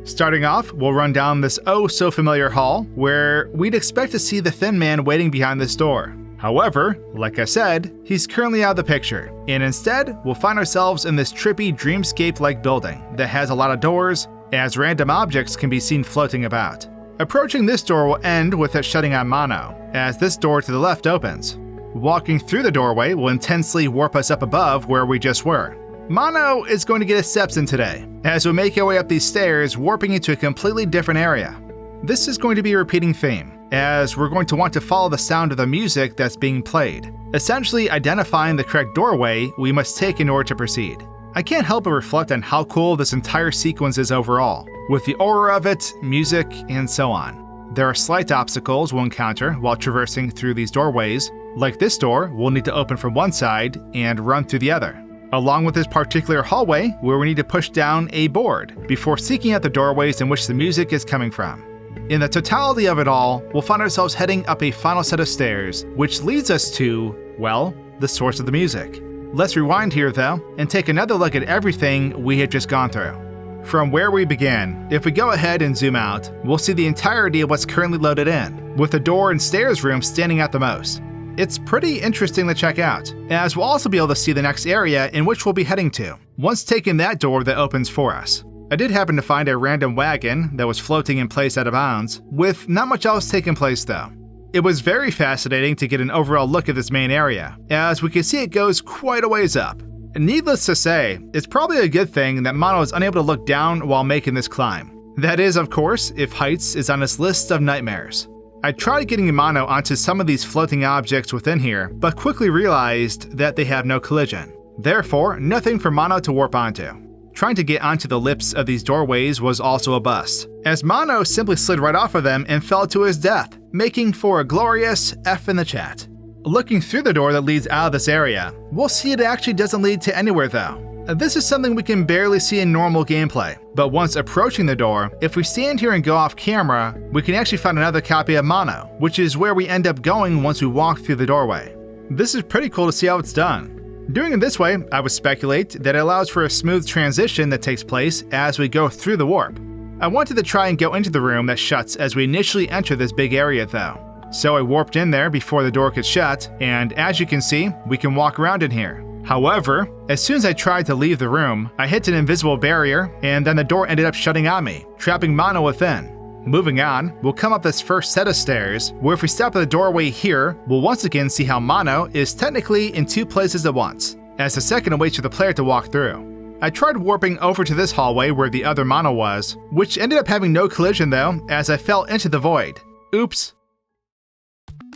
Starting off, we'll run down this oh-so-familiar hall where we'd expect to see the Thin Man waiting behind this door. However, like I said, he's currently out of the picture, and instead, we'll find ourselves in this trippy dreamscape-like building that has a lot of doors, as random objects can be seen floating about. Approaching this door will end with it shutting on Mono, as this door to the left opens. Walking through the doorway will intensely warp us up above where we just were. Mono is going to get his steps in today, as we make our way up these stairs, warping into a completely different area. This is going to be a repeating theme, as we're going to want to follow the sound of the music that's being played, essentially identifying the correct doorway we must take in order to proceed. I can't help but reflect on how cool this entire sequence is overall, with the aura of it, music, and so on. There are slight obstacles we'll encounter while traversing through these doorways, like this door we'll need to open from one side and run through the other, along with this particular hallway where we need to push down a board before seeking out the doorways in which the music is coming from. In the totality of it all, we'll find ourselves heading up a final set of stairs, which leads us to, well, the source of the music. Let's rewind here though, and take another look at everything we had just gone through. From where we began, if we go ahead and zoom out, we'll see the entirety of what's currently loaded in, with the door and stairs room standing out the most. It's pretty interesting to check out, as we'll also be able to see the next area in which we'll be heading to, once taking that door that opens for us. I did happen to find a random wagon that was floating in place out of bounds, with not much else taking place though. It was very fascinating to get an overall look at this main area, as we can see it goes quite a ways up. Needless to say, it's probably a good thing that Mono is unable to look down while making this climb. That is, of course, if heights is on his list of nightmares. I tried getting Mono onto some of these floating objects within here, but quickly realized that they have no collision. Therefore, nothing for Mono to warp onto. Trying to get onto the lips of these doorways was also a bust, as Mono simply slid right off of them and fell to his death, making for a glorious F in the chat. Looking through the door that leads out of this area, we'll see it actually doesn't lead to anywhere though. This is something we can barely see in normal gameplay, but once approaching the door, if we stand here and go off camera, we can actually find another copy of Mono, which is where we end up going once we walk through the doorway. This is pretty cool to see how it's done. Doing it this way, I would speculate that it allows for a smooth transition that takes place as we go through the warp. I wanted to try and go into the room that shuts as we initially enter this big area though. So I warped in there before the door could shut, and as you can see, we can walk around in here. However, as soon as I tried to leave the room, I hit an invisible barrier, and then the door ended up shutting on me, trapping Mono within. Moving on, we'll come up this first set of stairs, where if we stop at the doorway here, we'll once again see how Mono is technically in two places at once, as the second awaits for the player to walk through. I tried warping over to this hallway where the other Mono was, which ended up having no collision though, as I fell into the void. Oops.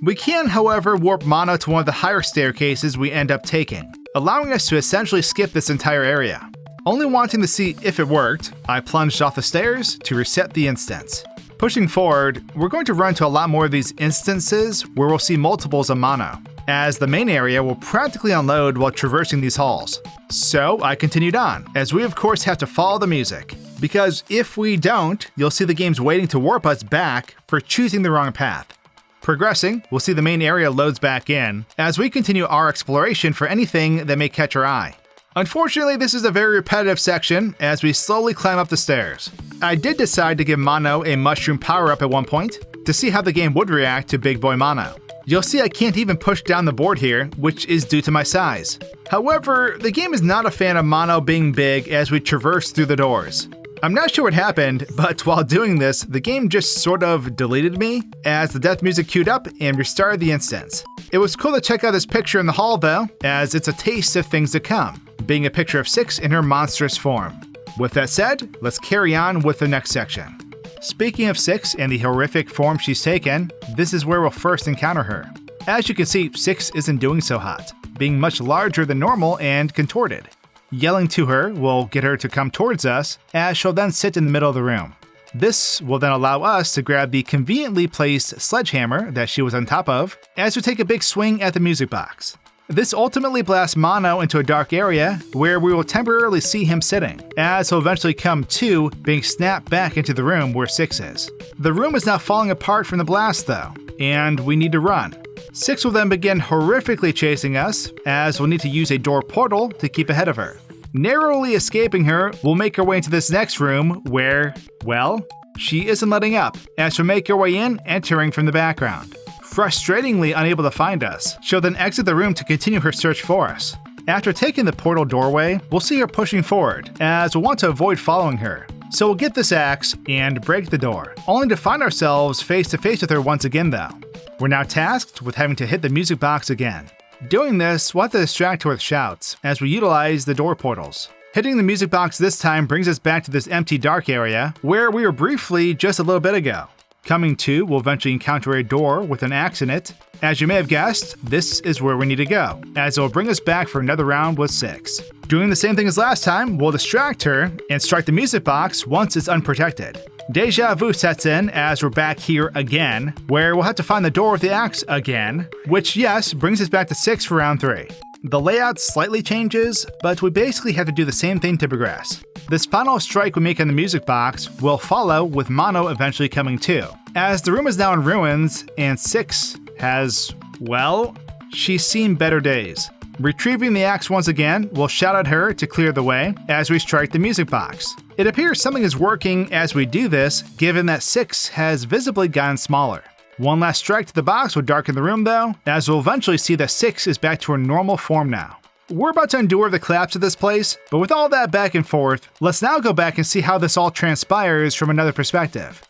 We can, however, warp Mono to one of the higher staircases we end up taking, allowing us to essentially skip this entire area. Only wanting to see if it worked, I plunged off the stairs to reset the instance. Pushing forward, we're going to run to a lot more of these instances where we'll see multiples of Mono, as the main area will practically unload while traversing these halls. So I continued on, as we of course have to follow the music, because if we don't, you'll see the game's waiting to warp us back for choosing the wrong path. Progressing, we'll see the main area loads back in, as we continue our exploration for anything that may catch our eye. Unfortunately, this is a very repetitive section as we slowly climb up the stairs. I did decide to give Mono a mushroom power-up at one point, to see how the game would react to Big Boy Mono. You'll see I can't even push down the board here, which is due to my size. However, the game is not a fan of Mono being big as we traverse through the doors. I'm not sure what happened, but while doing this, the game just sort of deleted me as the death music queued up and restarted the instance. It was cool to check out this picture in the hall though, as it's a taste of things to come, being a picture of Six in her monstrous form. With that said, let's carry on with the next section. Speaking of Six and the horrific form she's taken, this is where we'll first encounter her. As you can see, Six isn't doing so hot, being much larger than normal and contorted. Yelling to her will get her to come towards us, as she'll then sit in the middle of the room. This will then allow us to grab the conveniently placed sledgehammer that she was on top of, as we take a big swing at the music box. This ultimately blasts Mono into a dark area where we will temporarily see him sitting, as he'll eventually come to being snapped back into the room where Six is. The room is now falling apart from the blast though, and we need to run. Six will then begin horrifically chasing us, as we'll need to use a door portal to keep ahead of her. Narrowly escaping her, we'll make our way into this next room where, well, she isn't letting up, as she'll make her way in, entering from the background. Frustratingly unable to find us, she'll then exit the room to continue her search for us. After taking the portal doorway, we'll see her pushing forward, as we'll want to avoid following her. So we'll get this axe and break the door, only to find ourselves face to face with her once again though. We're now tasked with having to hit the music box again. Doing this, we'll have to distract her with shouts, as we utilize the door portals. Hitting the music box this time brings us back to this empty dark area, where we were briefly just a little bit ago. Coming to, we'll eventually encounter a door with an axe in it. As you may have guessed, this is where we need to go, as it will bring us back for another round with Six. Doing the same thing as last time, we'll distract her and strike the music box once it's unprotected. Deja vu sets in as we're back here again, where we'll have to find the door with the axe again, which yes, brings us back to Six for round 3. The layout slightly changes, but we basically have to do the same thing to progress. This final strike we make on the music box will follow with Mono eventually coming to, as the room is now in ruins and Six has, well, she's seen better days. Retrieving the axe once again, we'll shout at her to clear the way as we strike the music box. It appears something is working as we do this, given that Six has visibly gotten smaller. One last strike to the box will darken the room though, as we'll eventually see that Six is back to her normal form now. We're about to endure the collapse of this place, but with all that back and forth, let's now go back and see how this all transpires from another perspective.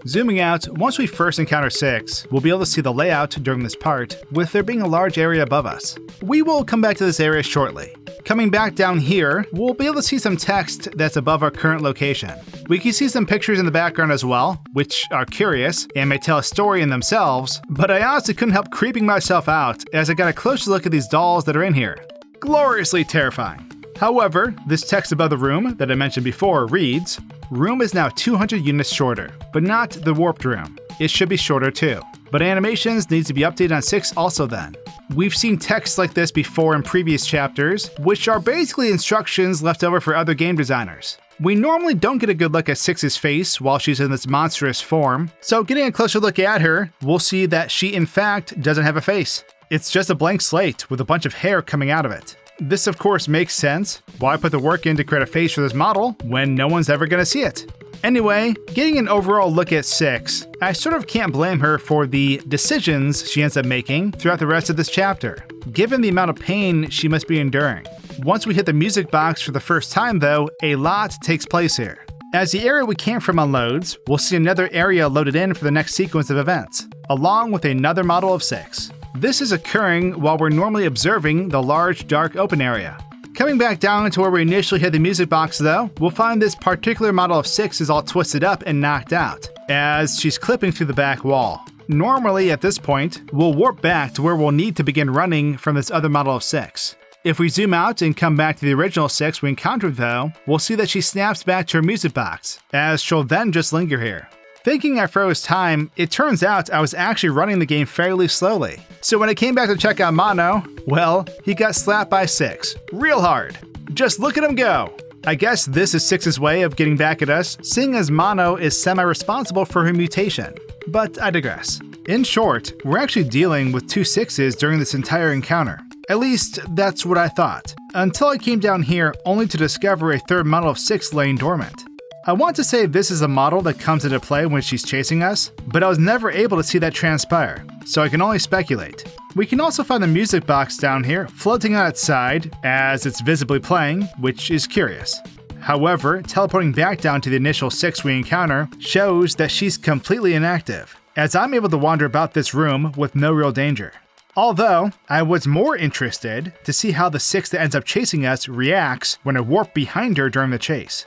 Zooming out, once we first encounter Six, we'll be able to see the layout during this part, with there being a large area above us. We will come back to this area shortly. Coming back down here, we'll be able to see some text that's above our current location. We can see some pictures in the background as well, which are curious and may tell a story in themselves, but I honestly couldn't help creeping myself out as I got a closer look at these dolls that are in here. Gloriously terrifying. However, this text above the room that I mentioned before reads, "Room is now 200 units shorter, but not the warped room. It should be shorter too. But animations needs to be updated on 6 also then." We've seen texts like this before in previous chapters, which are basically instructions left over for other game designers. We normally don't get a good look at Six's face while she's in this monstrous form, so getting a closer look at her, we'll see that she in fact doesn't have a face. It's just a blank slate with a bunch of hair coming out of it. This of course makes sense, Why put the work in to create a face for this model when no one's ever gonna see it? Anyway, getting an overall look at 6, I sort of can't blame her for the decisions she ends up making throughout the rest of this chapter, given the amount of pain she must be enduring. Once we hit the music box for the first time though, a lot takes place here. As the area we came from unloads, we'll see another area loaded in for the next sequence of events, along with another model of 6. This is occurring while we're normally observing the large, dark, open area. Coming back down to where we initially hit the music box though, we'll find this particular model of 6 is all twisted up and knocked out, as she's clipping through the back wall. Normally at this point, we'll warp back to where we'll need to begin running from this other model of 6. If we zoom out and come back to the original 6 we encountered though, we'll see that she snaps back to her music box, as she'll then just linger here. Thinking I froze time, it turns out I was actually running the game fairly slowly. So when I came back to check out Mono, well, he got slapped by 6. Real hard. Just look at him go! I guess this is 6's way of getting back at us, seeing as Mono is semi-responsible for her mutation. But I digress. In short, we're actually dealing with 2 6s during this entire encounter. At least, that's what I thought. Until I came down here only to discover a third model of 6 laying dormant. I want to say this is a model that comes into play when she's chasing us, but I was never able to see that transpire, so I can only speculate. We can also find the music box down here floating on its side as it's visibly playing, which is curious. However, teleporting back down to the initial 6 we encounter shows that she's completely inactive, as I'm able to wander about this room with no real danger. Although, I was more interested to see how the 6 that ends up chasing us reacts when I warp behind her during the chase.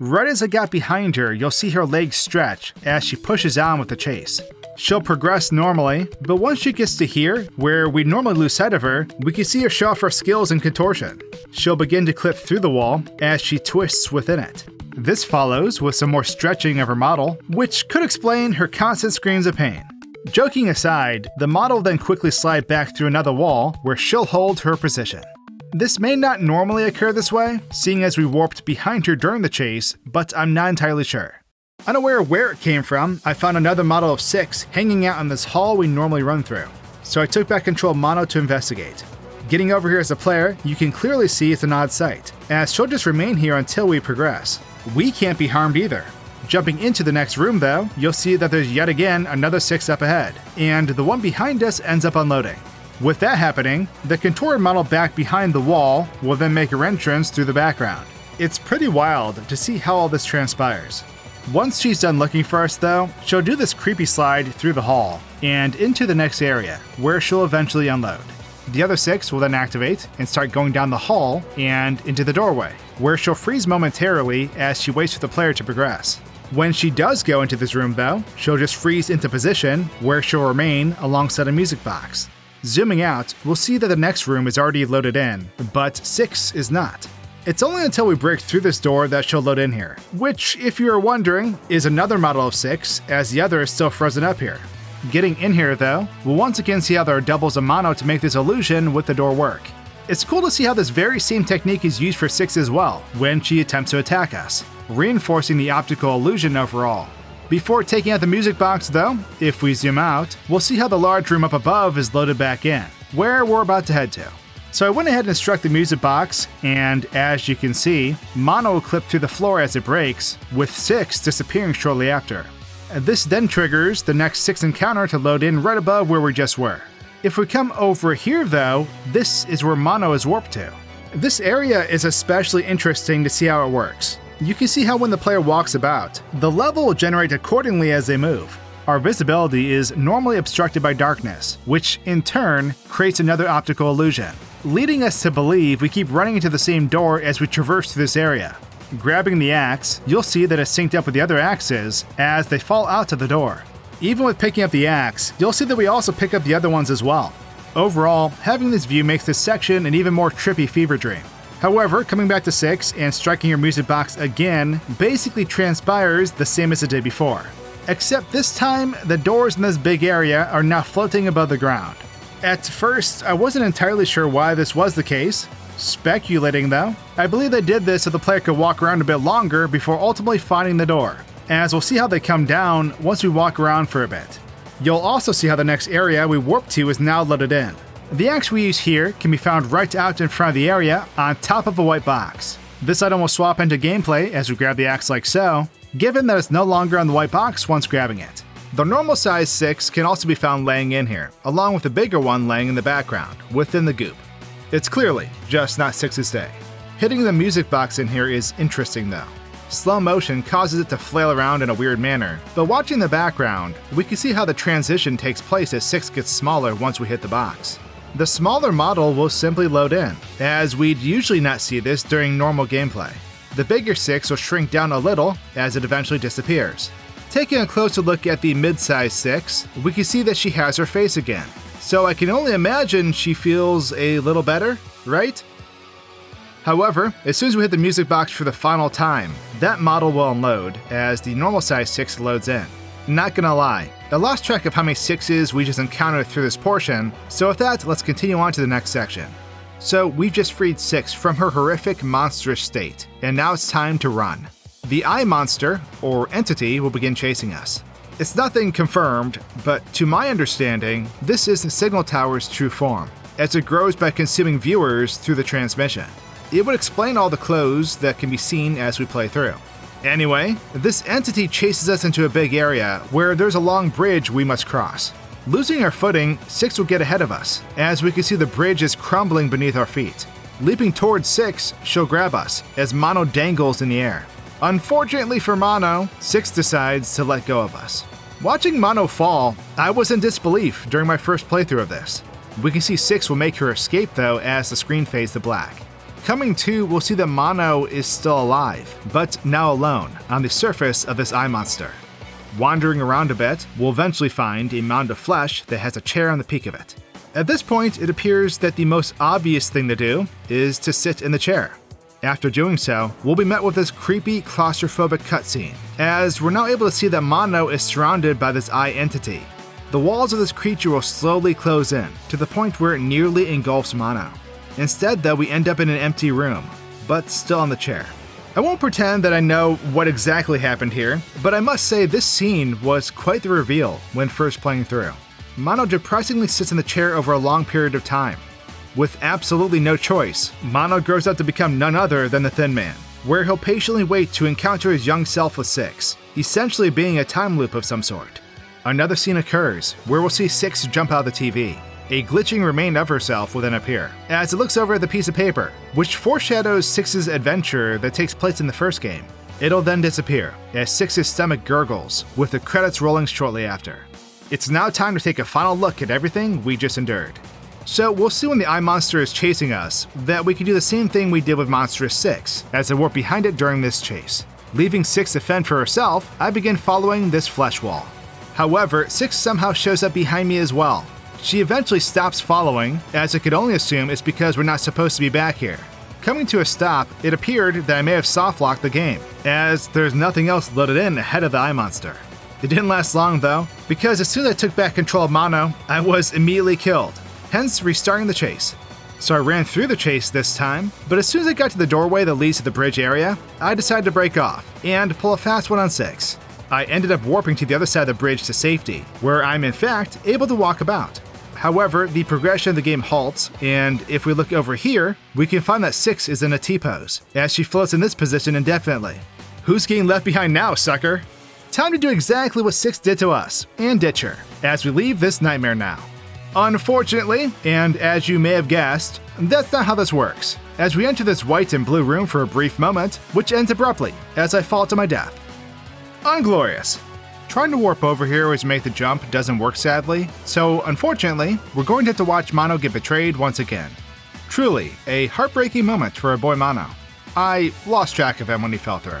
Right as I got behind her, you'll see her legs stretch as she pushes on with the chase. She'll progress normally, but once she gets to here, where we normally lose sight of her, we can see her show off her skills in contortion. She'll begin to clip through the wall as she twists within it. This follows with some more stretching of her model, which could explain her constant screams of pain. Joking aside, the model then quickly slides back through another wall where she'll hold her position. This may not normally occur this way, seeing as we warped behind her during the chase, but I'm not entirely sure. Unaware of where it came from, I found another model of 6 hanging out in this hall we normally run through, so I took back control of Mono to investigate. Getting over here as a player, you can clearly see it's an odd sight, as she'll just remain here until we progress. We can't be harmed either. Jumping into the next room though, you'll see that there's yet again another 6 up ahead, and the one behind us ends up unloading. With that happening, the contorted model back behind the wall will then make her entrance through the background. It's pretty wild to see how all this transpires. Once she's done looking for us though, she'll do this creepy slide through the hall and into the next area, where she'll eventually unload. The other 6 will then activate and start going down the hall and into the doorway, where she'll freeze momentarily as she waits for the player to progress. When she does go into this room though, she'll just freeze into position, where she'll remain alongside a music box. Zooming out, we'll see that the next room is already loaded in, but 6 is not. It's only until we break through this door that she'll load in here, which, if you are wondering, is another model of 6, as the other is still frozen up here. Getting in here though, we'll once again see how there are doubles of Mono to make this illusion with the door work. It's cool to see how this very same technique is used for 6 as well, when she attempts to attack us, reinforcing the optical illusion overall. Before taking out the music box though, if we zoom out, we'll see how the large room up above is loaded back in, where we're about to head to. So I went ahead and struck the music box, and as you can see, Mono will clip through the floor as it breaks, with 6 disappearing shortly after. This then triggers the next 6 encounter to load in right above where we just were. If we come over here though, this is where Mono is warped to. This area is especially interesting to see how it works. You can see how when the player walks about, the level will generate accordingly as they move. Our visibility is normally obstructed by darkness, which in turn creates another optical illusion, leading us to believe we keep running into the same door as we traverse through this area. Grabbing the axe, you'll see that it's synced up with the other axes as they fall out of the door. Even with picking up the axe, you'll see that we also pick up the other ones as well. Overall, having this view makes this section an even more trippy fever dream. However, coming back to 6 and striking your music box again basically transpires the same as it did before. Except this time, the doors in this big area are now floating above the ground. At first, I wasn't entirely sure why this was the case. Speculating though, I believe they did this so the player could walk around a bit longer before ultimately finding the door, as we'll see how they come down once we walk around for a bit. You'll also see how the next area we warp to is now loaded in. The axe we use here can be found right out in front of the area on top of a white box. This item will swap into gameplay as we grab the axe like so, given that it's no longer on the white box once grabbing it. The normal size 6 can also be found laying in here, along with the bigger one laying in the background, within the goop. It's clearly just not 6's day. Hitting the music box in here is interesting though. Slow motion causes it to flail around in a weird manner, but watching the background, we can see how the transition takes place as 6 gets smaller once we hit the box. The smaller model will simply load in, as we'd usually not see this during normal gameplay. The bigger 6 will shrink down a little as it eventually disappears. Taking a closer look at the mid-size 6, we can see that she has her face again. So I can only imagine she feels a little better, right? However, as soon as we hit the music box for the final time, that model will unload as the normal size 6 loads in. Not gonna lie, I lost track of how many 6s we just encountered through this portion, so with that, let's continue on to the next section. So we've just freed 6 from her horrific monstrous state, and now it's time to run. The eye monster, or entity, will begin chasing us. It's nothing confirmed, but to my understanding, this is the signal tower's true form, as it grows by consuming viewers through the transmission. It would explain all the clues that can be seen as we play through. Anyway, this entity chases us into a big area where there's a long bridge we must cross. Losing our footing, 6 will get ahead of us, as we can see the bridge is crumbling beneath our feet. Leaping towards 6, she'll grab us, as Mono dangles in the air. Unfortunately for Mono, 6 decides to let go of us. Watching Mono fall, I was in disbelief during my first playthrough of this. We can see 6 will make her escape though as the screen fades to black. Coming to, we'll see that Mono is still alive, but now alone, on the surface of this eye monster. Wandering around a bit, we'll eventually find a mound of flesh that has a chair on the peak of it. At this point, it appears that the most obvious thing to do is to sit in the chair. After doing so, we'll be met with this creepy, claustrophobic cutscene, as we're now able to see that Mono is surrounded by this eye entity. The walls of this creature will slowly close in, to the point where it nearly engulfs Mono. Instead, though, we end up in an empty room, but still on the chair. I won't pretend that I know what exactly happened here, but I must say this scene was quite the reveal when first playing through. Mono depressingly sits in the chair over a long period of time. With absolutely no choice, Mono grows up to become none other than the Thin Man, where he'll patiently wait to encounter his young self with 6, essentially being a time loop of some sort. Another scene occurs, where we'll see 6 jump out of the TV. A glitching remain of herself will then appear, as it looks over at the piece of paper, which foreshadows 6's adventure that takes place in the first game. It'll then disappear, as 6's stomach gurgles, with the credits rolling shortly after. It's now time to take a final look at everything we just endured. So we'll see when the eye monster is chasing us, that we can do the same thing we did with Monstrous 6, as I warp behind it during this chase. Leaving 6 to fend for herself, I begin following this flesh wall. However, 6 somehow shows up behind me as well. She eventually stops following, as I could only assume it's because we're not supposed to be back here. Coming to a stop, it appeared that I may have soft-locked the game, as there's nothing else loaded in ahead of the eye monster. It didn't last long though, because as soon as I took back control of Mono, I was immediately killed, hence restarting the chase. So I ran through the chase this time, but as soon as I got to the doorway that leads to the bridge area, I decided to break off and pull a fast one on 6. I ended up warping to the other side of the bridge to safety, where I'm in fact able to walk about. However, the progression of the game halts, and if we look over here, we can find that 6 is in a T-pose, as she floats in this position indefinitely. Who's getting left behind now, sucker? Time to do exactly what 6 did to us, and ditch her, as we leave this nightmare now. Unfortunately, and as you may have guessed, that's not how this works, as we enter this white and blue room for a brief moment, which ends abruptly, as I fall to my death. Unglorious. Trying to warp over here as make the jump doesn't work sadly, so unfortunately, we're going to have to watch Mono get betrayed once again. Truly, a heartbreaking moment for our boy Mono. I lost track of him when he fell through.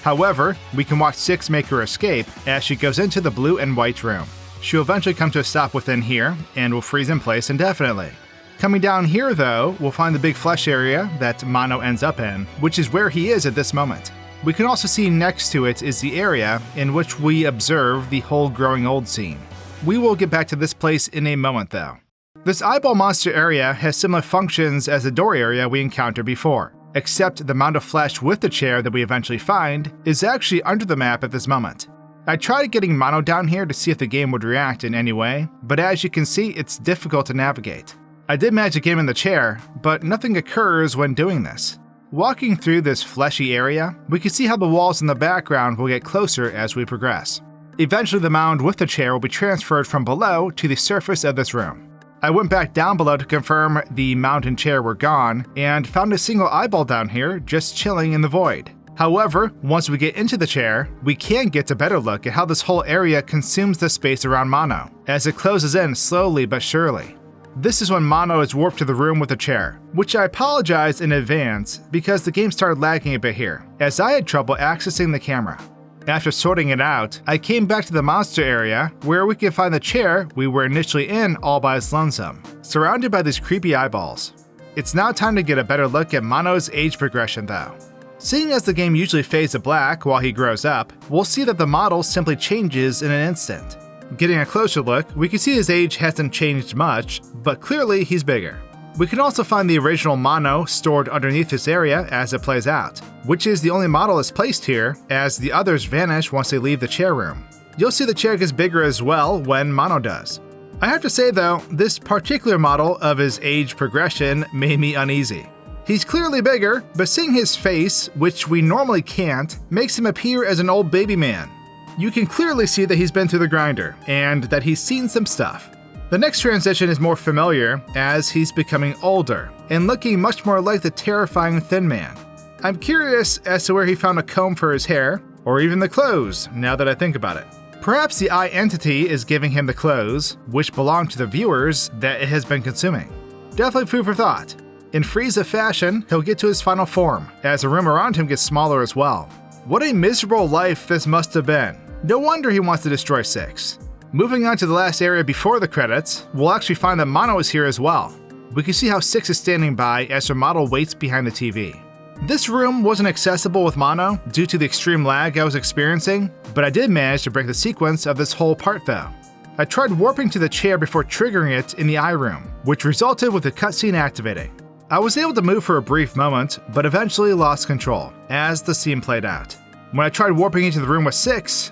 However, we can watch 6 make her escape as she goes into the blue and white room. She'll eventually come to a stop within here, and will freeze in place indefinitely. Coming down here though, we'll find the big flesh area that Mono ends up in, which is where he is at this moment. We can also see next to it is the area in which we observe the whole growing old scene. We will get back to this place in a moment though. This eyeball monster area has similar functions as the door area we encountered before, except the mound of flesh with the chair that we eventually find is actually under the map at this moment. I tried getting Mono down here to see if the game would react in any way, but as you can see, it's difficult to navigate. I did manage to get him in the chair, but nothing occurs when doing this. Walking through this fleshy area, we can see how the walls in the background will get closer as we progress. Eventually the mound with the chair will be transferred from below to the surface of this room. I went back down below to confirm the mound and chair were gone, and found a single eyeball down here just chilling in the void. However, once we get into the chair, we can get a better look at how this whole area consumes the space around Mono, as it closes in slowly but surely. This is when Mono is warped to the room with the chair, which I apologize in advance because the game started lagging a bit here, as I had trouble accessing the camera. After sorting it out, I came back to the monster area where we could find the chair we were initially in all by its lonesome, surrounded by these creepy eyeballs. It's now time to get a better look at Mono's age progression though. Seeing as the game usually fades to black while he grows up, we'll see that the model simply changes in an instant. Getting a closer look, we can see his age hasn't changed much, but clearly he's bigger. We can also find the original Mono stored underneath this area as it plays out, which is the only model that's placed here, as the others vanish once they leave the chair room. You'll see the chair gets bigger as well when Mono does. I have to say though, this particular model of his age progression made me uneasy. He's clearly bigger, but seeing his face, which we normally can't, makes him appear as an old baby man. You can clearly see that he's been through the grinder, and that he's seen some stuff. The next transition is more familiar, as he's becoming older, and looking much more like the terrifying Thin Man. I'm curious as to where he found a comb for his hair, or even the clothes, now that I think about it. Perhaps the eye entity is giving him the clothes, which belong to the viewers that it has been consuming. Definitely food for thought. In Frieza fashion, he'll get to his final form, as the room around him gets smaller as well. What a miserable life this must have been. No wonder he wants to destroy 6. Moving on to the last area before the credits, we'll actually find that Mono is here as well. We can see how 6 is standing by as her model waits behind the TV. This room wasn't accessible with Mono due to the extreme lag I was experiencing, but I did manage to break the sequence of this whole part though. I tried warping to the chair before triggering it in the eye room, which resulted with the cutscene activating. I was able to move for a brief moment, but eventually lost control as the scene played out. When I tried warping into the room with 6,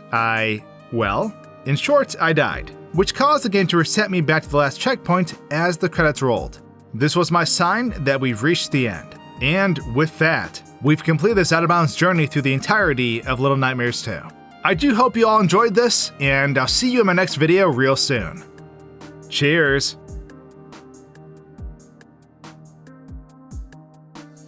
in short, I died, which caused the game to reset me back to the last checkpoint as the credits rolled. This was my sign that we've reached the end. And with that, we've completed this out of bounds journey through the entirety of Little Nightmares 2. I do hope you all enjoyed this, and I'll see you in my next video real soon. Cheers!